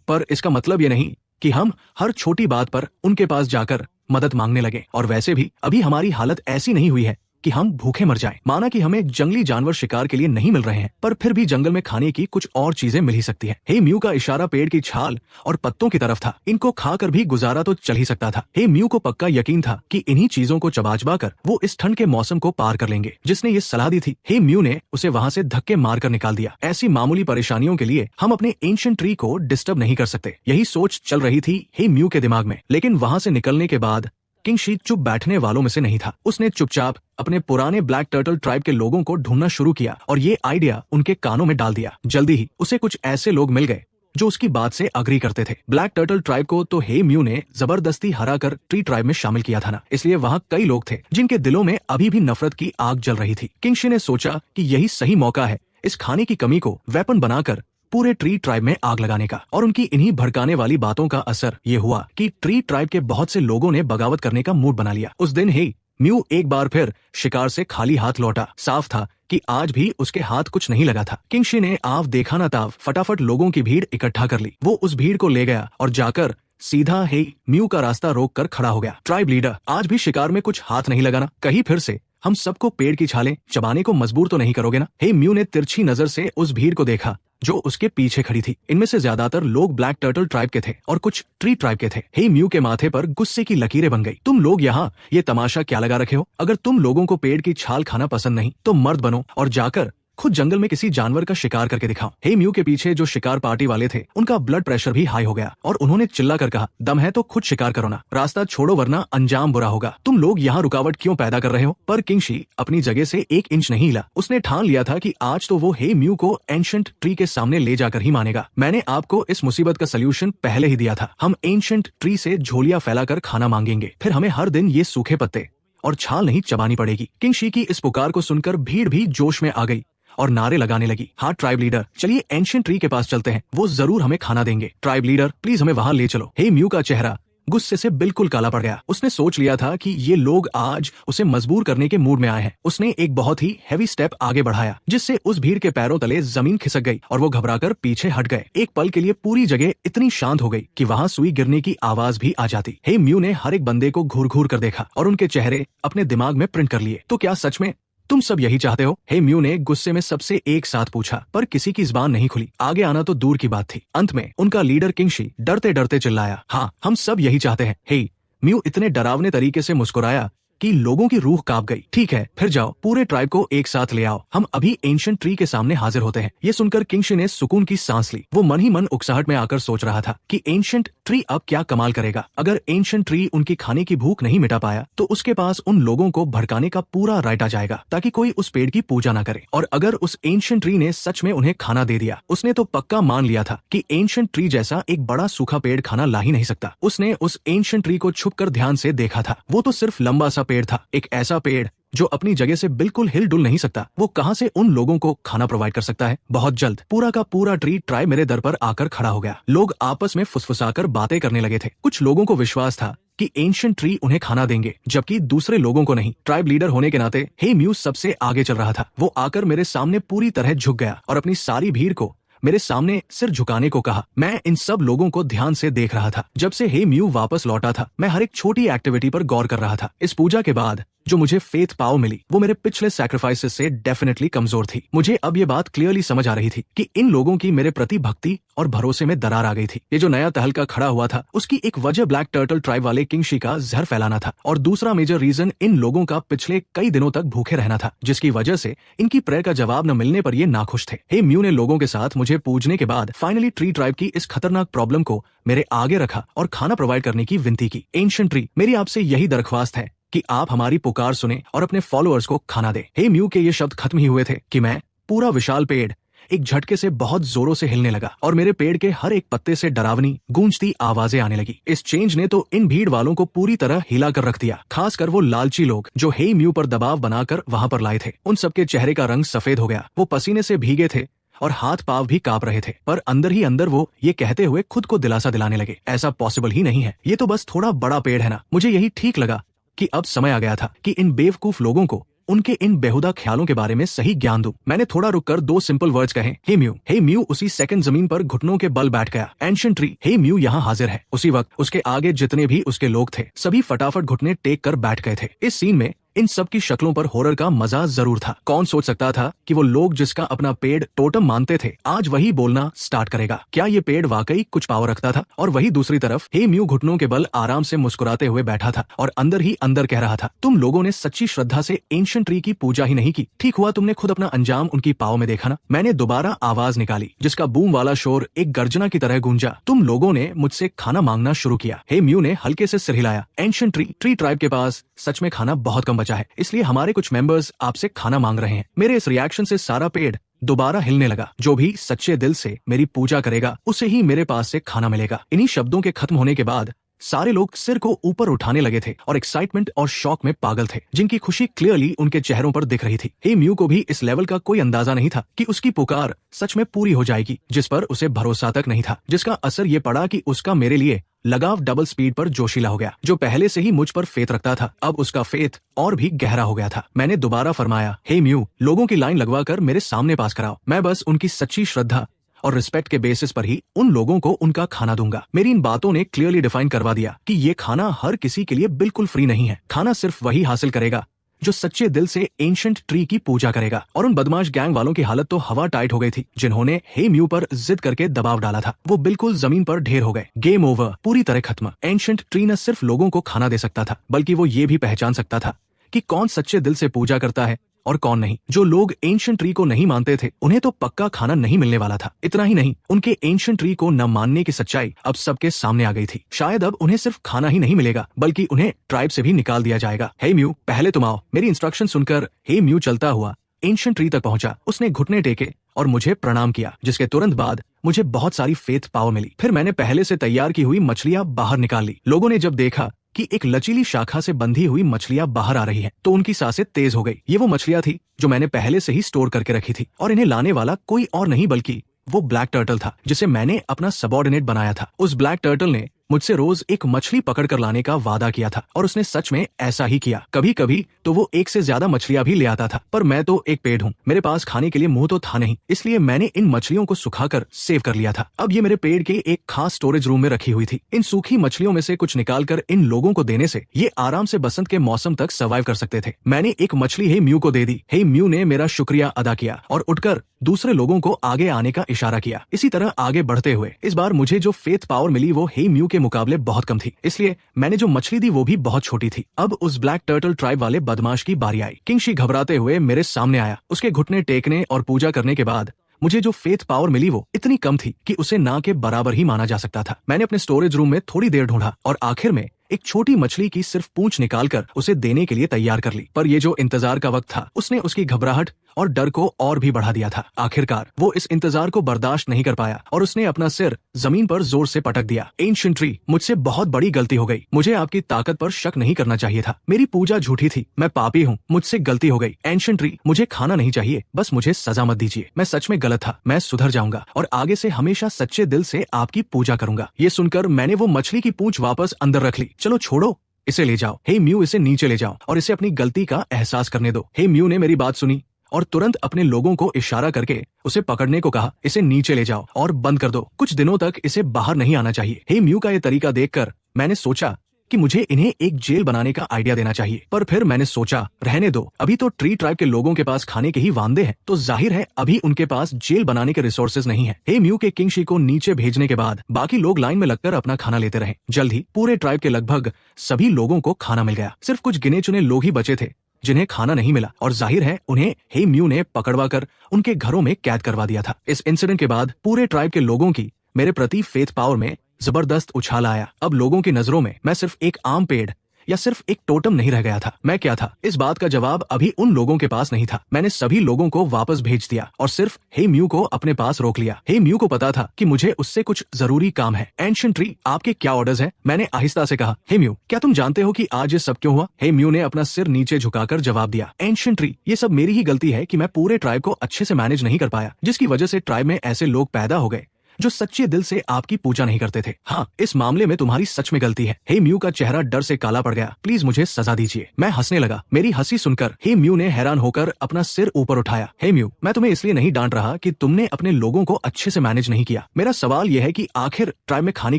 पर इसका मतलब ये नहीं कि हम हर छोटी बात पर उनके पास जाकर मदद मांगने लगे। और वैसे भी अभी हमारी हालत ऐसी नहीं हुई है कि हम भूखे मर जाएं। माना कि हमें जंगली जानवर शिकार के लिए नहीं मिल रहे हैं, पर फिर भी जंगल में खाने की कुछ और चीजें मिल ही सकती हैं। हे म्यू का इशारा पेड़ की छाल और पत्तों की तरफ था। इनको खाकर भी गुजारा तो चल ही सकता था। हे म्यू को पक्का यकीन था कि इन्हीं चीजों को चबा कर वो इस ठंड के मौसम को पार कर लेंगे। जिसने ये सलाह दी थी, हे म्यू ने उसे वहाँ से धक्के मारकर निकाल दिया। ऐसी मामूली परेशानियों के लिए हम अपने एंशिएंट ट्री को डिस्टर्ब नहीं कर सकते। यही सोच चल रही थी हे म्यू के दिमाग में। लेकिन वहाँ से निकलने के बाद किंगशी चुप बैठने वालों में से नहीं था। उसने चुपचाप अपने पुराने ब्लैक टर्टल ट्राइब के लोगों को ढूंढना शुरू किया और ये आइडिया उनके कानों में डाल दिया। जल्दी ही उसे कुछ ऐसे लोग मिल गए जो उसकी बात से अग्री करते थे। ब्लैक टर्टल ट्राइब को तो हे म्यू ने जबरदस्ती हरा कर ट्री ट्राइब में शामिल किया था ना, इसलिए वहाँ कई लोग थे जिनके दिलों में अभी भी नफरत की आग जल रही थी। किंगशी ने सोचा कि यही सही मौका है इस खाने की कमी को वेपन बनाकर पूरे ट्री ट्राइब में आग लगाने का। और उनकी इन्हीं भड़काने वाली बातों का असर ये हुआ कि ट्री ट्राइब के बहुत से लोगों ने बगावत करने का मूड बना लिया। उस दिन ही म्यू एक बार फिर शिकार से खाली हाथ लौटा। साफ था कि आज भी उसके हाथ कुछ नहीं लगा था। किंगशी ने आव देखा ना ताव फटाफट लोगों की भीड़ इकट्ठा कर ली। वो उस भीड़ को ले गया और जाकर सीधा हे म्यू का रास्ता रोक कर खड़ा हो गया। ट्राइब लीडर, आज भी शिकार में कुछ हाथ नहीं लगाना, कहीं फिर से हम सबको पेड़ की छालें चबाने को मजबूर तो नहीं करोगे ना? हे म्यू ने तिरछी नजर से उस भीड़ को देखा जो उसके पीछे खड़ी थी। इनमें से ज्यादातर लोग ब्लैक टर्टल ट्राइब के थे और कुछ ट्री ट्राइब के थे। हे म्यू के माथे पर गुस्से की लकीरें बन गई। तुम लोग यहाँ ये तमाशा क्या लगा रखे हो? अगर तुम लोगों को पेड़ की छाल खाना पसंद नहीं तो मर्द बनो और जाकर खुद जंगल में किसी जानवर का शिकार करके दिखाओ। हे म्यू के पीछे जो शिकार पार्टी वाले थे उनका ब्लड प्रेशर भी हाई हो गया और उन्होंने चिल्ला कर कहा, दम है तो खुद शिकार करो ना, रास्ता छोड़ो वरना अंजाम बुरा होगा। तुम लोग यहाँ रुकावट क्यों पैदा कर रहे हो? पर किंगशी अपनी जगह से 1 इंच नहीं हिला। उसने ठान लिया था कि आज तो वो हे म्यू को एंशिएंट ट्री के सामने ले जाकर ही मानेगा। मैंने आपको इस मुसीबत का सलूशन पहले ही दिया था। हम एंशिएंट ट्री से झोलियां फैलाकर खाना मांगेंगे, फिर हमें हर दिन ये सूखे पत्ते और छाल नहीं चबानी पड़ेगी। किंगशी की इस पुकार को सुनकर भीड़ भी जोश में आ गई और नारे लगाने लगी, हाँ ट्राइब लीडर, चलिए एंशिएंट ट्री के पास चलते हैं, वो जरूर हमें खाना देंगे। ट्राइब लीडर, प्लीज हमें वहाँ ले चलो। हे म्यू का चेहरा गुस्से से बिल्कुल काला पड़ गया। उसने सोच लिया था कि ये लोग आज उसे मजबूर करने के मूड में आए हैं। उसने एक बहुत ही हैवी स्टेप आगे बढ़ाया जिससे उस भीड़ के पैरों तले जमीन खिसक गई और वो घबराकर पीछे हट गए। एक पल के लिए पूरी जगह इतनी शांत हो गई कि वहां सुई गिरने की आवाज भी आ जाती। हे म्यू ने हर एक बंदे को घूर घूर कर देखा और उनके चेहरे अपने दिमाग में प्रिंट कर लिए। तो क्या सच में तुम सब यही चाहते हो? हे म्यू ने गुस्से में सबसे एक साथ पूछा, पर किसी की जुबान नहीं खुली। आगे आना तो दूर की बात थी। अंत में उनका लीडर किंगशी डरते डरते चिल्लाया, हाँ, हम सब यही चाहते हैं। हे म्यू इतने डरावने तरीके से मुस्कुराया कि लोगों की रूह कांप गई। ठीक है, फिर जाओ, पूरे ट्राइब को एक साथ ले आओ, हम अभी एंशिएंट ट्री के सामने हाजिर होते हैं। ये सुनकर किंगशी ने सुकून की सांस ली। वो मन ही मन उकसाहट में आकर सोच रहा था कि एंशिएंट ट्री अब क्या कमाल करेगा। अगर एंशिएंट ट्री उनकी खाने की भूख नहीं मिटा पाया तो उसके पास उन लोगों को भड़काने का पूरा राइट आ जाएगा ताकि कोई उस पेड़ की पूजा न करे। और अगर उस एंशिएंट ट्री ने सच में उन्हें खाना दे दिया, उसने तो पक्का मान लिया था कि एंशिएंट ट्री जैसा एक बड़ा सूखा पेड़ खाना ला ही नहीं सकता। उसने उस एंशिएंट ट्री को छुपकर ध्यान से देखा था। वो तो सिर्फ लंबा सा पेड़ था, एक ऐसा पेड़ जो अपनी जगह से बिल्कुल हिल डुल नहीं सकता। वो कहां से उन लोगों को खाना प्रोवाइड कर सकता है? बहुत जल्द पूरा का पूरा ट्री ट्राइब मेरे दर पर आकर खड़ा हो गया। लोग आपस में फुसफुसाकर बातें करने लगे थे। कुछ लोगों को विश्वास था कि एंशिएंट ट्री उन्हें खाना देंगे, जबकि दूसरे लोगों को नहीं। ट्राइब लीडर होने के नाते हे म्यू सबसे आगे चल रहा था। वो आकर मेरे सामने पूरी तरह झुक गया और अपनी सारी भीड़ को मेरे सामने सिर झुकाने को कहा। मैं इन सब लोगों को ध्यान से देख रहा था। जब से हे म्यू वापस लौटा था, मैं हर एक छोटी एक्टिविटी पर गौर कर रहा था। इस पूजा के बाद जो मुझे फेथ पावर मिली वो मेरे पिछले सैक्रिफाइसेस से डेफिनेटली कमजोर थी। मुझे अब ये बात क्लियरली समझ आ रही थी कि इन लोगों की मेरे प्रति भक्ति और भरोसे में दरार आ गई थी। ये जो नया तहलका खड़ा हुआ था उसकी एक वजह ब्लैक टर्टल ट्राइब वाले किंगशी का जहर फैलाना था और दूसरा मेजर रीजन इन लोगों का पिछले कई दिनों तक भूखे रहना था, जिसकी वजह से इनकी प्रेयर का जवाब न मिलने पर ये नाखुश थे। हे म्यू ने लोगों के साथ मुझे पूजने के बाद फाइनली ट्री ट्राइब की इस खतरनाक प्रॉब्लम को मेरे आगे रखा और खाना प्रोवाइड करने की विनती की। एंशिएंट ट्री, मेरी आपसे यही दरख्वास्त है कि आप हमारी पुकार सुने और अपने फॉलोअर्स को खाना दे। हे म्यू के ये शब्द खत्म ही हुए थे कि मैं पूरा विशाल पेड़ एक झटके से बहुत जोरों से हिलने लगा और मेरे पेड़ के हर एक पत्ते से डरावनी गूंजती आवाजें आने लगी। इस चेंज ने तो इन भीड़ वालों को पूरी तरह हिला कर रख दिया, खासकर वो लालची लोग जो हे म्यू पर दबाव बनाकर वहां पर लाए थे। उन सबके चेहरे का रंग सफेद हो गया। वो पसीने से भीगे थे और हाथ पांव भी कांप रहे थे, पर अंदर ही अंदर वो ये कहते हुए खुद को दिलासा दिलाने लगे, ऐसा पॉसिबल ही नहीं है, ये तो बस थोड़ा बड़ा पेड़ है ना। मुझे यही ठीक लगा कि अब समय आ गया था कि इन बेवकूफ लोगों को उनके इन बेहुदा ख्यालों के बारे में सही ज्ञान दूं। मैंने थोड़ा रुककर दो सिंपल वर्ड्स कहे, हे म्यू। हे म्यू उसी सेकंड जमीन पर घुटनों के बल बैठ गया। एंशिएंट ट्री, हे म्यू यहाँ हाजिर है। उसी वक्त उसके आगे जितने भी उसके लोग थे सभी फटाफट घुटने टेक कर बैठ गए थे। इस सीन में इन सब की शक्लों पर हॉरर का मजा जरूर था। कौन सोच सकता था कि वो लोग जिसका अपना पेड़ टोटम मानते थे आज वही बोलना स्टार्ट करेगा। क्या ये पेड़ वाकई कुछ पावर रखता था? और वही दूसरी तरफ हे म्यू घुटनों के बल आराम से मुस्कुराते हुए बैठा था और अंदर ही अंदर कह रहा था, तुम लोगों ने सच्ची श्रद्धा से एंशिएंट ट्री की पूजा ही नहीं की। ठीक हुआ तुमने खुद अपना अंजाम उनकी पाव में देखा ना। मैंने दोबारा आवाज निकाली जिसका बूम वाला शोर एक गर्जना की तरह गूंजा। तुम लोगों ने मुझसे खाना मांगना शुरू किया। हे म्यू ने हल्के से सिर हिलाया। एंशिएंट ट्री ट्राइब के पास सच में खाना बहुत कम बचा है, इसलिए हमारे कुछ मेंबर्स आपसे खाना मांग रहे हैं। मेरे इस रिएक्शन से सारा पेड़ दोबारा हिलने लगा। जो भी सच्चे दिल से मेरी पूजा करेगा उसे ही मेरे पास से खाना मिलेगा। इन्हीं शब्दों के खत्म होने के बाद सारे लोग सिर को ऊपर उठाने लगे थे और एक्साइटमेंट और शॉक में पागल थे, जिनकी खुशी क्लियरली उनके चेहरों पर दिख रही थी। हे म्यू को भी इस लेवल का कोई अंदाजा नहीं था कि उसकी पुकार सच में पूरी हो जाएगी, जिस पर उसे भरोसा तक नहीं था, जिसका असर ये पड़ा कि उसका मेरे लिए लगाव डबल स्पीड पर जोशीला हो गया। जो पहले से ही मुझ पर फेथ रखता था अब उसका फेथ और भी गहरा हो गया था। मैंने दोबारा फरमाया, हे म्यू, लोगों की लाइन लगवाकर मेरे सामने पास कराओ। मैं बस उनकी सच्ची श्रद्धा और रिस्पेक्ट के बेसिस पर ही उन लोगों को उनका खाना दूंगा। मेरी इन बातों ने क्लियरली डिफाइन करवा दिया कि ये खाना हर किसी के लिए बिल्कुल फ्री नहीं है। खाना सिर्फ वही हासिल करेगा जो सच्चे दिल से एंशिएंट ट्री की पूजा करेगा। और उन बदमाश गैंग वालों की हालत तो हवा टाइट हो गई थी, जिन्होंने हे म्यू पर जिद करके दबाव डाला था। वो बिल्कुल जमीन पर ढेर हो गए। गेम ओवर, पूरी तरह खत्म। एंशिएंट ट्री न सिर्फ लोगों को खाना दे सकता था, बल्कि वो ये भी पहचान सकता था कि कौन सच्चे दिल से पूजा करता है और कौन नहीं। जो लोग एंशिएंट ट्री को नहीं मानते थे उन्हें तो पक्का खाना नहीं मिलने वाला था। इतना ही नहीं, उनके एंशिएंट ट्री को न मानने की सच्चाई अब सबके सामने आ गई थी। शायद अब उन्हें सिर्फ खाना ही नहीं मिलेगा बल्कि उन्हें ट्राइब से भी निकाल दिया जाएगा। हे म्यू, पहले तुम आओ। मेरी इंस्ट्रक्शन सुनकर हे म्यू चलता हुआ एंशिएंट ट्री तक पहुंचा। उसने घुटने टेके और मुझे प्रणाम किया, जिसके तुरंत बाद मुझे बहुत सारी फेथ पावर मिली। फिर मैंने पहले से तैयार की हुई मछलियां बाहर निकाल ली। लोगों ने जब देखा कि एक लचीली शाखा से बंधी हुई मछलियां बाहर आ रही हैं, तो उनकी सांसें तेज हो गई। ये वो मछलियां थी जो मैंने पहले से ही स्टोर करके रखी थी और इन्हें लाने वाला कोई और नहीं बल्कि वो ब्लैक टर्टल था, जिसे मैंने अपना सबऑर्डिनेट बनाया था। उस ब्लैक टर्टल ने मुझसे रोज एक मछली पकड़ कर लाने का वादा किया था और उसने सच में ऐसा ही किया। कभी कभी तो वो एक से ज्यादा मछलियां भी ले आता था, पर मैं तो एक पेड़ हूँ, मेरे पास खाने के लिए मुंह तो था नहीं, इसलिए मैंने इन मछलियों को सुखाकर सेव कर लिया था। अब ये मेरे पेड़ के एक खास स्टोरेज रूम में रखी हुई थी। इन सूखी मछलियों में से कुछ निकालकर इन लोगों को देने से ये आराम से बसंत के मौसम तक सर्वाइव कर सकते थे। मैंने एक मछली हे म्यू को दे दी। हे म्यू ने मेरा शुक्रिया अदा किया और उठकर दूसरे लोगों को आगे आने का इशारा किया। इसी तरह आगे बढ़ते हुए इस बार मुझे जो फेथ पावर मिली वो हे म्यू के मुकाबले बहुत कम थी, इसलिए मैंने जो मछली दी वो भी बहुत छोटी थी। अब उस ब्लैक टर्टल ट्राइब वाले बदमाश की बारी आई। किंगशी घबराते हुए मेरे सामने आया। उसके घुटने टेकने और पूजा करने के बाद मुझे जो फेथ पावर मिली वो इतनी कम थी कि उसे ना के बराबर ही माना जा सकता था। मैंने अपने स्टोरेज रूम में थोड़ी देर ढूंढा और आखिर में एक छोटी मछली की सिर्फ पूंछ निकालकर उसे देने के लिए तैयार कर ली। पर ये जो इंतजार का वक्त था उसने उसकी घबराहट और डर को और भी बढ़ा दिया था। आखिरकार वो इस इंतजार को बर्दाश्त नहीं कर पाया और उसने अपना सिर जमीन पर जोर से पटक दिया। एंशिएंट ट्री, मुझसे बहुत बड़ी गलती हो गई। मुझे आपकी ताकत पर शक नहीं करना चाहिए था। मेरी पूजा झूठी थी। मैं पापी हूँ, मुझसे गलती हो गई। एंशिएंट ट्री, मुझे खाना नहीं चाहिए, बस मुझे सजा मत दीजिए। मैं सच में गलत था। मैं सुधर जाऊंगा और आगे से हमेशा सच्चे दिल से आपकी पूजा करूंगा। ये सुनकर मैंने वो मछली की पूंछ वापस अंदर रख ली। चलो छोड़ो, इसे ले जाओ। हे म्यू, इसे नीचे ले जाओ और इसे अपनी गलती का एहसास करने दो। हे म्यू ने मेरी बात सुनी और तुरंत अपने लोगों को इशारा करके उसे पकड़ने को कहा। इसे नीचे ले जाओ और बंद कर दो। कुछ दिनों तक इसे बाहर नहीं आना चाहिए। हे म्यू का ये तरीका देखकर मैंने सोचा कि मुझे इन्हें एक जेल बनाने का आइडिया देना चाहिए, पर फिर मैंने सोचा रहने दो, अभी तो ट्री ट्राइब के लोगों के पास खाने के ही वांदे हैं, तो जाहिर है अभी उनके पास जेल बनाने के रिसोर्सेज नहीं है। हे म्यू के किंगशी को नीचे भेजने के बाद बाकी लोग लाइन में लगकर अपना खाना लेते रहे। जल्द ही पूरे ट्राइब के लगभग सभी लोगों को खाना मिल गया। सिर्फ कुछ गिने चुने लोग ही बचे थे जिन्हें खाना नहीं मिला और जाहिर है उन्हें हे म्यू ने पकड़वा कर उनके घरों में कैद करवा दिया था। इस इंसिडेंट के बाद पूरे ट्राइब के लोगों की मेरे प्रति फेथ पावर में जबरदस्त उछाल आया। अब लोगों की नजरों में मैं सिर्फ एक आम पेड़ या सिर्फ एक टोटम नहीं रह गया था। मैं क्या था, इस बात का जवाब अभी उन लोगों के पास नहीं था। मैंने सभी लोगों को वापस भेज दिया और सिर्फ हे म्यू को अपने पास रोक लिया। हे म्यू को पता था कि मुझे उससे कुछ जरूरी काम है। एंशिएंट ट्री, आपके क्या ऑर्डर्स हैं? मैंने आहिस्ता से कहा। हे म्यू, क्या तुम जानते हो कि आज ये सब क्यों हुआ? हे म्यू ने अपना सिर नीचे झुकाकर जवाब दिया। एंशिएंट ट्री, ये सब मेरी ही गलती है कि मैं पूरे ट्राइब को अच्छे से मैनेज नहीं कर पाया, जिसकी वजह से ट्राइब में ऐसे लोग पैदा हो गए जो सच्चे दिल से आपकी पूजा नहीं करते थे। हाँ, इस मामले में तुम्हारी सच में गलती है। हे म्यू का चेहरा डर से काला पड़ गया। प्लीज मुझे सजा दीजिए। मैं हंसने लगा। मेरी हंसी सुनकर हे म्यू ने हैरान होकर अपना सिर ऊपर उठाया। हे म्यू, मैं तुम्हें इसलिए नहीं डांट रहा कि तुमने अपने लोगों को अच्छे से मैनेज नहीं किया। मेरा सवाल यह है कि आखिर ट्राइब में खाने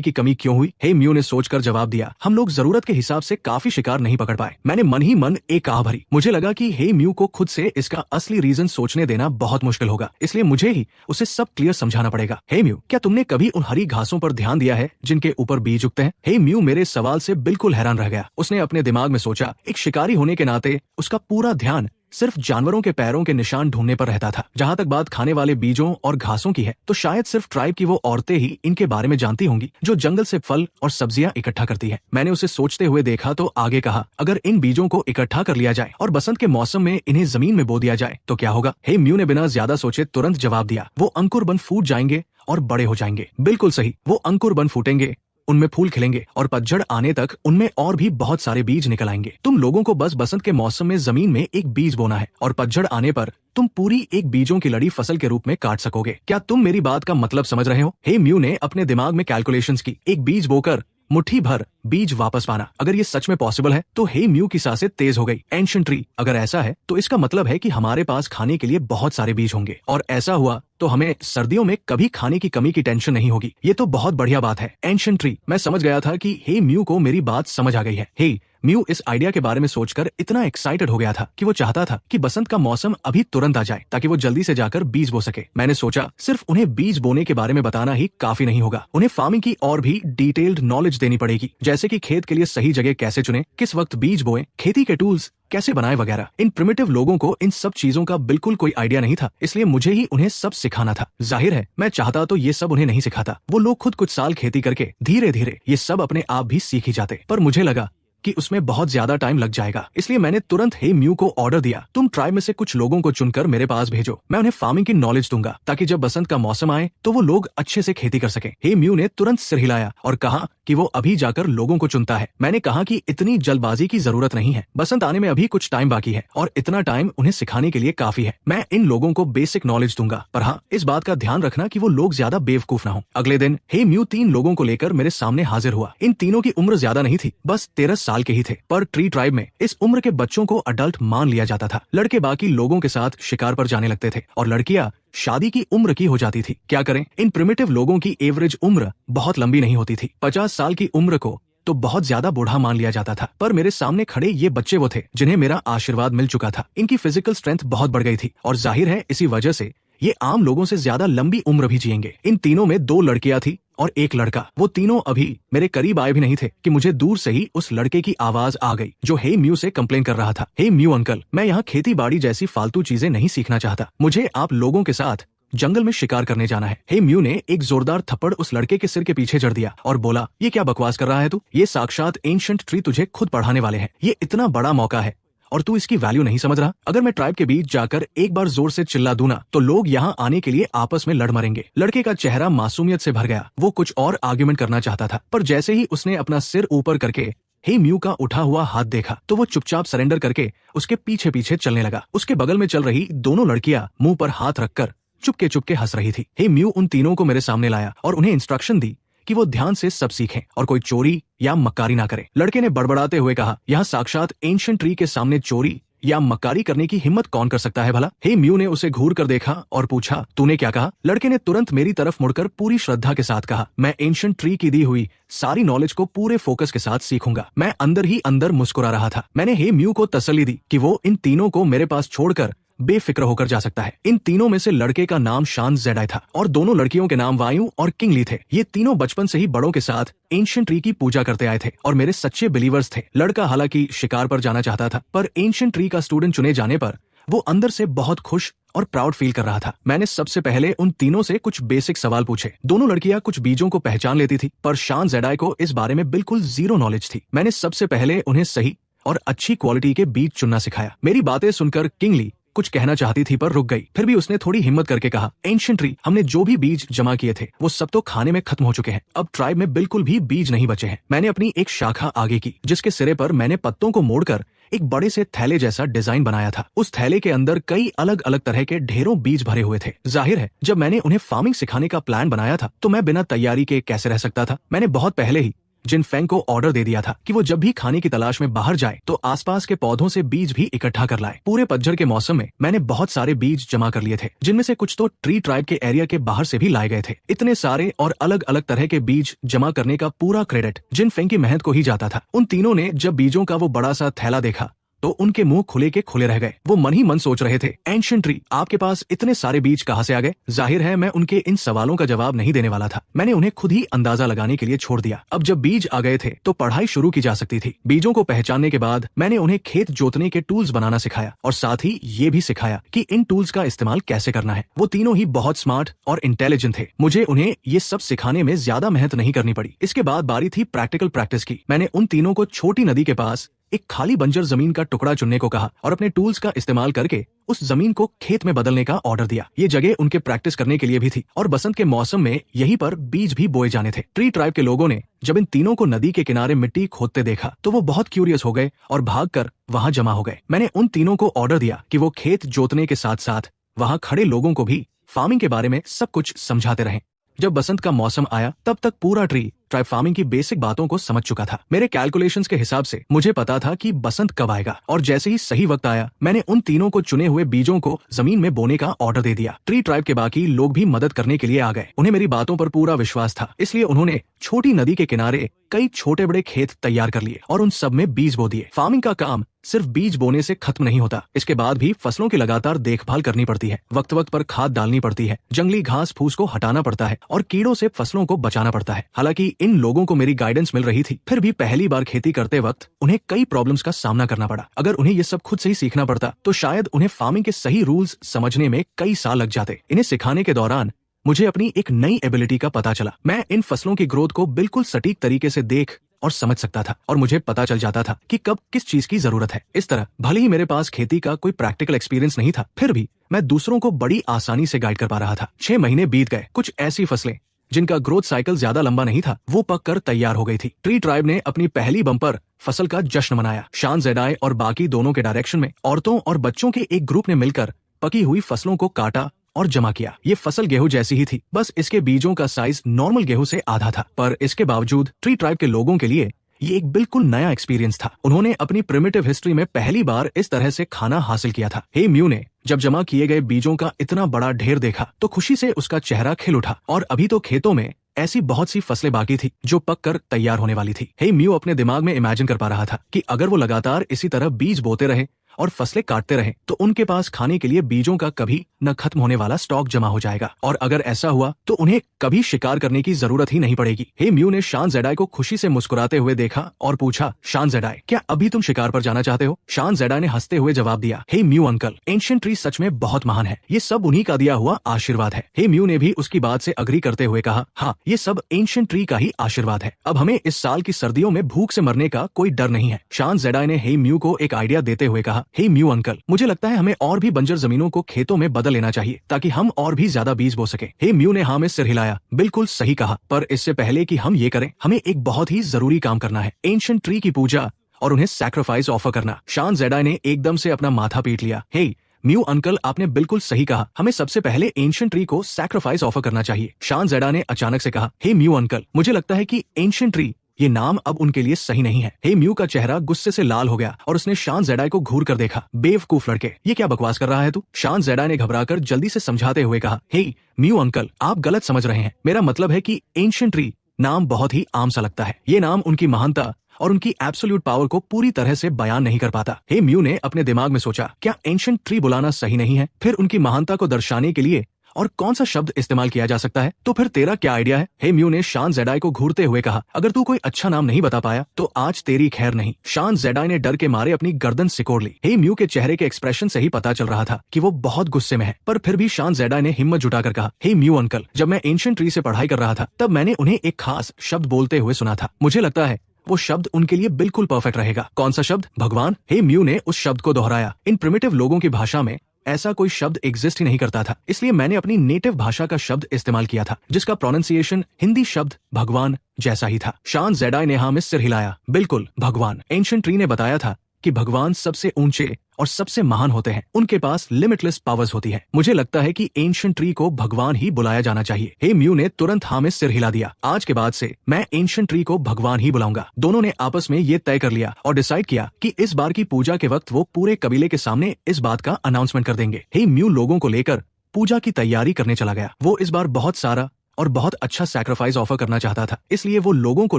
की कमी क्यों हुई? हे म्यू ने सोचकर जवाब दिया, हम लोग जरूरत के हिसाब से काफी शिकार नहीं पकड़ पाए। मैंने मन ही मन एक आह भरी। मुझे लगा कि हे म्यू को खुद से इसका असली रीजन सोचने देना बहुत मुश्किल होगा, इसलिए मुझे ही उसे सब क्लियर समझाना पड़ेगा। हे म्यू, क्या तुमने कभी उन हरी घासों पर ध्यान दिया है जिनके ऊपर बीज उगते हैं? हे म्यू मेरे सवाल से बिल्कुल हैरान रह गया। उसने अपने दिमाग में सोचा, एक शिकारी होने के नाते उसका पूरा ध्यान सिर्फ जानवरों के पैरों के निशान ढूंढने पर रहता था। जहाँ तक बात खाने वाले बीजों और घासों की है, तो शायद सिर्फ ट्राइब की वो औरतें ही इनके बारे में जानती होंगी जो जंगल से फल और सब्जियां इकट्ठा करती है। मैंने उसे सोचते हुए देखा तो आगे कहा, अगर इन बीजों को इकट्ठा कर लिया जाए और बसंत के मौसम में इन्हें जमीन में बो दिया जाए तो क्या होगा? हे म्यू ने बिना ज्यादा सोचे तुरंत जवाब दिया, वो अंकुर बन फूट जाएंगे और बड़े हो जाएंगे। बिल्कुल सही, वो अंकुर बन फूटेंगे, उनमें फूल खिलेंगे और पतझड़ आने तक उनमें और भी बहुत सारे बीज निकल आएंगे। तुम लोगों को बस बसंत के मौसम में जमीन में एक बीज बोना है और पतझड़ आने पर तुम पूरी एक बीजों की लड़ी फसल के रूप में काट सकोगे। क्या तुम मेरी बात का मतलब समझ रहे हो? हे म्यू ने अपने दिमाग में कैलकुलेशंस की। एक बीज बोकर मुट्ठी भर बीज वापस पाना, अगर ये सच में पॉसिबल है तो हे म्यू की सांसें तेज हो गई। एंशिएंट ट्री, अगर ऐसा है तो इसका मतलब है कि हमारे पास खाने के लिए बहुत सारे बीज होंगे और ऐसा हुआ तो हमें सर्दियों में कभी खाने की कमी की टेंशन नहीं होगी। ये तो बहुत बढ़िया बात है। एंशिएंट ट्री, मैं समझ गया था कि हे म्यू को मेरी बात समझ आ गई है। हे म्यू इस आइडिया के बारे में सोचकर इतना एक्साइटेड हो गया था कि वो चाहता था कि बसंत का मौसम अभी तुरंत आ जाए ताकि वो जल्दी से जाकर बीज बो सके। मैंने सोचा सिर्फ उन्हें बीज बोने के बारे में बताना ही काफी नहीं होगा, उन्हें फार्मिंग की और भी डिटेल्ड नॉलेज देनी पड़ेगी, जैसे कि खेत के लिए सही जगह कैसे चुने, किस वक्त बीज बोए, खेती के टूल्स कैसे बनाए वगैरह। इन प्रिमिटिव लोगों को इन सब चीजों का बिल्कुल कोई आइडिया नहीं था, इसलिए मुझे ही उन्हें सब सिखाना था। जाहिर है मैं चाहता तो ये सब उन्हें नहीं सिखाता, वो लोग खुद कुछ साल खेती करके धीरे धीरे ये सब अपने आप भी सीख ही जाते। पर मुझे लगा कि उसमें बहुत ज्यादा टाइम लग जाएगा, इसलिए मैंने तुरंत हे म्यू को ऑर्डर दिया, तुम ट्राइब में से कुछ लोगों को चुनकर मेरे पास भेजो, मैं उन्हें फार्मिंग की नॉलेज दूंगा ताकि जब बसंत का मौसम आए तो वो लोग अच्छे से खेती कर सके। हे म्यू ने तुरंत सिर हिलाया और कहा कि वो अभी जाकर लोगों को चुनता है। मैंने कहा कि इतनी जल्दबाजी की जरूरत नहीं है, बसंत आने में अभी कुछ टाइम बाकी है और इतना टाइम उन्हें सिखाने के लिए काफी है। मैं इन लोगों को बेसिक नॉलेज दूंगा, पर हाँ, इस बात का ध्यान रखना कि वो लोग ज्यादा बेवकूफ ना हो। अगले दिन हे म्यू 3 लोगों को लेकर मेरे सामने हाजिर हुआ। इन तीनों की उम्र ज्यादा नहीं थी, बस 13 साल के ही थे, पर ट्री ट्राइब में इस उम्र के बच्चों को अडल्ट मान लिया जाता था। लड़के बाकी लोगों के साथ शिकार पर जाने लगते थे और लड़कियां शादी की उम्र की हो जाती थी। क्या करें, इन प्रिमिटिव लोगों की एवरेज उम्र बहुत लंबी नहीं होती थी। 50 साल की उम्र को तो बहुत ज्यादा बूढ़ा मान लिया जाता था, पर मेरे सामने खड़े ये बच्चे वो थे जिन्हें मेरा आशीर्वाद मिल चुका था। इनकी फिजिकल स्ट्रेंथ बहुत बढ़ गई थी और जाहिर है इसी वजह से ये आम लोगों से ज्यादा लंबी उम्र भी जिएंगे। इन तीनों में 2 लड़कियां थी और 1 लड़का। वो तीनों अभी मेरे करीब आए भी नहीं थे कि मुझे दूर से ही उस लड़के की आवाज आ गई जो हे म्यू से कंप्लेन कर रहा था। हे म्यू अंकल, मैं यहाँ खेती बाड़ी जैसी फालतू चीजें नहीं सीखना चाहता, मुझे आप लोगों के साथ जंगल में शिकार करने जाना है। हे म्यू ने एक जोरदार थप्पड़ उस लड़के के सिर के पीछे जड़ दिया और बोला, ये क्या बकवास कर रहा है तू? ये साक्षात एंशिएंट ट्री तुझे खुद पढ़ाने वाले हैं। ये इतना बड़ा मौका है और तू इसकी वैल्यू नहीं समझ रहा। अगर मैं ट्राइब के बीच जाकर एक बार जोर से चिल्ला दूं ना तो लोग यहाँ आने के लिए आपस में लड़ मरेंगे। लड़के का चेहरा मासूमियत से भर गया। वो कुछ और आर्ग्यूमेंट करना चाहता था, पर जैसे ही उसने अपना सिर ऊपर करके हे म्यू का उठा हुआ हाथ देखा तो वो चुपचाप सरेंडर करके उसके पीछे पीछे चलने लगा। उसके बगल में चल रही दोनों लड़कियां मुंह पर हाथ रखकर चुपके चुपके हंस रही थी। हे म्यू उन तीनों को मेरे सामने लाया और उन्हें इंस्ट्रक्शन दी कि वो ध्यान से सब सीखें और कोई चोरी या मक्कारी ना करे। लड़के ने बड़बड़ाते हुए कहा, यहाँ साक्षात एंशिएंट ट्री के सामने चोरी या मक्कारी करने की हिम्मत कौन कर सकता है भला? हे म्यू ने उसे घूर कर देखा और पूछा, तूने क्या कहा? लड़के ने तुरंत मेरी तरफ मुड़कर पूरी श्रद्धा के साथ कहा, मैं एंशिएंट ट्री की दी हुई सारी नॉलेज को पूरे फोकस के साथ सीखूंगा। मैं अंदर ही अंदर मुस्कुरा रहा था। मैंने हे म्यू को तसल्ली दी कि वो इन तीनों को मेरे पास छोड़कर बेफिक्र होकर जा सकता है। इन तीनों में से लड़के का नाम शान जेडाई था और दोनों लड़कियों के नाम वायु और किंगली थे। ये तीनों बचपन से ही बड़ों के साथ एंशिएंट ट्री की पूजा करते आए थे और मेरे सच्चे बिलीवर्स थे। लड़का हालांकि शिकार पर जाना चाहता था, पर एंशिएंट ट्री का स्टूडेंट चुने जाने पर वो अंदर से बहुत खुश और प्राउड फील कर रहा था। मैंने सबसे पहले उन तीनों से कुछ बेसिक सवाल पूछे। दोनों लड़कियां कुछ बीजों को पहचान लेती थी, पर शान जेडाई को इस बारे में बिल्कुल जीरो नॉलेज थी। मैंने सबसे पहले उन्हें सही और अच्छी क्वालिटी के बीज चुनना सिखाया। मेरी बातें सुनकर किंगली कुछ कहना चाहती थी पर रुक गई। फिर भी उसने थोड़ी हिम्मत करके कहा, एंशिएंट ट्री, हमने जो भी बीज जमा किए थे वो सब तो खाने में खत्म हो चुके हैं। अब ट्राइब में बिल्कुल भी बीज नहीं बचे हैं। मैंने अपनी एक शाखा आगे की जिसके सिरे पर मैंने पत्तों को मोड़कर एक बड़े से थैले जैसा डिजाइन बनाया था। उस थैले के अंदर कई अलग अलग तरह के ढेरों बीज भरे हुए थे। जाहिर है जब मैंने उन्हें फार्मिंग सिखाने का प्लान बनाया था तो मैं बिना तैयारी के कैसे रह सकता था। मैंने बहुत पहले ही जिन फेंग को ऑर्डर दे दिया था कि वो जब भी खाने की तलाश में बाहर जाए तो आसपास के पौधों से बीज भी इकट्ठा कर लाए। पूरे पतझड़ के मौसम में मैंने बहुत सारे बीज जमा कर लिए थे, जिनमें से कुछ तो ट्री ट्राइब के एरिया के बाहर से भी लाए गए थे। इतने सारे और अलग अलग तरह के बीज जमा करने का पूरा क्रेडिट जिन फेंग की मेहनत को ही जाता था। उन तीनों ने जब बीजों का वो बड़ा सा थैला देखा तो उनके मुंह खुले के खुले रह गए। वो मन ही मन सोच रहे थे, एंशिएंट ट्री, आपके पास इतने सारे बीज कहाँ से आ गए? जाहिर है मैं उनके इन सवालों का जवाब नहीं देने वाला था। मैंने उन्हें खुद ही अंदाजा लगाने के लिए छोड़ दिया। अब जब बीज आ गए थे तो पढ़ाई शुरू की जा सकती थी। बीजों को पहचानने के बाद मैंने उन्हें खेत जोतने के टूल्स बनाना सिखाया और साथ ही ये भी सिखाया कि इन टूल्स का इस्तेमाल कैसे करना है। वो तीनों ही बहुत स्मार्ट और इंटेलिजेंट थे। मुझे उन्हें ये सब सिखाने में ज्यादा मेहनत नहीं करनी पड़ी। इसके बाद बारी थी प्रैक्टिकल प्रैक्टिस की। मैंने उन तीनों को छोटी नदी के पास एक खाली बंजर जमीन का टुकड़ा चुनने को कहा और अपने टूल्स का इस्तेमाल करके उस जमीन को खेत में बदलने का ऑर्डर दिया। ये जगह उनके प्रैक्टिस करने के लिए भी थी और बसंत के मौसम में यहीं पर बीज भी बोए जाने थे। ट्री ट्राइब के लोगों ने जब इन तीनों को नदी के किनारे मिट्टी खोदते देखा तो वो बहुत क्यूरियस हो गए और भागकर वहां जमा हो गए। मैंने उन तीनों को ऑर्डर दिया कि वो खेत जोतने के साथ साथ वहां खड़े लोगों को भी फार्मिंग के बारे में सब कुछ समझाते रहें। जब बसंत का मौसम आया तब तक पूरा ट्री ट्राइब फार्मिंग की बेसिक बातों को समझ चुका था। मेरे कैलकुलेशंस के हिसाब से मुझे पता था कि बसंत कब आएगा और जैसे ही सही वक्त आया मैंने उन तीनों को चुने हुए बीजों को जमीन में बोने का ऑर्डर दे दिया। ट्री ट्राइब के बाकी लोग भी मदद करने के लिए आ गए। उन्हें मेरी बातों पर पूरा विश्वास था, इसलिए उन्होंने छोटी नदी के किनारे कई छोटे बड़े खेत तैयार कर लिए और उन सब में बीज बो दिए। फार्मिंग का काम सिर्फ बीज बोने से खत्म नहीं होता, इसके बाद भी फसलों की लगातार देखभाल करनी पड़ती है। वक्त वक्त पर खाद डालनी पड़ती है, जंगली घास फूस को हटाना पड़ता है और कीड़ों से फसलों को बचाना पड़ता है। हालांकि इन लोगों को मेरी गाइडेंस मिल रही थी, फिर भी पहली बार खेती करते वक्त उन्हें कई प्रॉब्लम्स का सामना करना पड़ा। अगर उन्हें ये सब खुद से ही सीखना पड़ता तो शायद उन्हें फार्मिंग के सही रूल्स समझने में कई साल लग जाते। इन्हें सिखाने के दौरान मुझे अपनी एक नई एबिलिटी का पता चला। मैं इन फसलों की ग्रोथ को बिल्कुल सटीक तरीके से देख और समझ सकता था और मुझे पता चल जाता था कि कब किस चीज की जरूरत है। इस तरह भले ही मेरे पास खेती का कोई प्रैक्टिकल एक्सपीरियंस नहीं था, फिर भी मैं दूसरों को बड़ी आसानी से गाइड कर पा रहा था। 6 महीने बीत गए। कुछ ऐसी फसलें जिनका ग्रोथ साइकिल ज्यादा लंबा नहीं था, वो पककर तैयार हो गई थी। ट्री ट्राइब ने अपनी पहली बम्पर फसल का जश्न मनाया। शान जेडाई और बाकी दोनों के डायरेक्शन में औरतों और बच्चों के एक ग्रुप ने मिलकर पकी हुई फसलों को काटा और जमा किया। ये फसल गेहूं जैसी ही थी, बस इसके बीजों का साइज नॉर्मल गेहूं से आधा था। पर इसके बावजूद ट्री ट्राइब के लोगों के लिए ये एक बिल्कुल नया एक्सपीरियंस था। उन्होंने अपनी प्रिमिटिव हिस्ट्री में पहली बार इस तरह से खाना हासिल किया था। हे म्यू ने जब जमा किए गए बीजों का इतना बड़ा ढेर देखा तो खुशी से उसका चेहरा खिल उठा। और अभी तो खेतों में ऐसी बहुत सी फसलें बाकी थी जो पककर तैयार होने वाली थी। हे म्यू अपने दिमाग में इमेजिन कर पा रहा था कि अगर वो लगातार इसी तरह बीज बोते रहे और फसलें काटते रहे तो उनके पास खाने के लिए बीजों का कभी न खत्म होने वाला स्टॉक जमा हो जाएगा। और अगर ऐसा हुआ तो उन्हें कभी शिकार करने की जरूरत ही नहीं पड़ेगी। हे म्यू ने शान जेडाई को खुशी से मुस्कुराते हुए देखा और पूछा, शान जेडाई, क्या अभी तुम शिकार पर जाना चाहते हो? शान जेडाई ने हंसते हुए जवाब दिया, हे म्यू अंकल, एंशिएंट ट्री सच में बहुत महान है। ये सब उन्हीं का दिया हुआ आशीर्वाद है। हे म्यू ने भी उसकी बात से अग्री करते हुए कहा, हाँ, ये सब एंशिएंट ट्री का ही आशीर्वाद है। अब हमें इस साल की सर्दियों में भूख से मरने का कोई डर नहीं है। शान जेडाई ने हे म्यू को एक आइडिया देते हुए कहा, हे म्यू अंकल, मुझे लगता है हमें और भी बंजर जमीनों को खेतों में बदल लेना चाहिए ताकि हम और भी ज्यादा बीज बो सके। हे म्यू ने हाँ में सिर हिलाया। बिल्कुल सही कहा, पर इससे पहले कि हम ये करें, हमें एक बहुत ही जरूरी काम करना है, एंशिएंट ट्री की पूजा और उन्हें सैक्रिफाइस ऑफर करना। शान जेडाई ने एकदम से अपना माथा पीट लिया। हे म्यू अंकल, आपने बिल्कुल सही कहा, हमें सबसे पहले एंशिएंट ट्री को सैक्रिफाइस ऑफर करना चाहिए। शान जेडाई ने अचानक से कहा, हे म्यू अंकल, मुझे लगता है कि एंशिएंट ट्री ये नाम अब उनके लिए सही नहीं है। हे म्यू का चेहरा गुस्से से लाल हो गया और उसने शान जेडाई को घूर कर देखा। बेवकूफ लड़के, ये क्या बकवास कर रहा है तू? शान जेडाई ने घबराकर जल्दी से समझाते हुए कहा, हे म्यू अंकल, आप गलत समझ रहे हैं। मेरा मतलब है कि एंशिएंट ट्री नाम बहुत ही आम सा लगता है। ये नाम उनकी महानता और उनकी एब्सोल्यूट पावर को पूरी तरह से बयान नहीं कर पाता। हे म्यू ने अपने दिमाग में सोचा, क्या एंशिएंट ट्री बुलाना सही नहीं है? फिर उनकी महानता को दर्शाने के लिए और कौन सा शब्द इस्तेमाल किया जा सकता है? तो फिर तेरा क्या आइडिया है? हे म्यू ने शान जेडाई को घूरते हुए कहा, अगर तू कोई अच्छा नाम नहीं बता पाया तो आज तेरी खैर नहीं। शान जेडाई ने डर के मारे अपनी गर्दन सिकोड़ ली। हे म्यू के चेहरे के एक्सप्रेशन से ही पता चल रहा था कि वो बहुत गुस्से में है, पर फिर भी शान जेडाई ने हिम्मत जुटाकर कहा, हे म्यू अंकल, जब मैं एंशिएंट ट्री से पढ़ाई कर रहा था तब मैंने उन्हें एक खास शब्द बोलते हुए सुना था। मुझे लगता है वो शब्द उनके लिए बिल्कुल परफेक्ट रहेगा। कौन सा शब्द? भगवान। हे म्यू ने उस शब्द को दोहराया। इन प्रिमिटिव लोगों की भाषा में ऐसा कोई शब्द एग्जिस्ट ही नहीं करता था, इसलिए मैंने अपनी नेटिव भाषा का शब्द इस्तेमाल किया था जिसका प्रोनाउंसिएशन हिंदी शब्द भगवान जैसा ही था। शान जेडाई ने हाँ में सिर हिलाया। बिल्कुल, भगवान। एंशिएंट ट्री ने बताया था कि भगवान सबसे ऊंचे और सबसे महान होते हैं, उनके पास लिमिटलेस पावर्स होती है। मुझे लगता है कि एंशिएंट ट्री को भगवान ही बुलाया जाना चाहिए। हे म्यू ने तुरंत हाँ में सिर हिला दिया। आज के बाद से मैं एंशिएंट ट्री को भगवान ही बुलाऊंगा। दोनों ने आपस में ये तय कर लिया और डिसाइड किया कि इस बार की पूजा के वक्त वो पूरे कबीले के सामने इस बात का अनाउंसमेंट कर देंगे। हे म्यू लोगों को लेकर पूजा की तैयारी करने चला गया। वो इस बार बहुत सारा और बहुत अच्छा सैक्रिफाइस ऑफर करना चाहता था, इसलिए वो लोगों को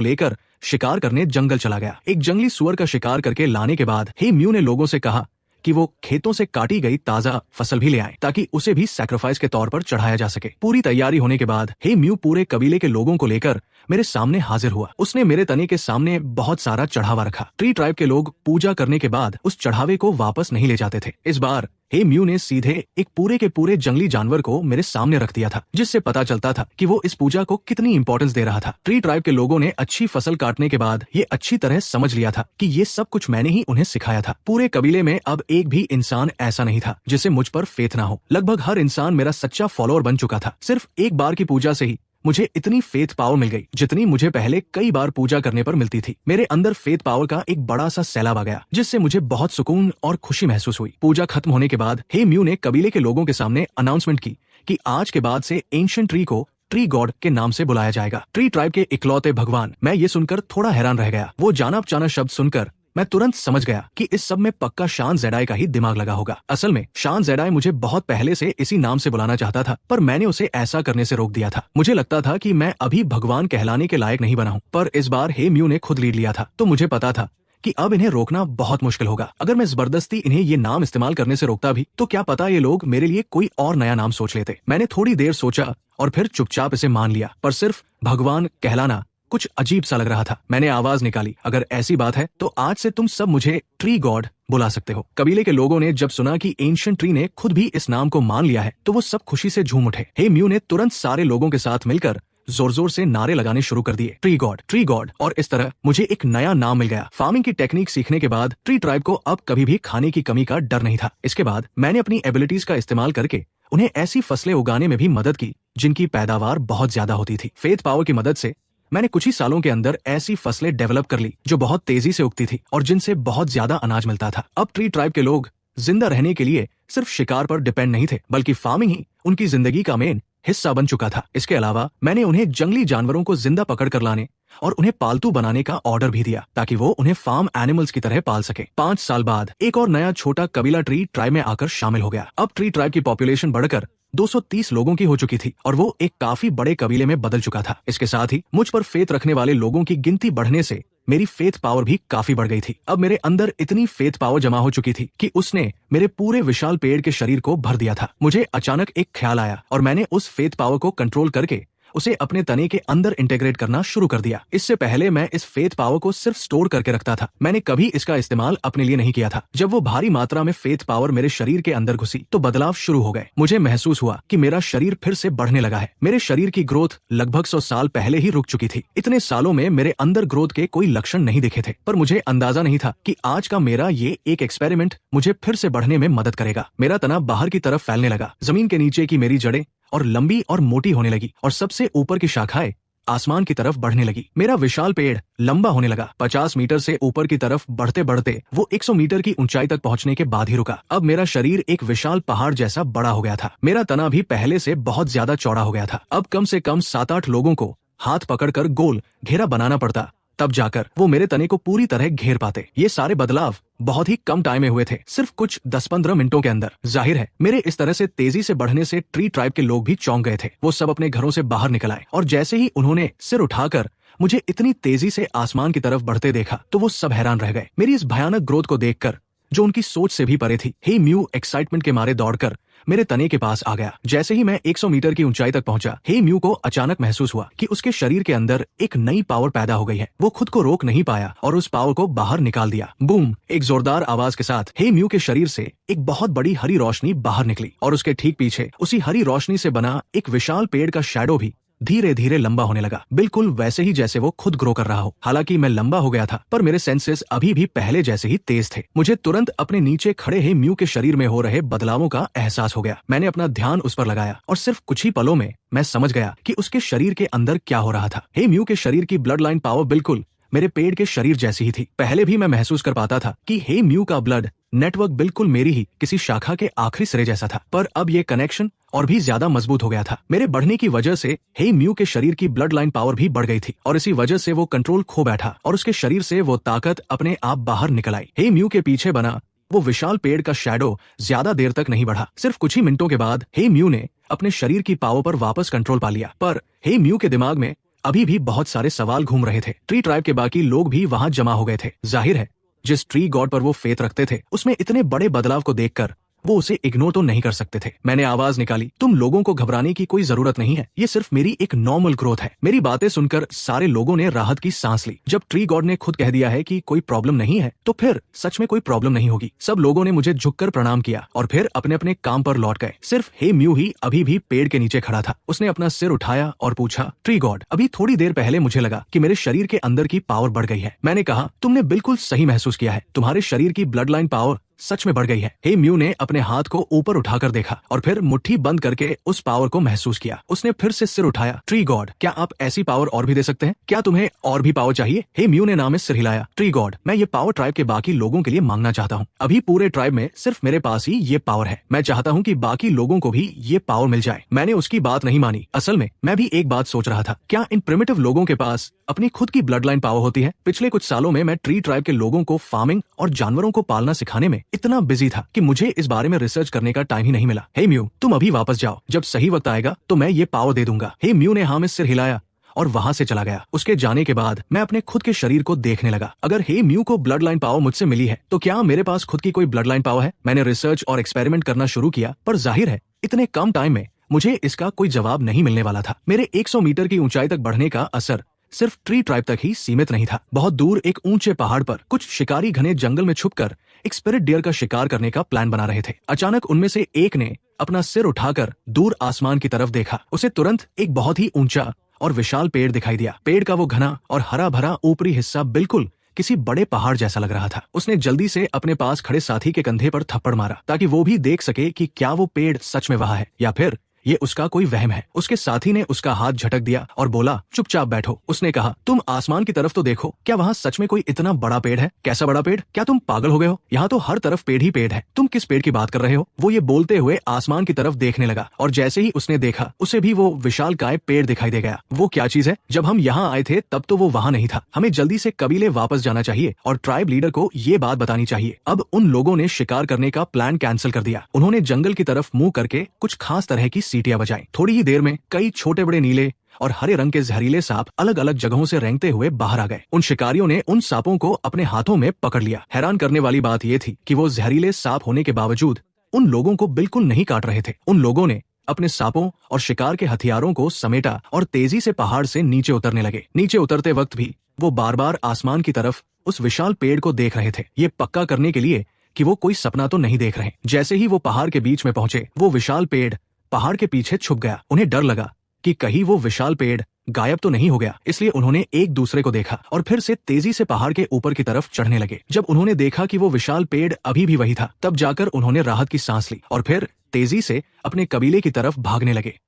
लेकर शिकार करने जंगल चला गया। एक जंगली सुअर का शिकार करके लाने के बाद हे म्यू ने लोगों से कहा कि वो खेतों से काटी गई ताजा फसल भी ले आए ताकि उसे भी सैक्रिफाइस के तौर पर चढ़ाया जा सके। पूरी तैयारी होने के बाद हे म्यू पूरे कबीले के लोगों को लेकर मेरे सामने हाजिर हुआ। उसने मेरे तने के सामने बहुत सारा चढ़ावा रखा। ट्री ट्राइब के लोग पूजा करने के बाद उस चढ़ावे को वापस नहीं ले जाते थे। इस बार हे म्यू ने सीधे एक पूरे के पूरे जंगली जानवर को मेरे सामने रख दिया था, जिससे पता चलता था कि वो इस पूजा को कितनी इंपॉर्टेंस दे रहा था। ट्री ट्राइब के लोगों ने अच्छी फसल काटने के बाद ये अच्छी तरह समझ लिया था कि ये सब कुछ मैंने ही उन्हें सिखाया था। पूरे कबीले में अब एक भी इंसान ऐसा नहीं था जिसे मुझ पर फेथ ना हो। लगभग हर इंसान मेरा सच्चा फॉलोअर बन चुका था। सिर्फ एक बार की पूजा से ही मुझे इतनी फेथ पावर मिल गई जितनी मुझे पहले कई बार पूजा करने पर मिलती थी। मेरे अंदर फेथ पावर का एक बड़ा सा सैलाब आ गया, जिससे मुझे बहुत सुकून और खुशी महसूस हुई। पूजा खत्म होने के बाद हे म्यू ने कबीले के लोगों के सामने अनाउंसमेंट की कि आज के बाद से एंशिएंट ट्री को ट्री गॉड के नाम से बुलाया जाएगा, ट्री ट्राइब के इकलौते भगवान। मैं ये सुनकर थोड़ा हैरान रह गया। वो जाना पहचाना शब्द सुनकर मैं तुरंत समझ गया कि इस सब में पक्का शान जेडाई का ही दिमाग लगा होगा। असल में शान जेडाई मुझे बहुत पहले से इसी नाम से बुलाना चाहता था, पर मैंने उसे ऐसा करने से रोक दिया था। मुझे लगता था कि मैं अभी भगवान कहलाने के लायक नहीं बना हूँ, पर इस बार हे म्यू ने खुद लीड लिया था, तो मुझे पता था कि अब इन्हें रोकना बहुत मुश्किल होगा। अगर मैं जबरदस्ती इन्हें ये नाम इस्तेमाल करने से रोकता भी तो क्या पता ये लोग मेरे लिए कोई और नया नाम सोच लेते। मैंने थोड़ी देर सोचा और फिर चुपचाप इसे मान लिया, पर सिर्फ भगवान कहलाना कुछ अजीब सा लग रहा था। मैंने आवाज निकाली, अगर ऐसी बात है तो आज से तुम सब मुझे ट्री गॉड बुला सकते हो। कबीले के लोगों ने जब सुना कि एंशिएंट ट्री ने खुद भी इस नाम को मान लिया है तो वो सब खुशी से झूम उठे। हे म्यू ने तुरंत सारे लोगों के साथ मिलकर जोर जोर से नारे लगाने शुरू कर दिए, ट्री गॉड, और इस तरह मुझे एक नया नाम मिल गया। फार्मिंग की टेक्निक सीखने के बाद ट्री ट्राइब को अब कभी भी खाने की कमी का डर नहीं था। इसके बाद मैंने अपनी एबिलिटीज का इस्तेमाल करके उन्हें ऐसी फसलें उगाने में भी मदद की जिनकी पैदावार बहुत ज्यादा होती थी। फेथ पावर की मदद से मैंने कुछ ही सालों के अंदर ऐसी फसलें डेवलप कर ली जो बहुत तेजी से उगती थी और जिनसे बहुत ज्यादा अनाज मिलता था। अब ट्री ट्राइब के लोग जिंदा रहने के लिए सिर्फ शिकार पर डिपेंड नहीं थे, बल्कि फार्मिंग ही उनकी जिंदगी का मेन हिस्सा बन चुका था। इसके अलावा मैंने उन्हें जंगली जानवरों को जिंदा पकड़ कर लाने और उन्हें पालतू बनाने का ऑर्डर भी दिया ताकि वो उन्हें फार्म एनिमल्स की तरह पाल सके। 5 साल बाद एक और नया छोटा कबीला ट्री ट्राइब में आकर शामिल हो गया। अब ट्री ट्राइब की पॉपुलेशन बढ़कर 230 लोगों की हो चुकी थी और वो एक काफी बड़े कबीले में बदल चुका था। इसके साथ ही मुझ पर फेथ रखने वाले लोगों की गिनती बढ़ने से मेरी फेथ पावर भी काफी बढ़ गई थी। अब मेरे अंदर इतनी फेथ पावर जमा हो चुकी थी कि उसने मेरे पूरे विशाल पेड़ के शरीर को भर दिया था। मुझे अचानक एक ख्याल आया और मैंने उस फेथ पावर को कंट्रोल करके उसे अपने तने के अंदर इंटीग्रेट करना शुरू कर दिया। इससे पहले मैं इस फेथ पावर को सिर्फ स्टोर करके रखता था, मैंने कभी इसका इस्तेमाल अपने लिए नहीं किया था। जब वो भारी मात्रा में फेथ पावर मेरे शरीर के अंदर घुसी तो बदलाव शुरू हो गए। मुझे महसूस हुआ कि मेरा शरीर फिर से बढ़ने लगा है। मेरे शरीर की ग्रोथ लगभग 100 साल पहले ही रुक चुकी थी। इतने सालों में मेरे अंदर ग्रोथ के कोई लक्षण नहीं दिखे थे, पर मुझे अंदाजा नहीं था कि आज का मेरा ये एक एक्सपेरिमेंट मुझे फिर से बढ़ने में मदद करेगा। मेरा तना बाहर की तरफ फैलने लगा, जमीन के नीचे की मेरी जड़ें और लंबी और मोटी होने लगी और सबसे ऊपर की शाखाएं आसमान की तरफ बढ़ने लगी। मेरा विशाल पेड़ लंबा होने लगा। 50 मीटर से ऊपर की तरफ बढ़ते बढ़ते वो 100 मीटर की ऊंचाई तक पहुंचने के बाद ही रुका। अब मेरा शरीर एक विशाल पहाड़ जैसा बड़ा हो गया था। मेरा तना भी पहले से बहुत ज्यादा चौड़ा हो गया था। अब कम से कम 7-8 लोगों को हाथ पकड़कर गोल घेरा बनाना पड़ता, तब जाकर वो मेरे तने को पूरी तरह घेर पाते। ये सारे बदलाव बहुत ही कम टाइम में हुए थे, सिर्फ कुछ 10-15 मिनटों के अंदर। जाहिर है मेरे इस तरह से तेजी से बढ़ने से ट्री ट्राइब के लोग भी चौंक गए थे। वो सब अपने घरों से बाहर निकल आए और जैसे ही उन्होंने सिर उठाकर मुझे इतनी तेजी से आसमान की तरफ बढ़ते देखा तो वो सब हैरान रह गए। मेरी इस भयानक ग्रोथ को देखकर जो उनकी सोच से भी परे थी। हे म्यू एक्साइटमेंट के मारे दौड़कर मेरे तने के पास आ गया। जैसे ही मैं 100 मीटर की ऊंचाई तक पहुंचा, हे म्यू को अचानक महसूस हुआ कि उसके शरीर के अंदर एक नई पावर पैदा हो गई है। वो खुद को रोक नहीं पाया और उस पावर को बाहर निकाल दिया। बूम! एक जोरदार आवाज के साथ हे म्यू के शरीर से एक बहुत बड़ी हरी रोशनी बाहर निकली और उसके ठीक पीछे उसी हरी रोशनी से बना एक विशाल पेड़ का शैडो भी धीरे धीरे लंबा होने लगा, बिल्कुल वैसे ही जैसे वो खुद ग्रो कर रहा हो। हालांकि मैं लंबा हो गया था, पर मेरे सेंसेस अभी भी पहले जैसे ही तेज थे। मुझे तुरंत अपने नीचे खड़े हे म्यू के शरीर में हो रहे बदलावों का एहसास हो गया। मैंने अपना ध्यान उस पर लगाया और सिर्फ कुछ ही पलों में मैं समझ गया कि उसके शरीर के अंदर क्या हो रहा था। हे म्यू के शरीर की ब्लड लाइन पावर बिल्कुल मेरे पेड़ के शरीर जैसी ही थी। पहले भी मैं महसूस कर पाता था कि हे म्यू का ब्लड नेटवर्क बिल्कुल मेरी ही किसी शाखा के आखिरी सिरे जैसा था, पर अब ये कनेक्शन और भी ज्यादा मजबूत हो गया था। मेरे बढ़ने की वजह से हे म्यू के शरीर की ब्लड लाइन पावर भी बढ़ गई थी और इसी वजह से वो कंट्रोल खो बैठा और उसके शरीर से वो ताकत अपने आप बाहर निकल आई। हे म्यू के पीछे बना वो विशाल पेड़ का शैडो ज्यादा देर तक नहीं बढ़ा। सिर्फ कुछ ही मिनटों के बाद हे म्यू ने अपने शरीर की पावर पर वापस कंट्रोल पा लिया, पर हे म्यू के दिमाग में अभी भी बहुत सारे सवाल घूम रहे थे। ट्री ट्राइब के बाकी लोग भी वहां जमा हो गए थे। जाहिर है जिस ट्री गॉड पर वो फेथ रखते थे उसमें इतने बड़े बदलाव को देखकर वो उसे इग्नोर तो नहीं कर सकते थे। मैंने आवाज निकाली, तुम लोगों को घबराने की कोई जरूरत नहीं है, ये सिर्फ मेरी एक नॉर्मल ग्रोथ है। मेरी बातें सुनकर सारे लोगों ने राहत की सांस ली। जब ट्री गॉड ने खुद कह दिया है कि कोई प्रॉब्लम नहीं है तो फिर सच में कोई प्रॉब्लम नहीं होगी। सब लोगों ने मुझे झुककर प्रणाम किया और फिर अपने अपने काम पर लौट गए। सिर्फ हे म्यू ही अभी भी पेड़ के नीचे खड़ा था। उसने अपना सिर उठाया और पूछा, ट्री गॉड, अभी थोड़ी देर पहले मुझे लगा कि मेरे शरीर के अंदर की पावर बढ़ गई है। मैंने कहा, तुमने बिल्कुल सही महसूस किया है, तुम्हारे शरीर की ब्लड लाइन पावर सच में बढ़ गई है। हे म्यू ने अपने हाथ को ऊपर उठाकर देखा और फिर मुट्ठी बंद करके उस पावर को महसूस किया। उसने फिर से सिर उठाया, ट्री गॉड, क्या आप ऐसी पावर और भी दे सकते हैं? क्या तुम्हें और भी पावर चाहिए? हे म्यू ने नाम में सिर हिलाया, ट्री गॉड, मैं ये पावर ट्राइब के बाकी लोगों के लिए मांगना चाहता हूँ। अभी पूरे ट्राइब में सिर्फ मेरे पास ही ये पावर है। मैं चाहता हूँ कि बाकी लोगों को भी ये पावर मिल जाए। मैंने उसकी बात नहीं मानी। असल में मैं भी एक बात सोच रहा था, क्या इन प्रिमिटिव लोगों के पास अपनी खुद की ब्लड लाइन पावर होती है? पिछले कुछ सालों में मैं ट्री ट्राइब के लोगों को फार्मिंग और जानवरों को पालना सिखाने में इतना बिजी था कि मुझे इस बारे में रिसर्च करने का टाइम ही नहीं मिला। हे म्यू, तुम अभी वापस जाओ, जब सही वक्त आएगा तो मैं ये पावर दे दूंगा। हे म्यू ने हाँ में सिर हिलाया और वहां से चला गया। उसके जाने के बाद मैं अपने खुद के शरीर को देखने लगा। अगर हे म्यू को ब्लड लाइन पावर मुझसे मिली है तो क्या मेरे पास खुद की कोई ब्लड लाइन पावर है? मैंने रिसर्च और एक्सपेरिमेंट करना शुरू किया, पर जाहिर है इतने कम टाइम में मुझे इसका कोई जवाब नहीं मिलने वाला था। मेरे 100 मीटर की ऊंचाई तक बढ़ने का असर सिर्फ ट्री ट्राइब तक ही सीमित नहीं था। बहुत दूर एक ऊंचे पहाड़ पर कुछ शिकारी घने जंगल में छुपकर एक स्पिरिट डियर का शिकार करने का प्लान बना रहे थे। अचानक उनमें से एक ने अपना सिर उठाकर दूर आसमान की तरफ देखा। उसे तुरंत एक बहुत ही ऊंचा और विशाल पेड़ दिखाई दिया। पेड़ का वो घना और हरा भरा ऊपरी हिस्सा बिल्कुल किसी बड़े पहाड़ जैसा लग रहा था। उसने जल्दी से अपने पास खड़े साथी के कंधे पर थप्पड़ मारा ताकि वो भी देख सके कि क्या वो पेड़ सच में वहां है या फिर ये उसका कोई वहम है। उसके साथी ने उसका हाथ झटक दिया और बोला, चुपचाप बैठो। उसने कहा, तुम आसमान की तरफ तो देखो, क्या वहाँ सच में कोई इतना बड़ा पेड़ है? कैसा बड़ा पेड़? क्या तुम पागल हो गए हो? यहाँ तो हर तरफ पेड़ ही पेड़ है। तुम किस पेड़ की बात कर रहे हो? वो ये बोलते हुए आसमान की तरफ देखने लगा और जैसे ही उसने देखा उसे भी वो विशालकाय पेड़ दिखाई दे गया। वो क्या चीज है? जब हम यहाँ आए थे तब तो वो वहाँ नहीं था। हमें जल्दी से कबीले वापस जाना चाहिए और ट्राइब लीडर को ये बात बतानी चाहिए। अब उन लोगों ने शिकार करने का प्लान कैंसिल कर दिया। उन्होंने जंगल की तरफ मुंह करके कुछ खास तरह की सीटियां बजाई। थोड़ी ही देर में कई छोटे बड़े नीले और हरे रंग के जहरीले सांप अलग अलग जगहों से रेंगते हुए बाहर आ गए। उन शिकारियों ने उन सांपों को अपने हाथों में पकड़ लिया। हैरान करने वाली बात यह थी कि वो जहरीले सांप होने के बावजूद उन लोगों को बिल्कुल नहीं काट रहे थे। उन लोगों ने अपने सांपों और शिकार के हथियारों को समेटा और तेजी से पहाड़ से नीचे उतरने लगे। नीचे उतरते वक्त भी वो बार बार आसमान की तरफ उस विशाल पेड़ को देख रहे थे, ये पक्का करने के लिए कि वो कोई सपना तो नहीं देख रहे। जैसे ही वो पहाड़ के बीच में पहुंचे, वो विशाल पेड़ पहाड़ के पीछे छुप गया। उन्हें डर लगा कि कहीं वो विशाल पेड़ गायब तो नहीं हो गया, इसलिए उन्होंने एक दूसरे को देखा और फिर से तेजी से पहाड़ के ऊपर की तरफ चढ़ने लगे। जब उन्होंने देखा कि वो विशाल पेड़ अभी भी वही था, तब जाकर उन्होंने राहत की सांस ली और फिर तेजी से अपने कबीले की तरफ भागने लगे।